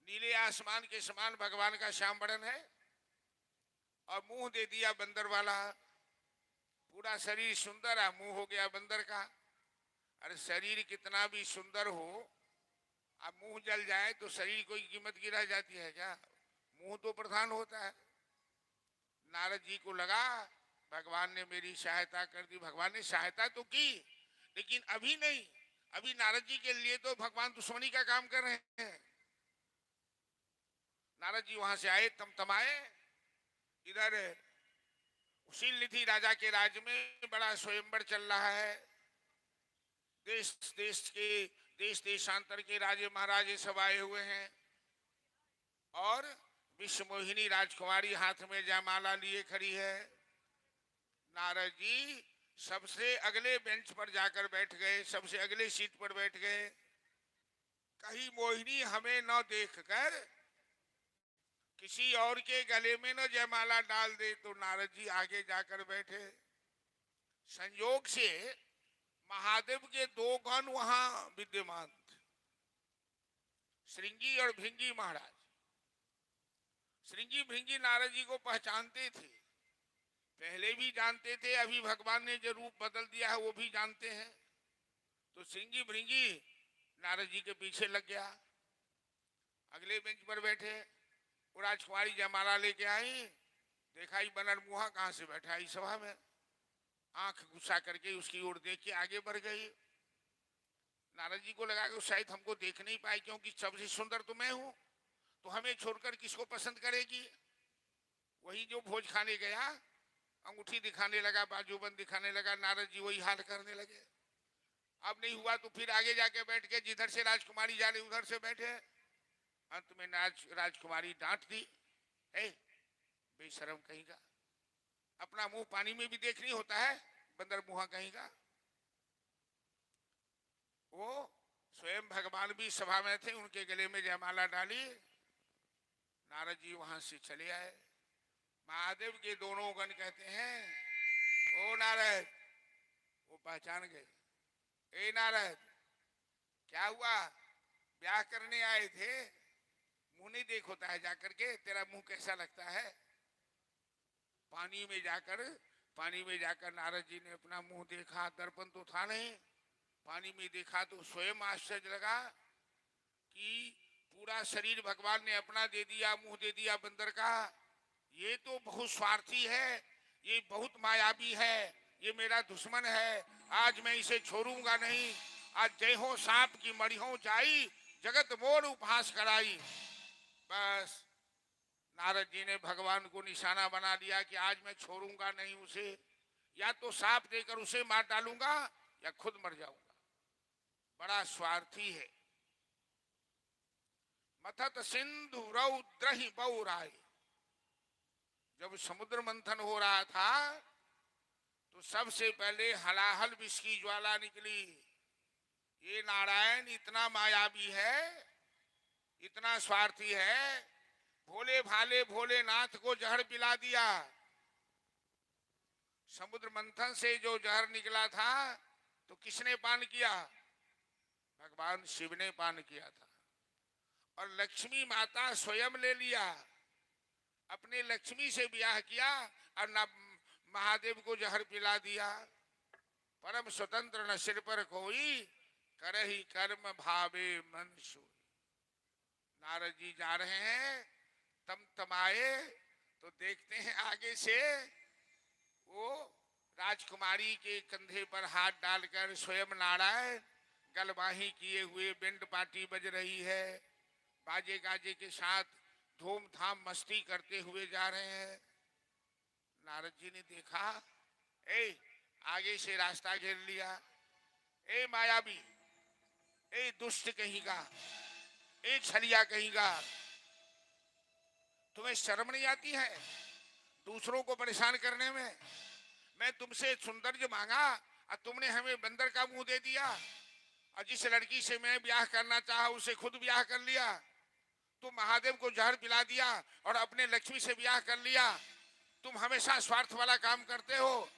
नीले आसमान के समान भगवान का श्याम बरन है, और मुंह दे दिया बंदर वाला। पूरा शरीर सुंदर है, मुंह हो गया बंदर का। अरे शरीर कितना भी सुंदर हो, अब मुंह जल जाए तो शरीर कोई कीमत की रह जाती है क्या? मुंह तो प्रधान होता है। नारद जी को लगा भगवान ने मेरी सहायता कर दी। भगवान ने सहायता तो की, लेकिन अभी नहीं। अभी नारद जी के लिए तो भगवान दुश्मनी का काम कर रहे हैं। नारद जी वहां से आए, तमतमाए। इधर शीलनिधि राजा के राज्य में बड़ा स्वयंवर चल रहा है। देश देशांतर के राजे महाराजे सब आए हुए हैं, और विश्व मोहिनी राजकुमारी हाथ में जयमाला लिए खड़ी है। नारद जी सबसे अगले बेंच पर जाकर बैठ गए, सबसे अगले सीट पर बैठ गए। कहीं मोहिनी हमें न देखकर किसी और के गले में न जयमाला डाल दे। तो नारद जी आगे जाकर बैठे। संयोग से महादेव के दो गण वहां विद्यमान थे, श्रृंगी और भृंगी महाराज। श्रृंगी भृंगी नारद जी को पहचानते थे, पहले भी जानते थे, अभी भगवान ने जो रूप बदल दिया है वो भी जानते हैं। तो श्रृंगी भृंगी नारद जी के पीछे लग गया। अगले बेंच पर बैठे वो राजकुमारी जयमाला लेके आई। देखा ही बनर मुहा कहाँ से बैठा है सभा में, आंख गुस्सा करके उसकी ओर देख के आगे बढ़ गई। नारद जी को लगा कि शायद हमको देख नहीं पाई, क्योंकि सबसे सुंदर तो मैं हूं, तो हमें छोड़कर किसको पसंद करेगी। वही जो भोज खाने गया, अंगूठी दिखाने लगा, बाजूबंद दिखाने लगा, नारद जी वही हाल करने लगे। अब नहीं हुआ तो फिर आगे जाके बैठ के जिधर से राजकुमारी जा रही उधर से बैठे। अंत में राजकुमारी डांट दी, ए बेशरम कहीं का, अपना मुंह पानी में भी देख नहीं होता है, बंदर मुहा कहीं का। वो स्वयं भगवान भी सभा में थे, उनके गले में जयमाला डाली। नारद जी वहां से चले आए। महादेव के दोनों गण कहते हैं, ओ नारद। वो पहचान गए, ए नारद क्या हुआ, ब्याह करने आए थे, मुंह नहीं देख होता है जाकर के, तेरा मुंह कैसा लगता है। पानी में जाकर नारद जी ने अपना मुंह देखा, दर्पण तो था नहीं, पानी में देखा तो स्वयं आश्चर्य लगा कि पूरा शरीर भगवान ने अपना दे दिया, मुंह दे दिया बंदर का। ये तो बहुत स्वार्थी है, ये बहुत मायावी है, ये मेरा दुश्मन है, आज मैं इसे छोड़ूंगा नहीं। आज जय हो सांप की मड़ियों जाई, जगत मोर उपहास कराई। बस नारद जी ने भगवान को निशाना बना लिया कि आज मैं छोड़ूंगा नहीं उसे, या तो सांप देकर उसे मार डालूंगा या खुद मर जाऊंगा। बड़ा स्वार्थी है। मथत सिंधु रौद्रहि बौराय। जब समुद्र मंथन हो रहा था तो सबसे पहले हलाहल विष की ज्वाला निकली। ये नारायण इतना मायावी है, इतना स्वार्थी है, भोले भाले भोलेनाथ को जहर पिला दिया। समुद्र मंथन से जो जहर निकला था तो किसने पान किया, भगवान शिव ने पान किया था। और लक्ष्मी माता स्वयं ले लिया, अपने लक्ष्मी से ब्याह किया और न महादेव को जहर पिला दिया। परम स्वतंत्र न सिर पर कोई, करहि कर्म भावे मन सोई। नारद जी जा रहे हैं, तमाए तो देखते हैं आगे से वो राजकुमारी के कंधे पर हाथ डालकर स्वयं नारायण गलवाही किए हुए बिंड पार्टी बज रही है, बाजे गाजे के साथ धूमधाम मस्ती करते हुए जा रहे हैं। नारद जी ने देखा, ए आगे से रास्ता घेर लिया। ए मायावी, ए दुष्ट कहींगा, ए छलिया कहींगा, तुम्हें शर्म नहीं आती है दूसरों को परेशान करने में। मैं तुमसे सौंदर्य मांगा और तुमने हमें बंदर का मुंह दे दिया, और जिस लड़की से मैं ब्याह करना चाहा उसे खुद ब्याह कर लिया। तुम महादेव को जहर पिला दिया और अपने लक्ष्मी से ब्याह कर लिया। तुम हमेशा स्वार्थ वाला काम करते हो।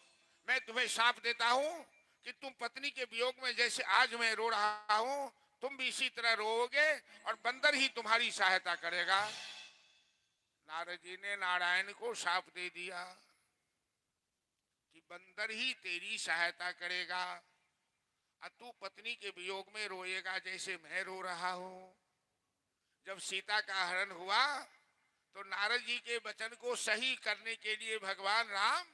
मैं तुम्हें शाप देता हूं कि तुम पत्नी के वियोग में जैसे आज मैं रो रहा हूं, तुम भी इसी तरह रोओगे और बंदर ही तुम्हारी सहायता करेगा। नारद जी ने नारायण को शाप दे दिया कि बंदर ही तेरी सहायता करेगा और तू पत्नी के वियोग में रोएगा जैसे मैं रो रहा हूं। जब सीता का हरण हुआ तो नारद जी के वचन को सही करने के लिए भगवान राम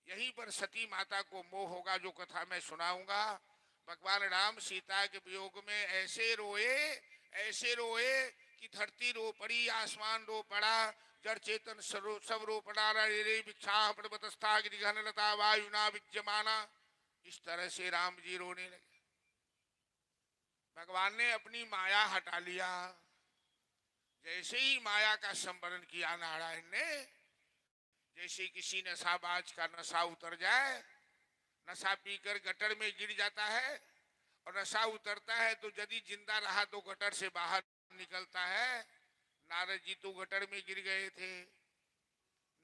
यहीं पर सती माता को मोह होगा, जो कथा मैं सुनाऊंगा। भगवान राम सीता के वियोग में ऐसे रोए कि धरती रो पड़ी, आसमान रो पड़ा, जड़ चेतन सब रो पड़ा। रे भिक्षा पर्वतस्था गिरिघनलता वायुना विद्यमाना। इस तरह से राम जी रोने लगे। भगवान ने अपनी माया हटा लिया। जैसे ही माया का संवरण किया नारायण ने, जैसे किसी नशाबाज का नशा उतर जाए, नशा पीकर गटर में गिर जाता है और नशा उतरता है तो यदि जिंदा रहा तो गटर से बाहर निकलता है, नारद जी तो गटर में गिर गए थे।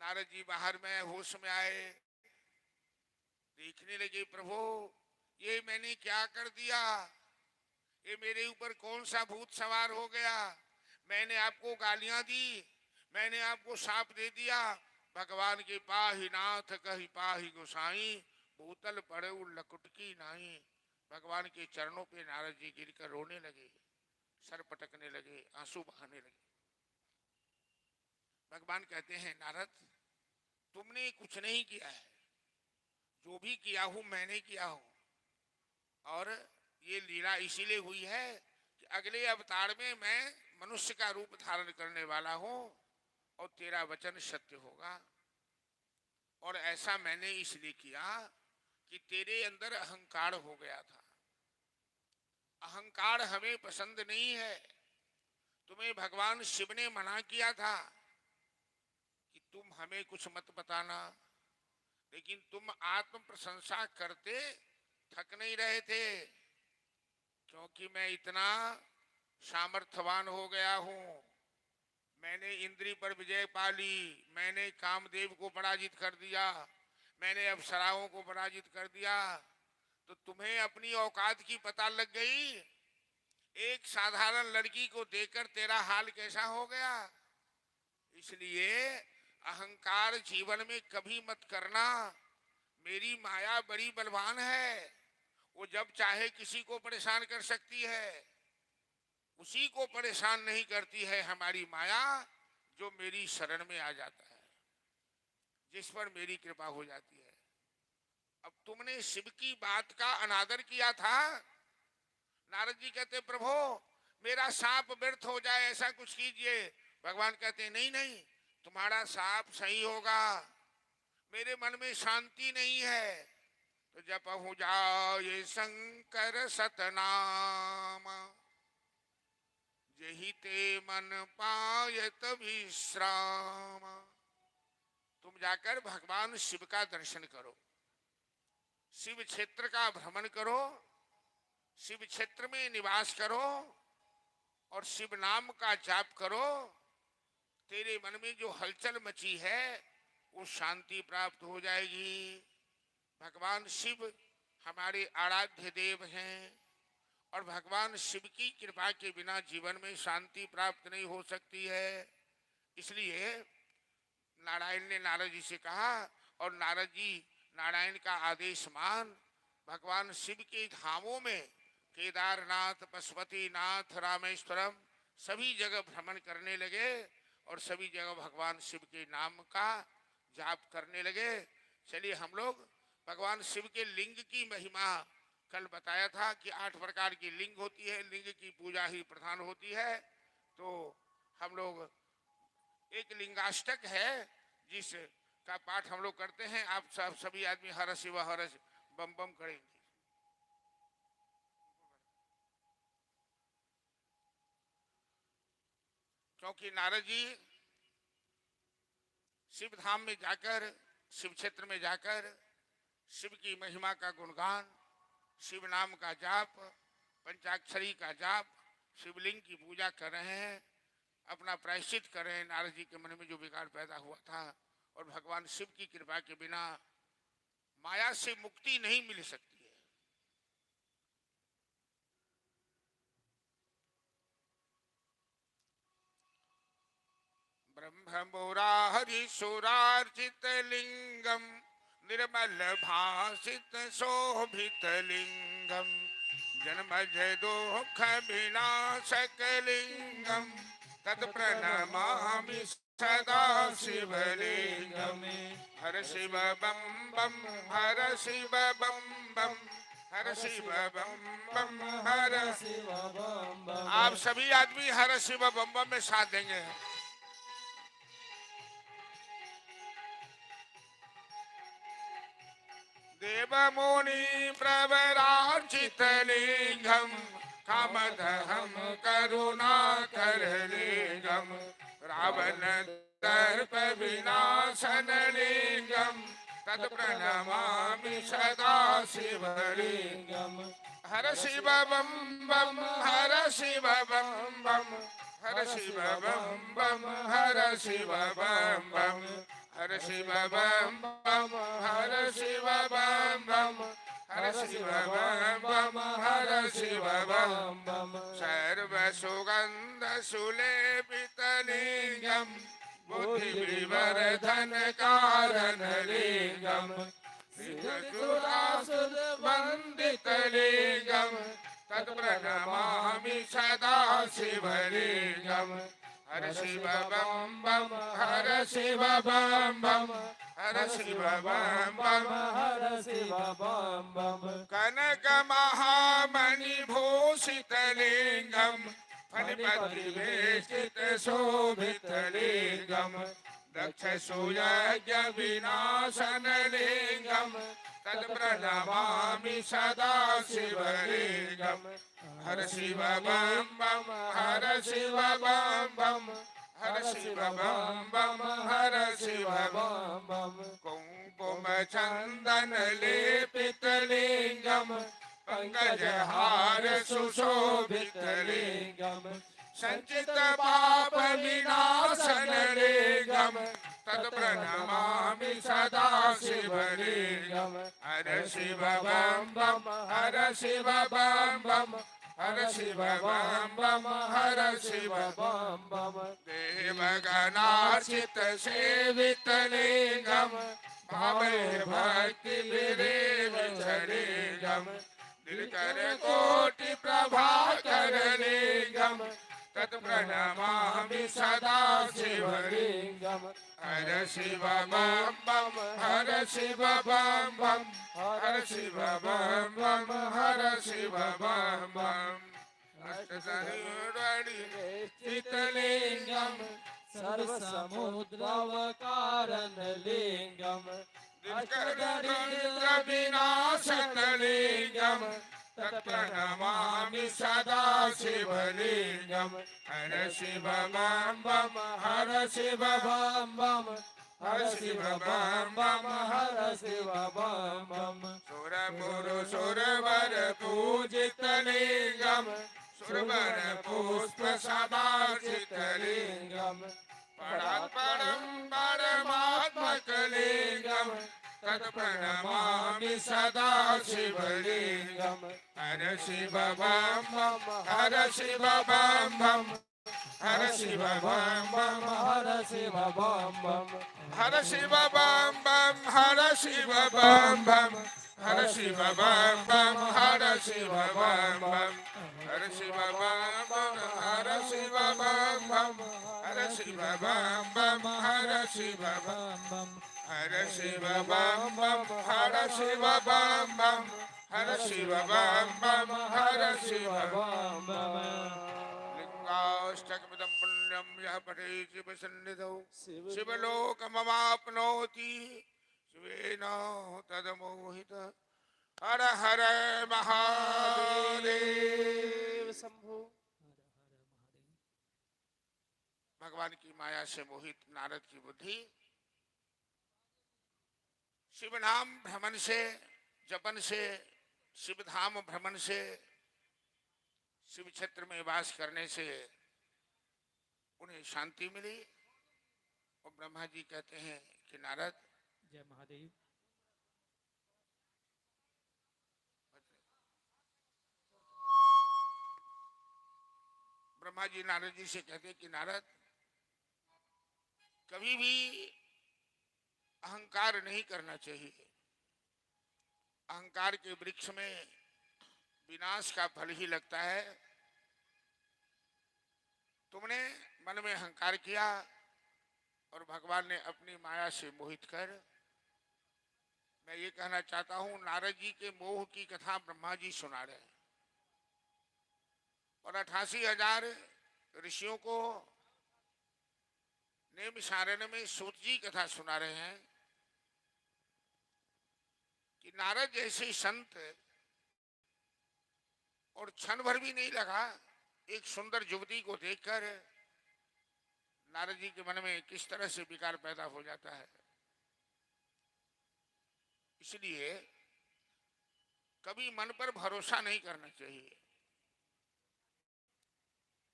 नारद जी बाहर में होश में आए, देखने लगे, प्रभु ये मैंने क्या कर दिया, ये मेरे ऊपर कौन सा भूत सवार हो गया। मैंने आपको गालियां दी, मैंने आपको शाप दे दिया। भगवान के पाहि नाथ कहि पाहि गोसाई, भूतल पड़े लकुटकी नाई। भगवान के चरणों पे नारद जी गिरकर रोने लगे, सर पटकने लगे, आंसू बहाने लगे। भगवान कहते हैं, नारद तुमने कुछ नहीं किया है, जो भी किया हूं मैंने किया हूं। और ये लीला इसीलिए हुई है कि अगले अवतार में मैं मनुष्य का रूप धारण करने वाला हूं और तेरा वचन सत्य होगा। और ऐसा मैंने इसलिए किया कि तेरे अंदर अहंकार हो गया था। अहंकार हमें पसंद नहीं है। तुम्हें भगवान शिव ने मना किया था कि तुम हमें कुछ मत बताना, लेकिन तुम आत्म प्रशंसा करते थक नहीं रहे थे, क्योंकि मैं इतना सामर्थ्यवान हो गया हूं। मैंने इंद्री पर विजय पा ली, मैंने कामदेव को पराजित कर दिया, मैंने अप्सराओं को पराजित कर दिया। तो तुम्हें अपनी औकात की पता लग गई। एक साधारण लड़की को देखकर तेरा हाल कैसा हो गया। इसलिए अहंकार जीवन में कभी मत करना। मेरी माया बड़ी बलवान है, वो जब चाहे किसी को परेशान कर सकती है। उसी को परेशान नहीं करती है हमारी माया जो मेरी शरण में आ जाता है, जिस पर मेरी कृपा हो जाती है। अब तुमने शिव की बात का अनादर किया था। नारद जी कहते, प्रभु मेरा सांप व्यर्थ हो जाए ऐसा कुछ कीजिए। भगवान कहते, नहीं नहीं, तुम्हारा सांप सही होगा। मेरे मन में शांति नहीं है, तो जपहु जाए शंकर सतनाम, यही ते मन पायत विश्राम। तुम जाकर भगवान शिव का दर्शन करो, शिव क्षेत्र का भ्रमण करो, शिव क्षेत्र में निवास करो और शिव नाम का जाप करो। तेरे मन में जो हलचल मची है वो शांति प्राप्त हो जाएगी। भगवान शिव हमारे आराध्य देव हैं और भगवान शिव की कृपा के बिना जीवन में शांति प्राप्त नहीं हो सकती है। इसलिए नारायण ने नारद जी से कहा और नारद जी नारायण का आदेश मान भगवान शिव के धामों में केदारनाथ, पशुपतिनाथ, रामेश्वरम सभी जगह भ्रमण करने लगे और सभी जगह भगवान शिव के नाम का जाप करने लगे। चलिए हम लोग भगवान शिव के लिंग की महिमा कल बताया था कि 8 प्रकार की लिंग होती है, लिंग की पूजा ही प्रधान होती है। तो हम लोग एक लिंगाष्टक है जिस का पाठ हम लोग करते हैं। आप सब सभी आदमी हर शिव हर बम बम करेंगे। क्योंकि नारद जी शिव धाम में जाकर, शिव क्षेत्र में जाकर शिव की महिमा का गुणगान, शिव नाम का जाप, पंचाक्षरी का जाप, शिवलिंग की पूजा कर रहे हैं, अपना प्रायश्चित कर रहे हैं। नारद जी के मन में जो विकार पैदा हुआ था, और भगवान शिव की कृपा के बिना माया से मुक्ति नहीं मिल सकती है। ब्रह्म मुरारी सुरार्चित लिंगम, निर्मल भासित शोभित लिंगम, जन्म दुख विनाशक लिंगम, तत् प्रणमामि सदा शिवलिंगम। हर शिव बम बम, हर शिव बम बम, हर शिव बम बम, हर शिव बम बम। आप सभी आदमी हर शिव बम बम में साथ देंगे। देव मुनि प्रवरार्चित लिंगम, कामदहम करुणाकर लिंगम, रावण दर्प विनाशन लिंगम, तत् प्रणमामि सदा शिवलिंगम। हर शिव बम बम हर शिव बम बम हर शिव बम बम हर शिव बम बम हर शिव बम बम हर शिव बम बम हर शिव बम बम हर शिव बम बम। सर्व सुगंध सुलेपित लिंगम बुद्धि विवर्धन कारण लिंगम। सिद्धसुरासुर वंदित लिंगम तत् प्रणमामि सदा शिवलिंगम। हर शिव बम बम हर शिव बम बम हर शिव बम बम हर शिव बम बम। कनक महामणि भूषित लिंगम फणिपति वेष्टित शोभित लिंगम। दक्ष सुयज्ञ विनाशन लिंगम तत् प्रणमामि सदा शिवलिंगम। हर शिव बम बम हर शिव बम बम हर शिव बम बम हर शिव बम बम। कुंकुम चंदन लेपित लिंगम पंकज हार सुशोभित लिंगम। संचित पाप विनाशन लिंगम तत् प्रणमामि सदा शिवलिंगम। हर शिव बम बम हर शिव बम बम हर शिव बम बम हर शिव बम बम। देवगणार्चित सेवित लिंगम भावे भक्ति विरेव लिंगम। दिलकर कोटि प्रभाकर लिंगम तत् प्रणमामि सदा शिवलिंगम। हर शिव बम बम हर शिव बम बम हर शिव बम बम हर शिव बम बम। स्थित लिंगम सर्व समुद्रावकारण लिंगम। दरिद्र विनाशन लिंगम तत् प्रणमामि सदा शिवलिंगम। हर शिव बम बम हर शिव बम बम हर शिव बम बम हर शिव बम बम। सुर सुरवर पूजित लिंगम सुरवर पुष्प समार्जित लिंगम। परम परमात्मक लिंगम तत् प्रणमामि सदा शिवलिंगम। हर शिव बम बम हर शिव बम बम हर शिव बम बम हर शिव बम बम। हर शिव बम बम हर शिव बम बम हर शिव बम बम हर शिव बम बम हर शिव बम बम हर शिव बम बम हर शिव बम बम हर शिव बम बम हर शिव बम बम हर शिव बम बम हर शिव बम बम हर शिव बम बम। लिंगाष्टकपदं पुण्यं यः पठेत् शिवसन्निधौ शिवलोकमवाप्नोति शिवेन तदमोहितः। हर हर महादेव शंभो। भगवान की माया से मोहित नारद की बुद्धि शिव नाम भ्रमण से जपन से शिव धाम भ्रमण से शिव क्षेत्र में वास करने से उन्हें शांति मिली। और ब्रह्मा जी कहते हैं कि नारद जय महादेव। ब्रह्मा जी नारद जी से कहते हैं कि नारद कभी भी अहंकार नहीं करना चाहिए। अहंकार के वृक्ष में विनाश का फल ही लगता है। तुमने मन में अहंकार किया और भगवान ने अपनी माया से मोहित कर। मैं ये कहना चाहता हूं नारद जी के मोह की कथा ब्रह्मा जी सुना रहे हैं और 88,000 ऋषियों को नेमिषारण्य में सूत जी कथा सुना रहे हैं कि नारद जैसे संत और क्षण भर भी नहीं लगा एक सुंदर युवती को देखकर नारद जी के मन में किस तरह से विकार पैदा हो जाता है। इसलिए कभी मन पर भरोसा नहीं करना चाहिए।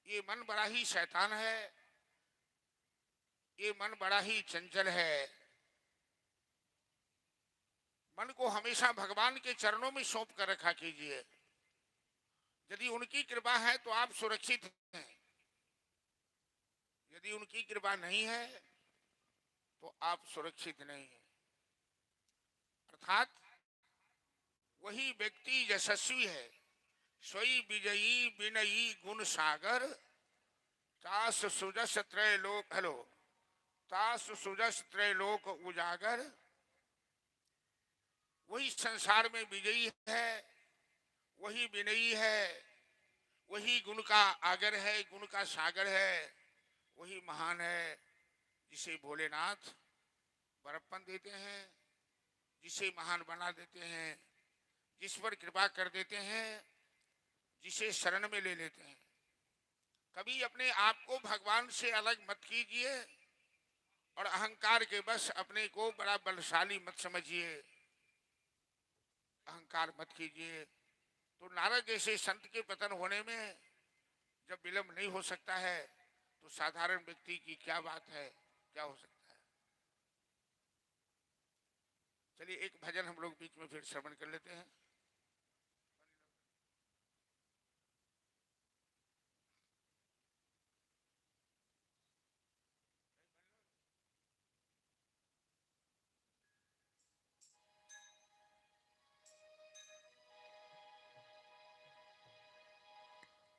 ये मन बड़ा ही शैतान है, ये मन बड़ा ही चंचल है। मन को हमेशा भगवान के चरणों में सौंप कर रखा कीजिए। यदि उनकी कृपा है तो आप सुरक्षित हैं, यदि उनकी कृपा नहीं है तो आप सुरक्षित नहीं हैं। अर्थात वही व्यक्ति यशस्वी है, सोई विजयी विनयी गुण सागर, तास सुजस त्रैलोक हेलो तास सुजस त्रैलोक उजागर। वही संसार में विजयी है, वही विनयी है, वही गुण का आगर है, गुण का सागर है, वही महान है, जिसे भोलेनाथ बड़प्पन देते हैं, जिसे महान बना देते हैं, जिस पर कृपा कर देते हैं, जिसे शरण में ले लेते हैं। कभी अपने आप को भगवान से अलग मत कीजिए और अहंकार के बस अपने को बड़ा बलशाली मत समझिए। अहंकार मत कीजिए। तो नारद जैसे संत के पतन होने में जब विलंब नहीं हो सकता है तो साधारण व्यक्ति की क्या बात है, क्या हो सकता है। चलिए एक भजन हम लोग बीच में फिर श्रवण कर लेते हैं।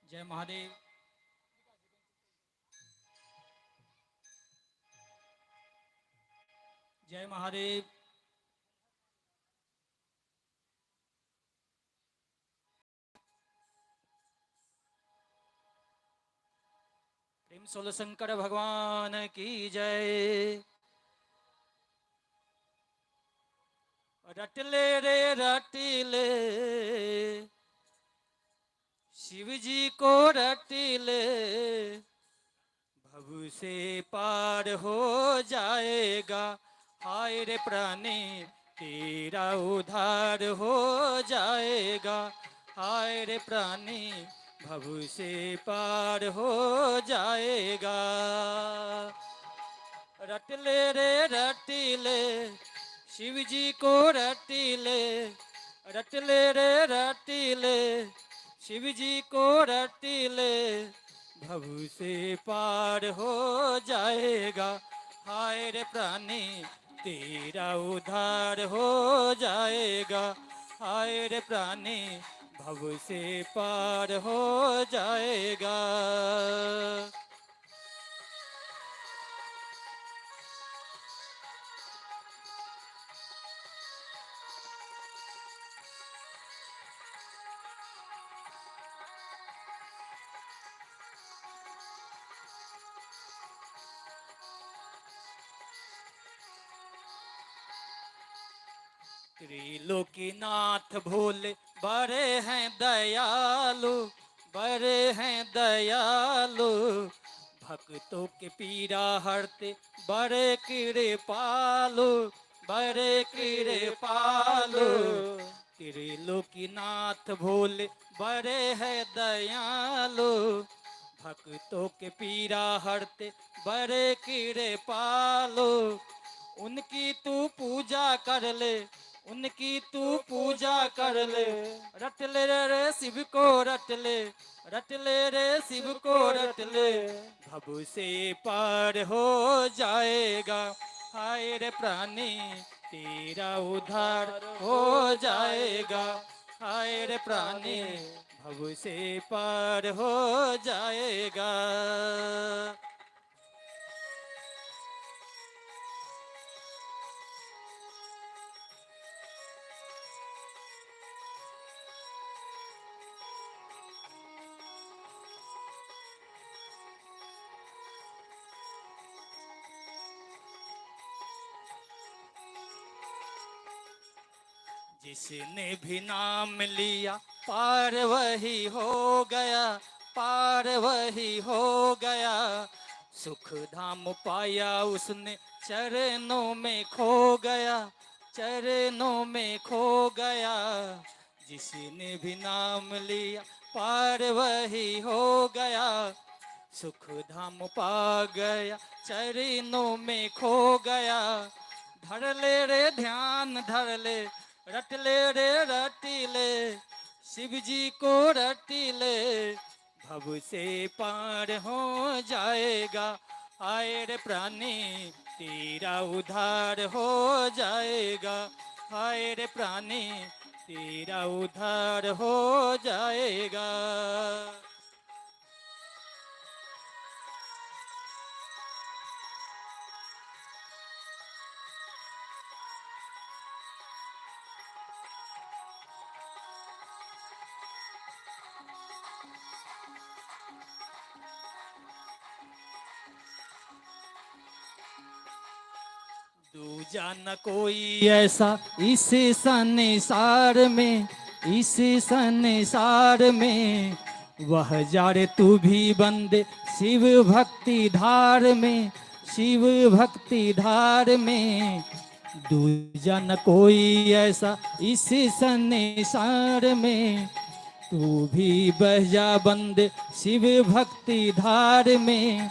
जय महादेव। जय महादेव। प्रेम सोल शंकर भगवान की जय। रटले रे रटले शिव जी को रटले, भव से पार हो जाएगा। हाय रे प्राणी तेरा उद्धार हो जाएगा। हाय रे प्राणी भव से पार हो जाएगा। रटले रे रटले शिव जी को रटले, रटले रे रटले शिव जी को रटले, भव से पार हो जाएगा। हाय रे प्राणी तेरा उद्धार हो जाएगा। हाय रे प्राणी भव से पार हो जाएगा। त्रिलोकीनाथ भोले बड़े हैं दयालु, बड़े हैं दयालु। भक्तों के पीड़ा हरते बड़े कृपालु, बड़े कृपालु। त्रिलोकीनाथ भोले बड़े हैं दयालु, भक्तों के पीड़ा हरते बड़े कृपालु। उनकी तू पूजा कर ले, उनकी तू पूजा कर ले। रट ले रे शिव को रट ले, रट ले रे शिव को रट ले, भव से पार हो जाएगा। हाय रे प्राणी तेरा उद्धार हो जाएगा। हाय रे प्राणी भव से पार हो जाएगा। जिसने भी नाम लिया पार वही हो गया, पार वही हो गया। सुख धाम पाया उसने चरणों में खो गया, चरणों में खो गया। जिसने भी नाम लिया पार वही हो गया। सुख धाम पा गया, चरणों में खो गया। धर ले रे ध्यान धर ले, रट ले रे रटी ले, शिव जी को रटी ले, भव से पार हो जाएगा। आए रे प्राणी तेरा उद्धार हो जाएगा। आए रे प्राणी तेरा उद्धार हो जाएगा। दूजा न कोई ऐसा इस संसार में, इस संसार में। वह जारे तू भी बंदे शिव भक्ति धार में, शिव भक्ति धार में। दूजा न कोई ऐसा इस संसार में। तू भी बह जा बंदे शिव भक्ति धार में।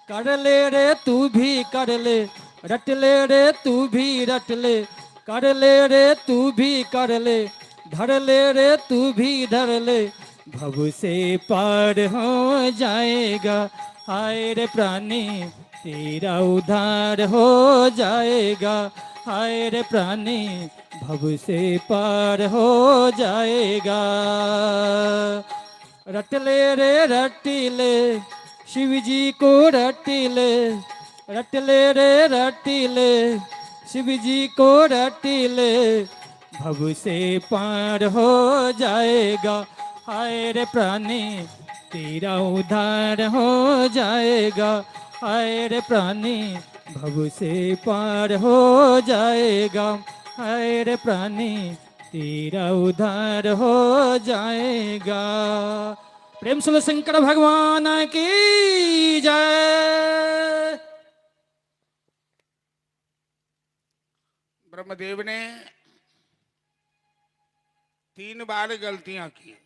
कर ले रे तू भी कर ले, रट ले रे तू भी रट ले, कर ले रे तू भी कर ले, धर ले रे तू भी धर ले, भव से पार हो जाएगा। हाय रे प्राणी तेरा उद्धार हो जाएगा। हाय रे प्राणी भव से पार हो जाएगा। रट ले रे रटी ले, शिव जी को रटी ले, रट ले रे रटी ले, शिव जी को रटी ले, भव से पार हो जाएगा। हाय रे प्राणी तेरा उद्धार हो जाएगा। हाय रे प्राणी भव से पार हो जाएगा। हाय रे प्राणी तेरा उद्धार हो जाएगा। प्रेम से शंकर भगवान की जय। ब्रह्मदेव ने 3 बार गलतियां की।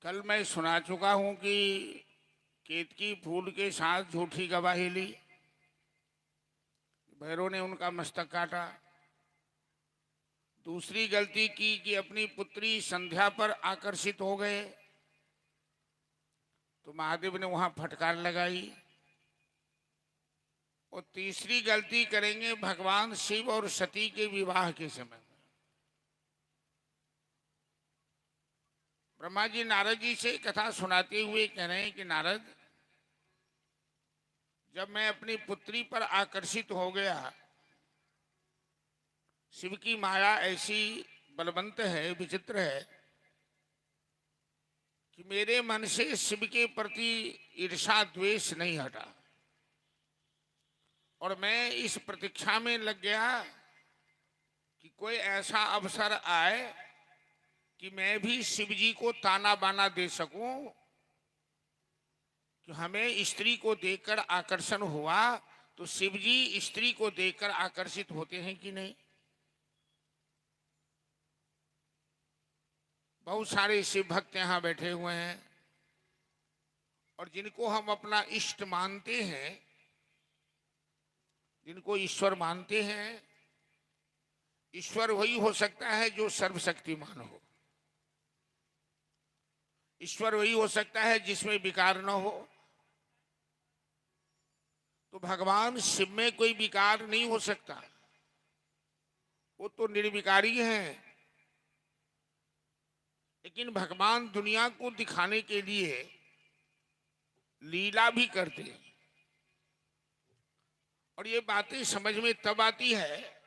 कल मैं सुना चुका हूं कि केतकी फूल के साथ झूठी गवाही ली, भैरव ने उनका मस्तक काटा। दूसरी गलती की कि अपनी पुत्री संध्या पर आकर्षित हो गए, तो महादेव ने वहां फटकार लगाई। और तीसरी गलती करेंगे भगवान शिव और सती के विवाह के समय में। ब्रह्मा जी नारद जी से कथा सुनाते हुए कह रहे हैं कि नारद, जब मैं अपनी पुत्री पर आकर्षित हो गया, शिव की माया ऐसी बलवंत है, विचित्र है, कि मेरे मन से शिव के प्रति ईर्षा द्वेष नहीं हटा। और मैं इस प्रतीक्षा में लग गया कि कोई ऐसा अवसर आए कि मैं भी शिव जी को ताना बाना दे सकूं कि हमें स्त्री को देखकर आकर्षण हुआ, तो शिव जी स्त्री को देखकर आकर्षित होते हैं कि नहीं। बहुत सारे शिव भक्त यहाँ बैठे हुए हैं, और जिनको हम अपना इष्ट मानते हैं, जिनको ईश्वर मानते हैं, ईश्वर वही हो सकता है जो सर्वशक्तिमान हो। ईश्वर वही हो सकता है जिसमें विकार न हो। तो भगवान शिव में कोई विकार नहीं हो सकता, वो तो निर्विकारी हैं। लेकिन भगवान दुनिया को दिखाने के लिए लीला भी करते हैं। और ये बातें समझ में तब आती है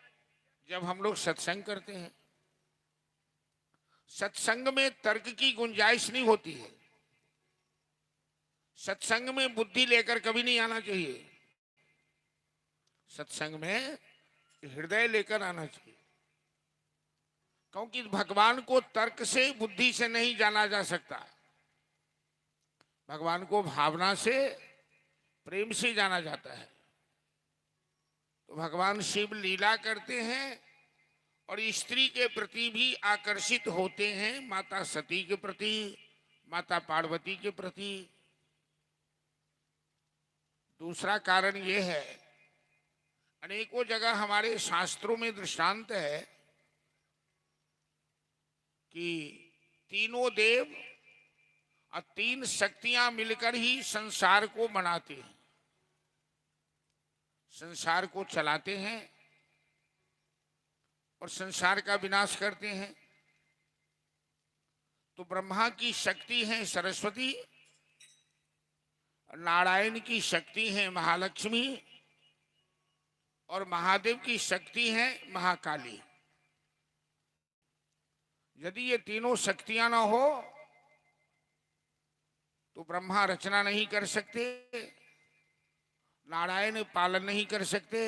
जब हम लोग सत्संग करते हैं। सत्संग में तर्क की गुंजाइश नहीं होती है। सत्संग में बुद्धि लेकर कभी नहीं आना चाहिए। सत्संग में हृदय लेकर आना चाहिए, क्योंकि भगवान को तर्क से, बुद्धि से नहीं जाना जा सकता। भगवान को भावना से, प्रेम से जाना जाता है। तो तो भगवान शिव लीला करते हैं और स्त्री के प्रति भी आकर्षित होते हैं, माता सती के प्रति, माता पार्वती के प्रति। दूसरा कारण यह है, अनेकों जगह हमारे शास्त्रों में दृष्टांत है कि तीनों देव और तीन शक्तियां मिलकर ही संसार को बनाते हैं, संसार को चलाते हैं और संसार का विनाश करते हैं। तो ब्रह्मा की शक्ति है सरस्वती, नारायण की शक्ति है महालक्ष्मी और महादेव की शक्ति है महाकाली। यदि ये तीनों शक्तियां ना हो तो ब्रह्मा रचना नहीं कर सकते, नारायण पालन नहीं कर सकते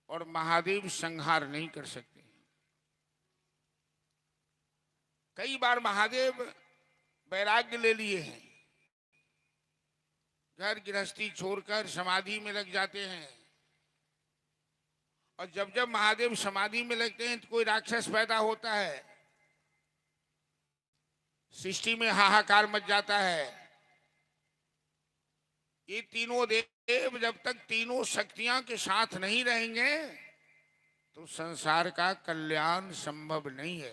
और महादेव संहार नहीं कर सकते। कई बार महादेव वैराग्य ले लिए हैं, घर गृहस्थी छोड़कर समाधि में लग जाते हैं, और जब जब महादेव समाधि में लगते हैं तो कोई राक्षस पैदा होता है, सृष्टि में हाहाकार मच जाता है। ये तीनों देव जब तक तीनों शक्तियां के साथ नहीं रहेंगे तो संसार का कल्याण संभव नहीं है।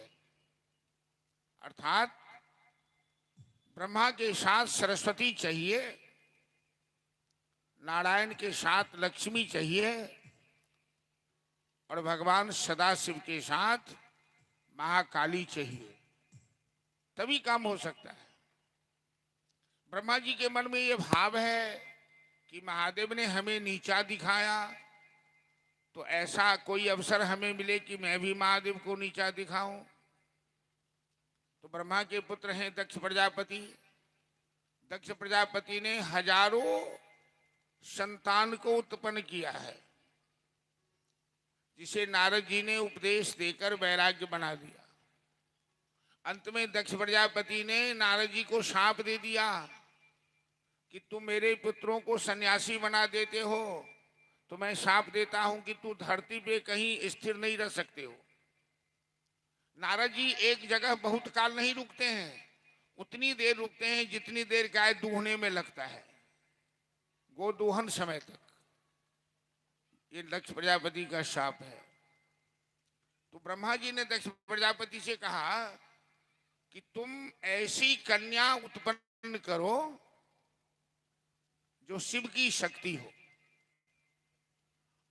अर्थात ब्रह्मा के साथ सरस्वती चाहिए, नारायण के साथ लक्ष्मी चाहिए और भगवान सदाशिव के साथ महाकाली चाहिए, तभी काम हो सकता है। ब्रह्मा जी के मन में ये भाव है कि महादेव ने हमें नीचा दिखाया, तो ऐसा कोई अवसर हमें मिले कि मैं भी महादेव को नीचा दिखाऊं। तो ब्रह्मा के पुत्र हैं दक्ष प्रजापति। दक्ष प्रजापति ने हजारों संतान को उत्पन्न किया है, जिसे नारद जी ने उपदेश देकर वैराग्य बना दिया। अंत में दक्ष प्रजापति ने नारद जी को शाप दे दिया कि तुम मेरे पुत्रों को सन्यासी बना देते हो तो मैं शाप देता हूं कि तू धरती पे कहीं स्थिर नहीं रह सकते हो। नारद जी एक जगह बहुत काल नहीं रुकते हैं, उतनी देर रुकते हैं जितनी देर गाय दूहने में लगता है, गोदोहन समय तक। ये दक्ष प्रजापति का शाप है। तो ब्रह्मा जी ने दक्ष प्रजापति से कहा कि तुम ऐसी कन्या उत्पन्न करो जो शिव की शक्ति हो,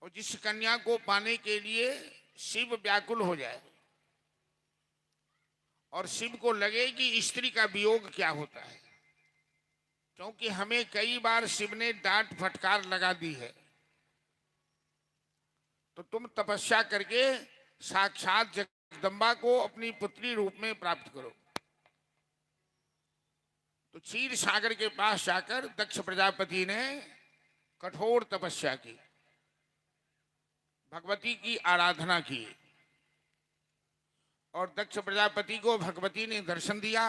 और जिस कन्या को पाने के लिए शिव व्याकुल हो जाए और शिव को लगे कि स्त्री का वियोग क्या होता है। क्योंकि हमें कई बार शिव ने डांट फटकार लगा दी है, तो तुम तपस्या करके साक्षात जगदम्बा को अपनी पुत्री रूप में प्राप्त करो। तो क्षीर सागर के पास जाकर दक्ष प्रजापति ने कठोर तपस्या की, भगवती की आराधना की, और दक्ष प्रजापति को भगवती ने दर्शन दिया।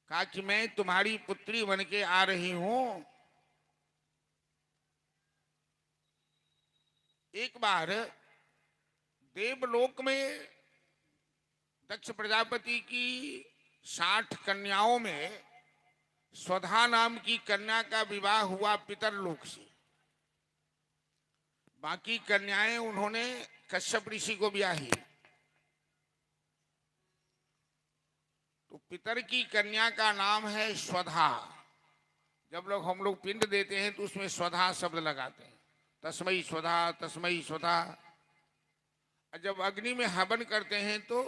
कहा कि मैं तुम्हारी पुत्री बन के आ रही हूं। एक बार देवलोक में दक्ष प्रजापति की 60 कन्याओं में स्वधा नाम की कन्या का विवाह हुआ पितरलोक से। बाकी कन्याएं उन्होंने कश्यप ऋषि को ब्याही। तो पितर की कन्या का नाम है स्वधा। जब हम लोग पिंड देते हैं तो उसमें स्वधा शब्द लगाते हैं, तस्मै स्वधा, तस्मै स्वधा। जब अग्नि में हवन करते हैं तो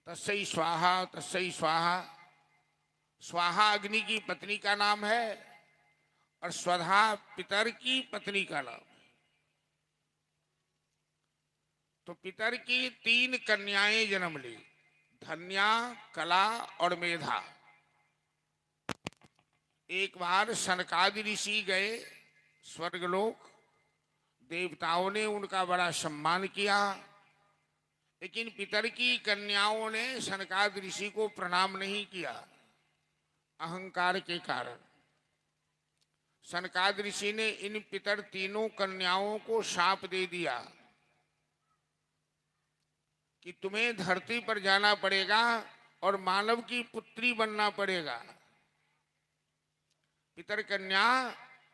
तस्मै स्वाहा, तस्मै स्वाहा। स्वाहा अग्नि की पत्नी का नाम है और स्वधा पितर की पत्नी का नाम है। तो पितर की 3 कन्याएं जन्म ली, धन्या, कला और मेधा। एक बार सनकादि ऋषि गए स्वर्गलोक, देवताओं ने उनका बड़ा सम्मान किया, लेकिन पितर की कन्याओं ने सनकादि ऋषि को प्रणाम नहीं किया, अहंकार के कारण। सनकाद ऋषि ने इन पितर तीनों कन्याओं को शाप दे दिया कि तुम्हें धरती पर जाना पड़ेगा और मानव की पुत्री बनना पड़ेगा। पितर कन्या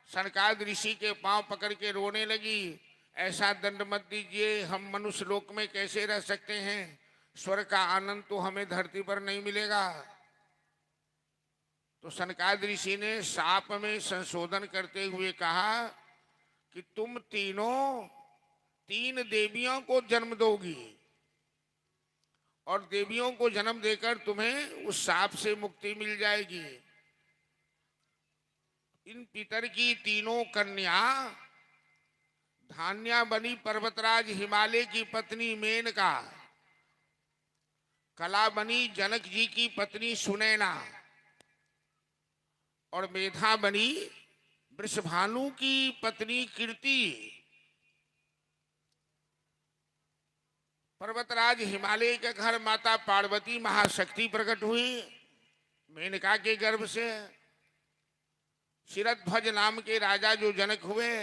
सनकाद ऋषि के पांव पकड़ के रोने लगी, ऐसा दंड मत दीजिए, हम मनुष्य लोक में कैसे रह सकते हैं, स्वर्ग का आनंद तो हमें धरती पर नहीं मिलेगा। तो सनकाद ऋषि ने शाप में संशोधन करते हुए कहा कि तुम तीनों 3 देवियों को जन्म दोगी और देवियों को जन्म देकर तुम्हें उस शाप से मुक्ति मिल जाएगी। इन पितर की तीनों कन्या धान्या बनी पर्वतराज हिमालय की पत्नी मेनका, कला बनी जनक जी की पत्नी सुनैना और मेधा बनी वृषभानु की पत्नी कीर्ति। पर्वतराज हिमालय के घर माता पार्वती महाशक्ति प्रकट हुई मेनका के गर्भ से। शिरध्वज नाम के राजा जो जनक हुए,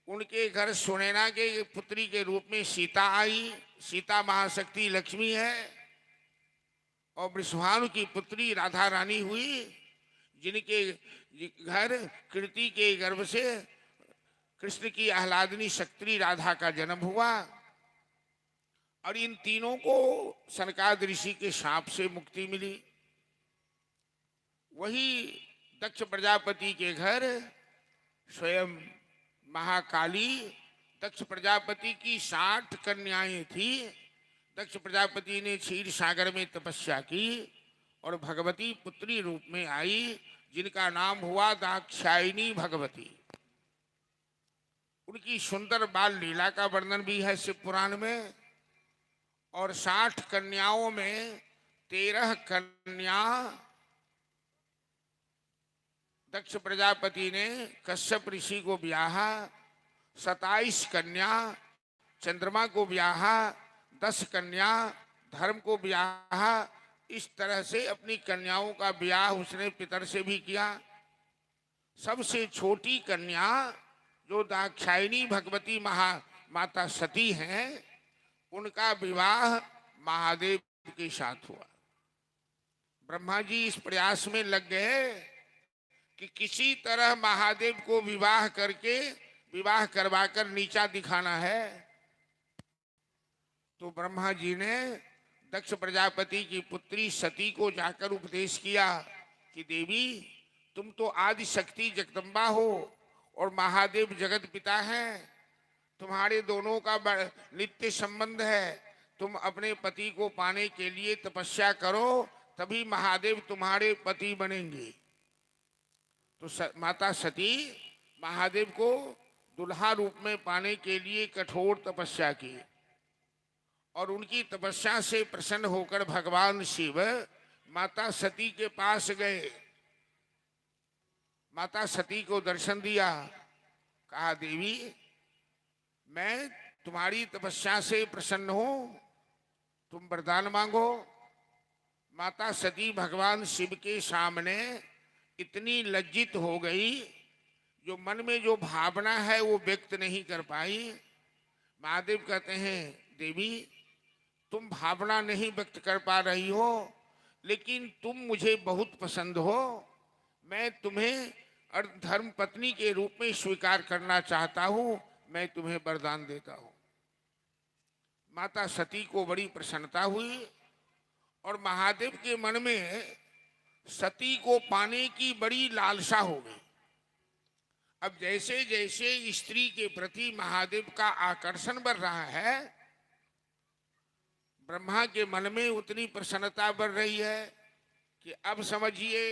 उनके घर सुनैना के पुत्री के रूप में सीता आई। सीता महाशक्ति लक्ष्मी है। और वृषभानु की पुत्री राधा रानी हुई, जिनके घर कीर्ति के गर्भ से कृष्ण की आह्लादनी शक्ति राधा का जन्म हुआ। और इन तीनों को सनकाद ऋषि के शाप से मुक्ति मिली। वही दक्ष प्रजापति के घर स्वयं महाकाली, दक्ष प्रजापति की 60 कन्याएं थी। दक्ष प्रजापति ने क्षीर सागर में तपस्या की और भगवती पुत्री रूप में आई, जिनका नाम हुआ दाक्षायणी भगवती। उनकी सुंदर बाल लीला का वर्णन भी है शिव पुराण में। और 60 कन्याओं में 13 कन्या दक्ष प्रजापति ने कश्यप ऋषि को ब्याहा, 27 कन्या चंद्रमा को ब्याहा, 10 कन्या धर्म को ब्याहा। इस तरह से अपनी कन्याओं का ब्याह उसने पितर से भी किया। सबसे छोटी कन्या जो दाक्षायणी भगवती माता सती हैं, उनका विवाह महादेव के साथ हुआ। ब्रह्मा जी इस प्रयास में लग गए कि किसी तरह महादेव को विवाह करवाकर नीचा दिखाना है। तो ब्रह्मा जी ने दक्ष प्रजापति की पुत्री सती को जाकर उपदेश किया कि देवी, तुम तो आदि शक्ति जगदम्बा हो और महादेव जगत पिता हैं। तुम्हारे दोनों का नित्य संबंध है। तुम अपने पति को पाने के लिए तपस्या करो, तभी महादेव तुम्हारे पति बनेंगे। तो माता सती महादेव को दुल्हा रूप में पाने के लिए कठोर तपस्या की और उनकी तपस्या से प्रसन्न होकर भगवान शिव माता सती के पास गए। माता सती को दर्शन दिया, कहा देवी, मैं तुम्हारी तपस्या से प्रसन्न हूं, तुम वरदान मांगो। माता सती भगवान शिव के सामने इतनी लज्जित हो गई, जो मन में जो भावना है वो व्यक्त नहीं कर पाई। महादेव कहते हैं, देवी, तुम भावना नहीं व्यक्त कर पा रही हो, लेकिन तुम मुझे बहुत पसंद हो। मैं तुम्हें धर्म पत्नी के रूप में स्वीकार करना चाहता हूं। मैं तुम्हें वरदान देता हूं। माता सती को बड़ी प्रसन्नता हुई और महादेव के मन में सती को पाने की बड़ी लालसा हो गई। अब जैसे जैसे स्त्री के प्रति महादेव का आकर्षण बढ़ रहा है, ब्रह्मा के मन में उतनी प्रसन्नता बढ़ रही है कि अब समझिए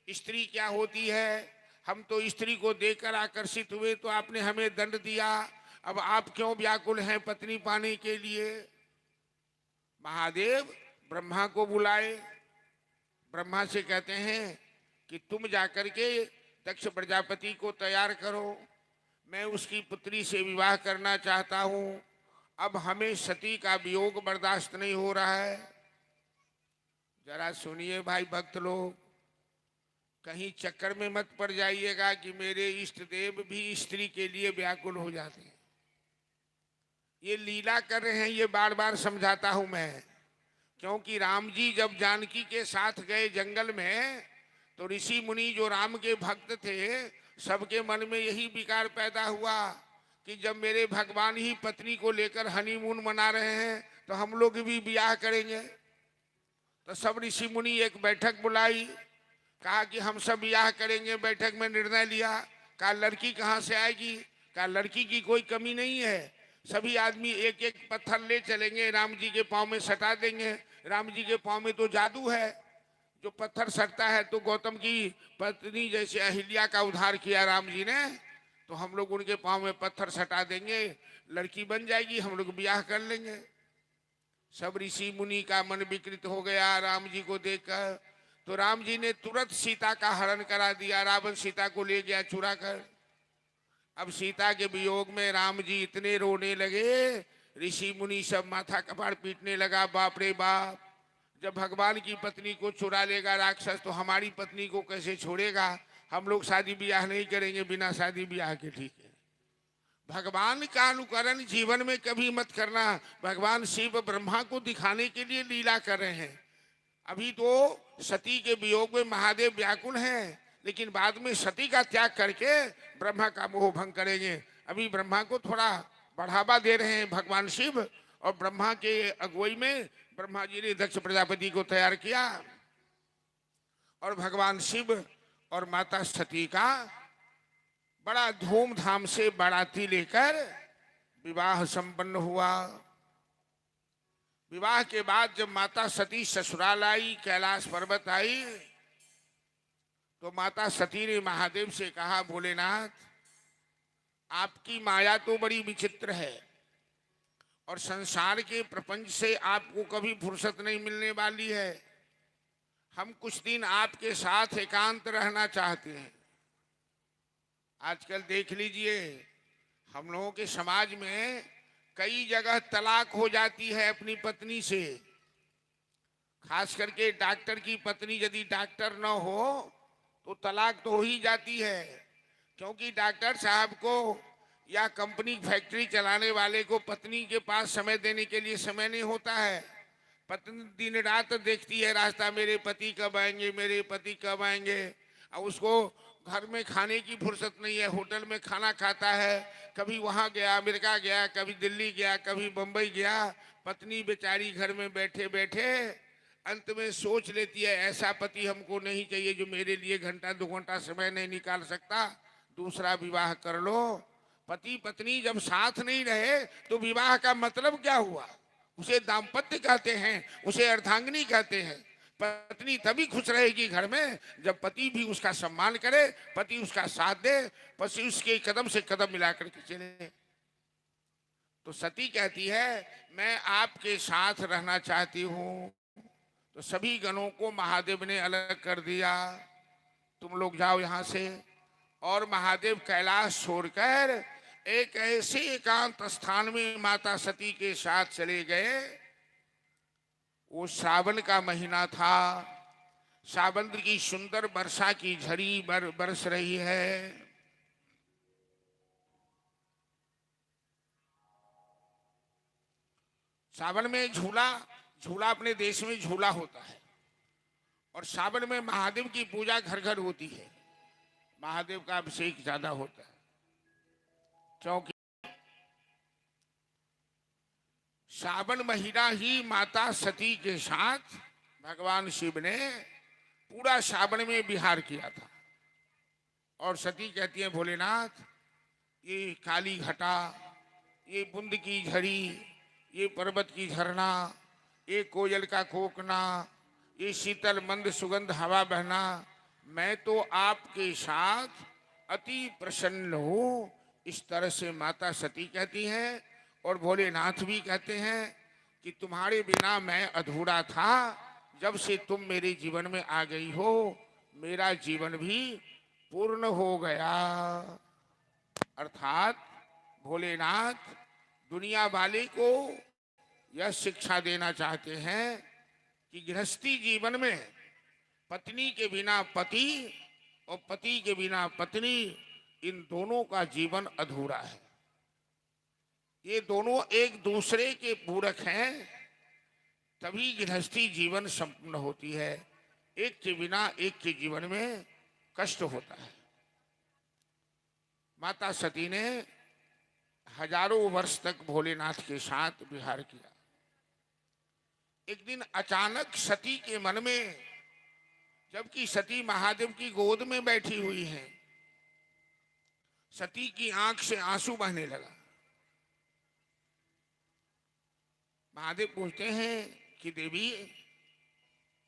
स्त्री क्या होती है। हम तो स्त्री को देखकर आकर्षित हुए तो आपने हमें दंड दिया, अब आप क्यों व्याकुल हैं पत्नी पाने के लिए। महादेव ब्रह्मा को बुलाए, ब्रह्मा से कहते हैं कि तुम जाकर के दक्ष प्रजापति को तैयार करो, मैं उसकी पुत्री से विवाह करना चाहता हूं। अब हमें सती का वियोग बर्दाश्त नहीं हो रहा है। जरा सुनिए भाई भक्त लोग, कहीं चक्कर में मत पड़ जाइएगा कि मेरे इष्ट देव भी स्त्री के लिए व्याकुल हो जाते हैं। ये लीला कर रहे हैं, ये बार बार समझाता हूं मैं। क्योंकि राम जी जब जानकी के साथ गए जंगल में, तो ऋषि मुनि जो राम के भक्त थे, सबके मन में यही विकार पैदा हुआ कि जब मेरे भगवान ही पत्नी को लेकर हनीमून मना रहे हैं, तो हम लोग भी ब्याह करेंगे। तो सब ऋषि मुनि एक बैठक बुलाई, कहा कि हम सब ब्याह करेंगे। बैठक में निर्णय लिया, कहा लड़की कहाँ से आएगी? कहा लड़की की कोई कमी नहीं है, सभी आदमी एक एक पत्थर ले चलेंगे, राम जी के पाँव में सटा देंगे। राम जी के पाँव में तो जादू है, जो पत्थर सटता है। तो गौतम की पत्नी जैसे अहिल्या का उद्धार किया राम जी ने, तो हम लोग उनके पाँव में पत्थर सटा देंगे, लड़की बन जाएगी, हम लोग ब्याह कर लेंगे। सब ऋषि मुनि का मन विकृत हो गया राम जी को देखकर। तो राम जी ने तुरंत सीता का हरण करा दिया, रावण सीता को ले गया चुरा कर। अब सीता के वियोग में राम जी इतने रोने लगे, ऋषि मुनि सब माथा कपाड़ पीटने लगा, बाप रे बाप, जब भगवान की पत्नी को चुरा लेगा राक्षस, तो हमारी पत्नी को कैसे छोड़ेगा? हम लोग शादी ब्याह नहीं करेंगे, बिना शादी ब्याह के, ठीक है। भगवान का अनुकरण जीवन में कभी मत करना। भगवान शिव ब्रह्मा को दिखाने के लिए लीला कर रहे हैं। अभी तो सती के वियोग में महादेव व्याकुल हैं, लेकिन बाद में सती का त्याग करके ब्रह्मा का मोह भंग करेंगे। अभी ब्रह्मा को थोड़ा बढ़ावा दे रहे हैं भगवान शिव, और ब्रह्मा के अगुवाई में ब्रह्मा जी ने दक्ष प्रजापति को तैयार किया, और भगवान शिव और माता सती का बड़ा धूमधाम से बाराती लेकर विवाह संपन्न हुआ। विवाह के बाद जब माता सती ससुराल आई, कैलाश पर्वत आई, तो माता सती ने महादेव से कहा, भोलेनाथ, आपकी माया तो बड़ी विचित्र है, और संसार के प्रपंच से आपको कभी फुर्सत नहीं मिलने वाली है। हम कुछ दिन आपके साथ एकांत रहना चाहते हैं। आजकल देख लीजिए, हम लोगों के समाज में कई जगह तलाक हो जाती है अपनी पत्नी से। खास करके डॉक्टर की पत्नी यदि डॉक्टर न हो तो तलाक तो हो ही जाती है, क्योंकि डॉक्टर साहब को या कंपनी फैक्ट्री चलाने वाले को पत्नी के पास समय देने के लिए समय नहीं होता है। पत्नी दिन रात देखती है रास्ता, मेरे पति कब आएंगे, मेरे पति कब आएंगे। और उसको घर में खाने की फुर्सत नहीं है, होटल में खाना खाता है, कभी वहाँ गया, अमेरिका गया, कभी दिल्ली गया, कभी बम्बई गया। पत्नी बेचारी घर में बैठे बैठे अंत में सोच लेती है, ऐसा पति हमको नहीं चाहिए जो मेरे लिए घंटा 2 घंटा समय नहीं निकाल सकता, दूसरा विवाह कर लो। पति पत्नी जब साथ नहीं रहे तो विवाह का मतलब क्या हुआ? उसे दाम्पत्य कहते हैं, उसे अर्धांगिनी कहते हैं। पत्नी तभी खुश रहेगी घर में जब पति भी उसका सम्मान करे, पति उसका साथ दे, पति उसके कदम से कदम मिलाकर के चले। तो सती कहती है, मैं आपके साथ रहना चाहती हूँ। तो सभी गणों को महादेव ने अलग कर दिया, तुम लोग जाओ यहाँ से। और महादेव कैलाश छोड़कर एक ऐसे एकांत स्थान में माता सती के साथ चले गए। वो श्रावण का महीना था, श्रावण की सुंदर वर्षा की झड़ी बरस रही है। सावन में झूला अपने देश में झूला होता है, और सावन में महादेव की पूजा घर घर होती है, महादेव का अभिषेक ज्यादा होता है। क्योंकि सावन महीना ही माता सती के साथ भगवान शिव ने पूरा सावन में विहार किया था। और सती कहती है, भोलेनाथ, ये काली घटा, ये बूंद की झड़ी, ये पर्वत की झरना, ये कोयल का कोकना, ये शीतल मंद सुगंध हवा बहना, मैं तो आपके साथ अति प्रसन्न हूँ। इस तरह से माता सती कहती हैं, और भोलेनाथ भी कहते हैं कि तुम्हारे बिना मैं अधूरा था, जब से तुम मेरे जीवन में आ गई हो मेरा जीवन भी पूर्ण हो गया। अर्थात भोलेनाथ दुनिया वाले को यह शिक्षा देना चाहते हैं कि गृहस्थी जीवन में पत्नी के बिना पति और पति के बिना पत्नी, इन दोनों का जीवन अधूरा है। ये दोनों एक दूसरे के पूरक हैं, तभी गृहस्थी जीवन संपन्न होती है। एक के बिना एक के जीवन में कष्ट होता है। माता सती ने हजारों वर्ष तक भोलेनाथ के साथ विहार किया। एक दिन अचानक सती के मन में, जबकि सती महादेव की गोद में बैठी हुई हैं, सती की आंख से आंसू बहने लगा। महादेव पूछते हैं कि देवी,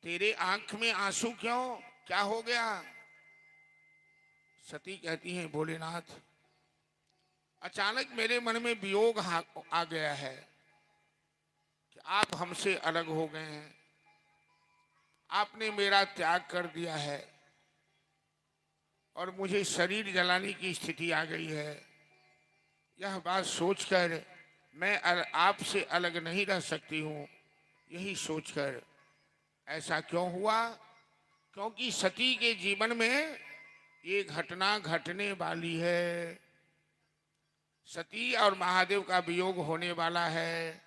तेरे आंख में आंसू क्यों, क्या हो गया? सती कहती हैं, भोलेनाथ, अचानक मेरे मन में वियोग आ गया है कि आप हमसे अलग हो गए हैं, आपने मेरा त्याग कर दिया है और मुझे शरीर जलाने की स्थिति आ गई है। यह बात सोचकर मैं आपसे अलग नहीं रह सकती हूँ। यही सोचकर, ऐसा क्यों हुआ? क्योंकि सती के जीवन में ये घटना घटने वाली है। सती और महादेव का वियोग होने वाला है।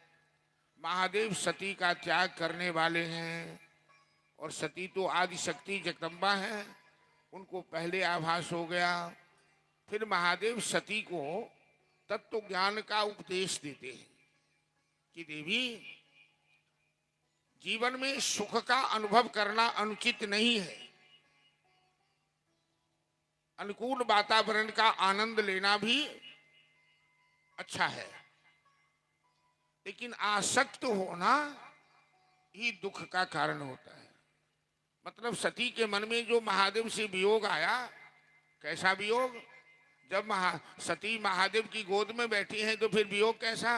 महादेव सती का त्याग करने वाले हैं और सती तो आदि शक्ति जगदम्बा है, उनको पहले आभास हो गया। फिर महादेव सती को तत्व ज्ञान का उपदेश देते हैं कि देवी, जीवन में सुख का अनुभव करना अनुचित नहीं है, अनुकूल वातावरण का आनंद लेना भी अच्छा है, लेकिन आसक्त होना ही दुख का कारण होता है। मतलब सती के मन में जो महादेव से वियोग आया, कैसा वियोग? जब सती महादेव की गोद में बैठी हैं तो फिर वियोग कैसा?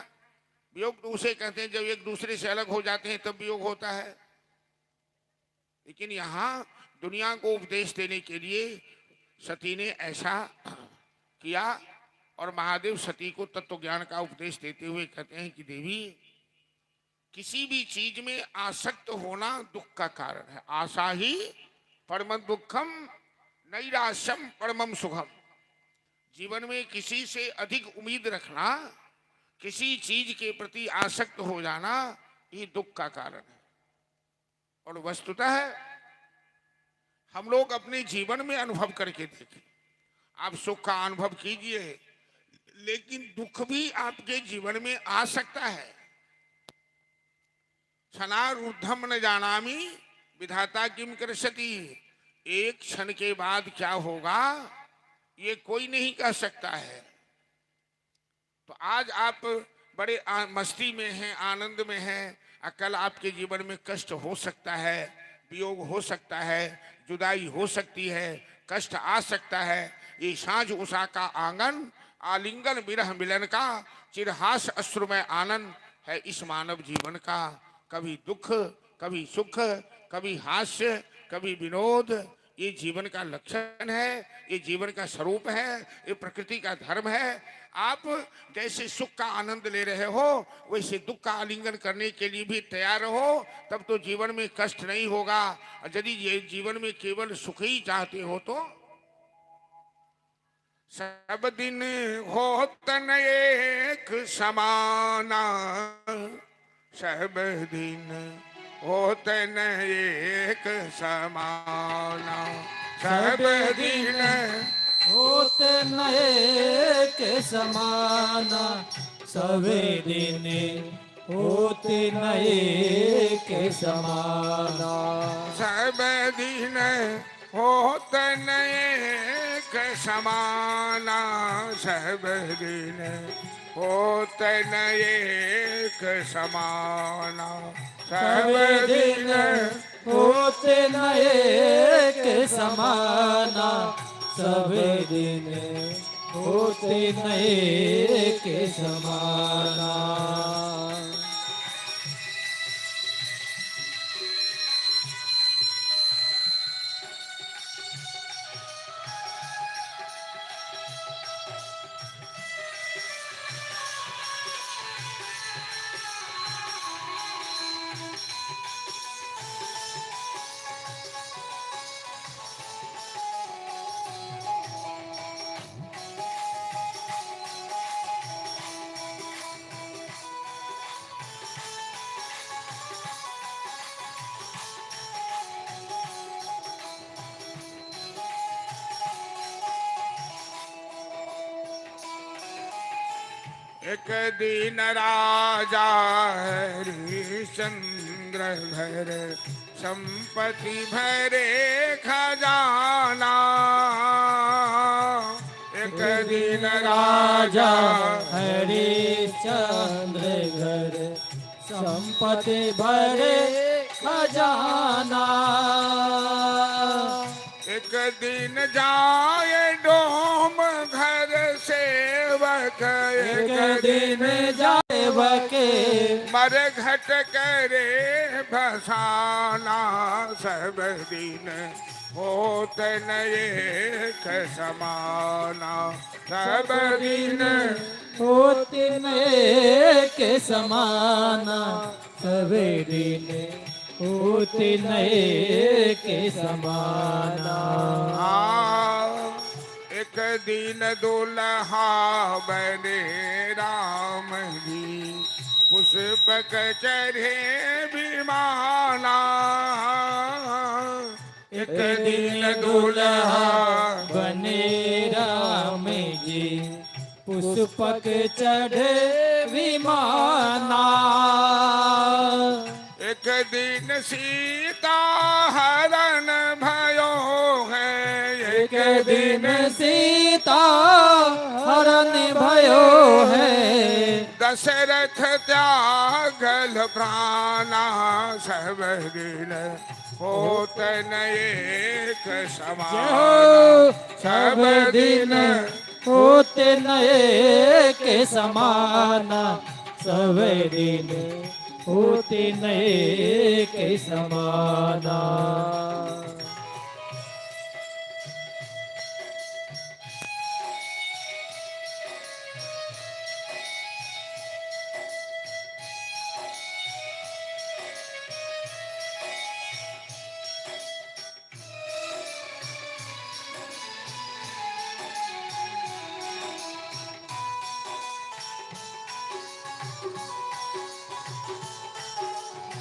वियोग तो उसे कहते हैं जब एक दूसरे से अलग हो जाते हैं तब वियोग होता है। लेकिन यहाँ दुनिया को उपदेश देने के लिए सती ने ऐसा किया और महादेव सती को तत्व ज्ञान का उपदेश देते हुए कहते हैं कि देवी, किसी भी चीज में आसक्त होना दुख का कारण है। आशा ही परम दुखम, नैराश्यम परमम सुखम। जीवन में किसी से अधिक उम्मीद रखना, किसी चीज के प्रति आसक्त हो जाना, ये दुख का कारण है। और वस्तुतः हम लोग अपने जीवन में अनुभव करके देखें। आप सुख का अनुभव कीजिए, लेकिन दुख भी आपके जीवन में आ सकता है। क्षणारूर्ध्वं न जानामि विधाता किम करषति। एक क्षण के बाद क्या होगा ये कोई नहीं कह सकता है। तो आज आप बड़े मस्ती में हैं, आनंद में हैं, कल आपके जीवन में कष्ट हो सकता है, वियोग हो सकता है, जुदाई हो सकती है, कष्ट आ सकता है। ये साँझ उषा का आंगन, आलिंगन विरह मिलन का, चिरहास अश्रुमय आनंद है इस मानव जीवन का। कभी दुख, कभी सुख, कभी हास्य, कभी विनोद, ये जीवन का लक्षण है, ये जीवन का स्वरूप है, ये प्रकृति का धर्म है। आप जैसे सुख का आनंद ले रहे हो, वैसे दुख का आलिंगन करने के लिए भी तैयार हो, तब तो जीवन में कष्ट नहीं होगा। और यदि ये जीवन में केवल सुख ही चाहते हो तो सब दिन हो तन एक समाना, सब दिन होत न एक समाना। सब दिन होते न एक समाना, सवे दिन होते न एक समाना। सब दिन होत न एक समाना, सब दिन होत न एक समाना। सब दिन होते न एक समाना, सवे दिन होते न एक समाना। एक दिन राजा हरिश्चंद्र घर संपत्ति भरे खजाना। एक दिन राजा राजा हरिश्चंद्र घर संपत्ति भरे खजाना। एक दिन जाए डोम घर सेवक। एक दिन जाए बके मर घट करे भसाना। सब दिन होत न एक समाना। सब दिन होते नए के समाना। सबे दिन होते नए के समाना। एक दिन दुल्हा बने राम जी पुष्पक चढ़े विमाना। एक दिन दुल्हा बने राम जी पुष्पक चढ़े विमाना। एक दिन सीता हरण भयो है। एक दिन सीता हरण भयो है। दशरथ त्यागल प्राणा। सब दिन होत न एक समान। सब दिन होते नए के समाना। सब दिन होते नए के समाना।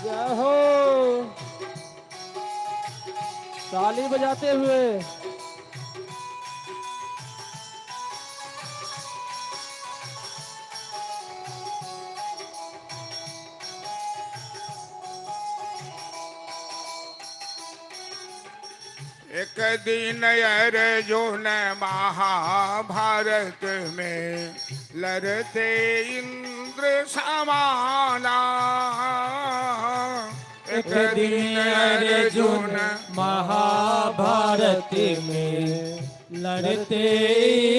जय हो ताली बजाते हुए। एक दिन अर्जुन महाभारत में लड़ते इंद्र समाना। एक दिन अर्जुन महाभारत में लड़ते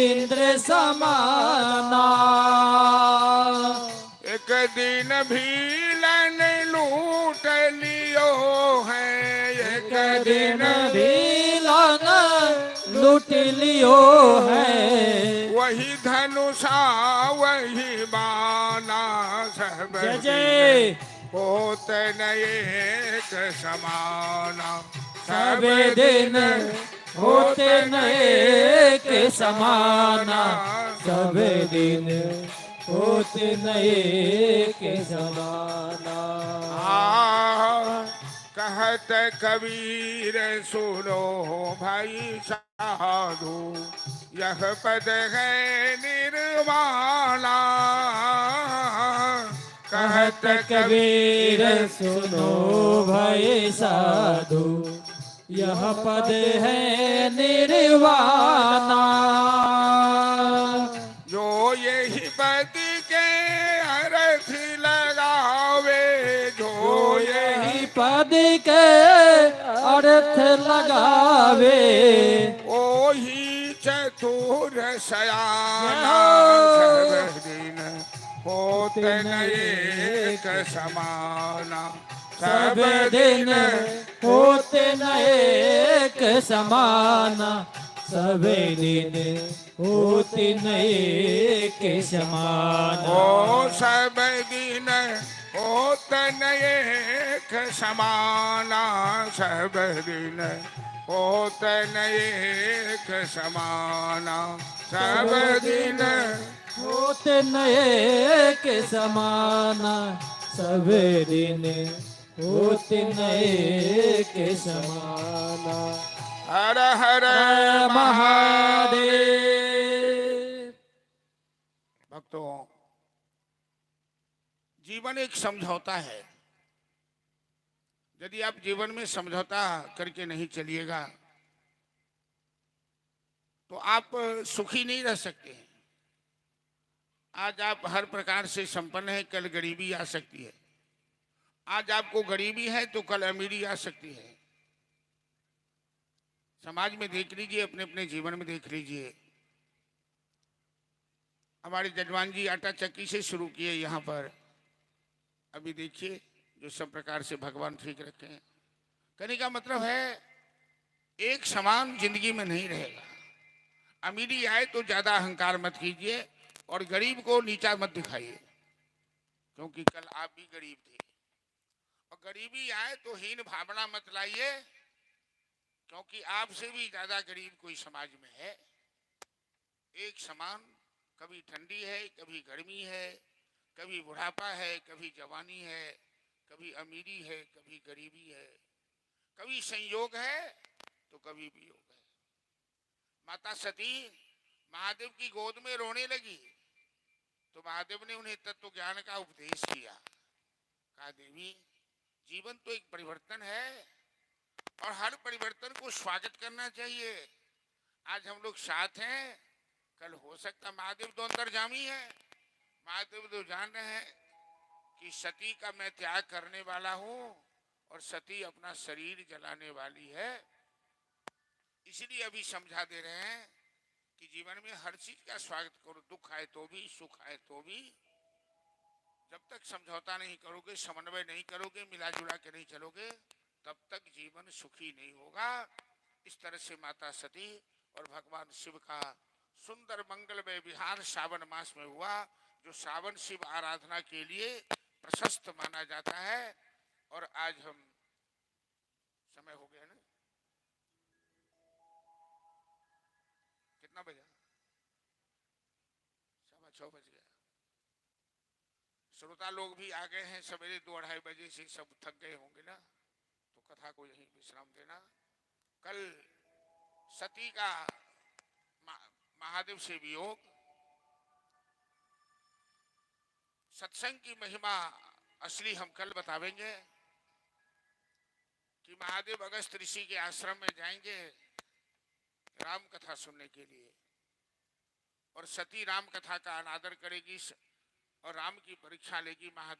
इंद्र समाना। एक दिन भीलन लूट लियो है। एक दिन भीलन लूट लियो है। वही धनुषा वही बाना। सब जय जय होत न एक समाना। सब दिन होते नए के समाना। सब दिन होते नए के समाना। कहत कबीर सुनो भाई साधु यह पद है निर्वाणा। कहत कबीर सुनो भाई साधु यह पद है निर्वाणा। जो यही पद के अर्थ लगावे। जो यही पद के अर्थ लगावे। ओही चतुर सयाना। सब दिन होत न एक समाना। सब दिन होते नए के समाना। सब दिन होते नए के समाना। ओ सब दिन होत न एक समाना। सब दिन होत न एक समाना। सब दिन होते नए के समाना। सब दिन होते नए के समाना। हर हर महादेव। भक्तों जीवन एक समझौता है। यदि आप जीवन में समझौता करके नहीं चलिएगा तो आप सुखी नहीं रह सकते हैं। आज आप हर प्रकार से संपन्न हैं, कल गरीबी आ सकती है। आज आपको गरीबी है तो कल अमीरी आ सकती है। समाज में देख लीजिए, अपने अपने जीवन में देख लीजिए। हमारे जजमान जी आटा चक्की से शुरू किए यहाँ पर, अभी देखिए जो सब प्रकार से भगवान ठीक रखे हैं। कहने का मतलब है एक समान जिंदगी में नहीं रहेगा। अमीरी आए तो ज्यादा अहंकार मत कीजिए और गरीब को नीचा मत दिखाइए, क्योंकि कल आप भी गरीब थे। और गरीबी आए तो हीन भावना मत लाइए, क्योंकि आपसे भी ज्यादा गरीब कोई समाज में है। एक समान, कभी ठंडी है, कभी गर्मी है, कभी बुढ़ापा है, कभी जवानी है, कभी अमीरी है, कभी गरीबी है, कभी संयोग है तो कभी वियोग है। माता सती महादेव की गोद में रोने लगी तो महादेव ने उन्हें तत्व ज्ञान का उपदेश किया। कहा, देवी जीवन तो एक परिवर्तन है और हर परिवर्तन को स्वागत करना चाहिए। आज हम लोग साथ हैं, कल हो सकता महादेव तो अंतर्जामी है। महादेव तो जान रहे हैं कि सती का मैं त्याग करने वाला हूं और सती अपना शरीर जलाने वाली है। इसलिए अभी समझा दे रहे हैं कि जीवन में हर चीज का स्वागत करो, दुख आए तो भी, सुख आए तो भी। जब तक समझौता नहीं करोगे, समन्वय नहीं करोगे, मिला जुला के नहीं चलोगे, तब तक जीवन सुखी नहीं होगा। इस तरह से माता सती और भगवान शिव का सुंदर मंगलमय विहार सावन मास में हुआ, जो सावन शिव आराधना के लिए प्रशस्त माना जाता है। और आज हम, समय हो गया ना, कितना बजा? 6:15 बज गया। श्रोता लोग भी आ गए हैं, सवेरे 2-2:30 बजे से सब थक गए होंगे ना, तो कथा को यहीं विश्राम देना। कल सती का महादेव से वियोग, सत्संग की महिमा असली हम कल बतावेंगे कि महादेव अगस्त ऋषि के आश्रम में जाएंगे राम कथा सुनने के लिए, और सती राम कथा का अनादर करेगी और राम की परीक्षा लेगी। महादेव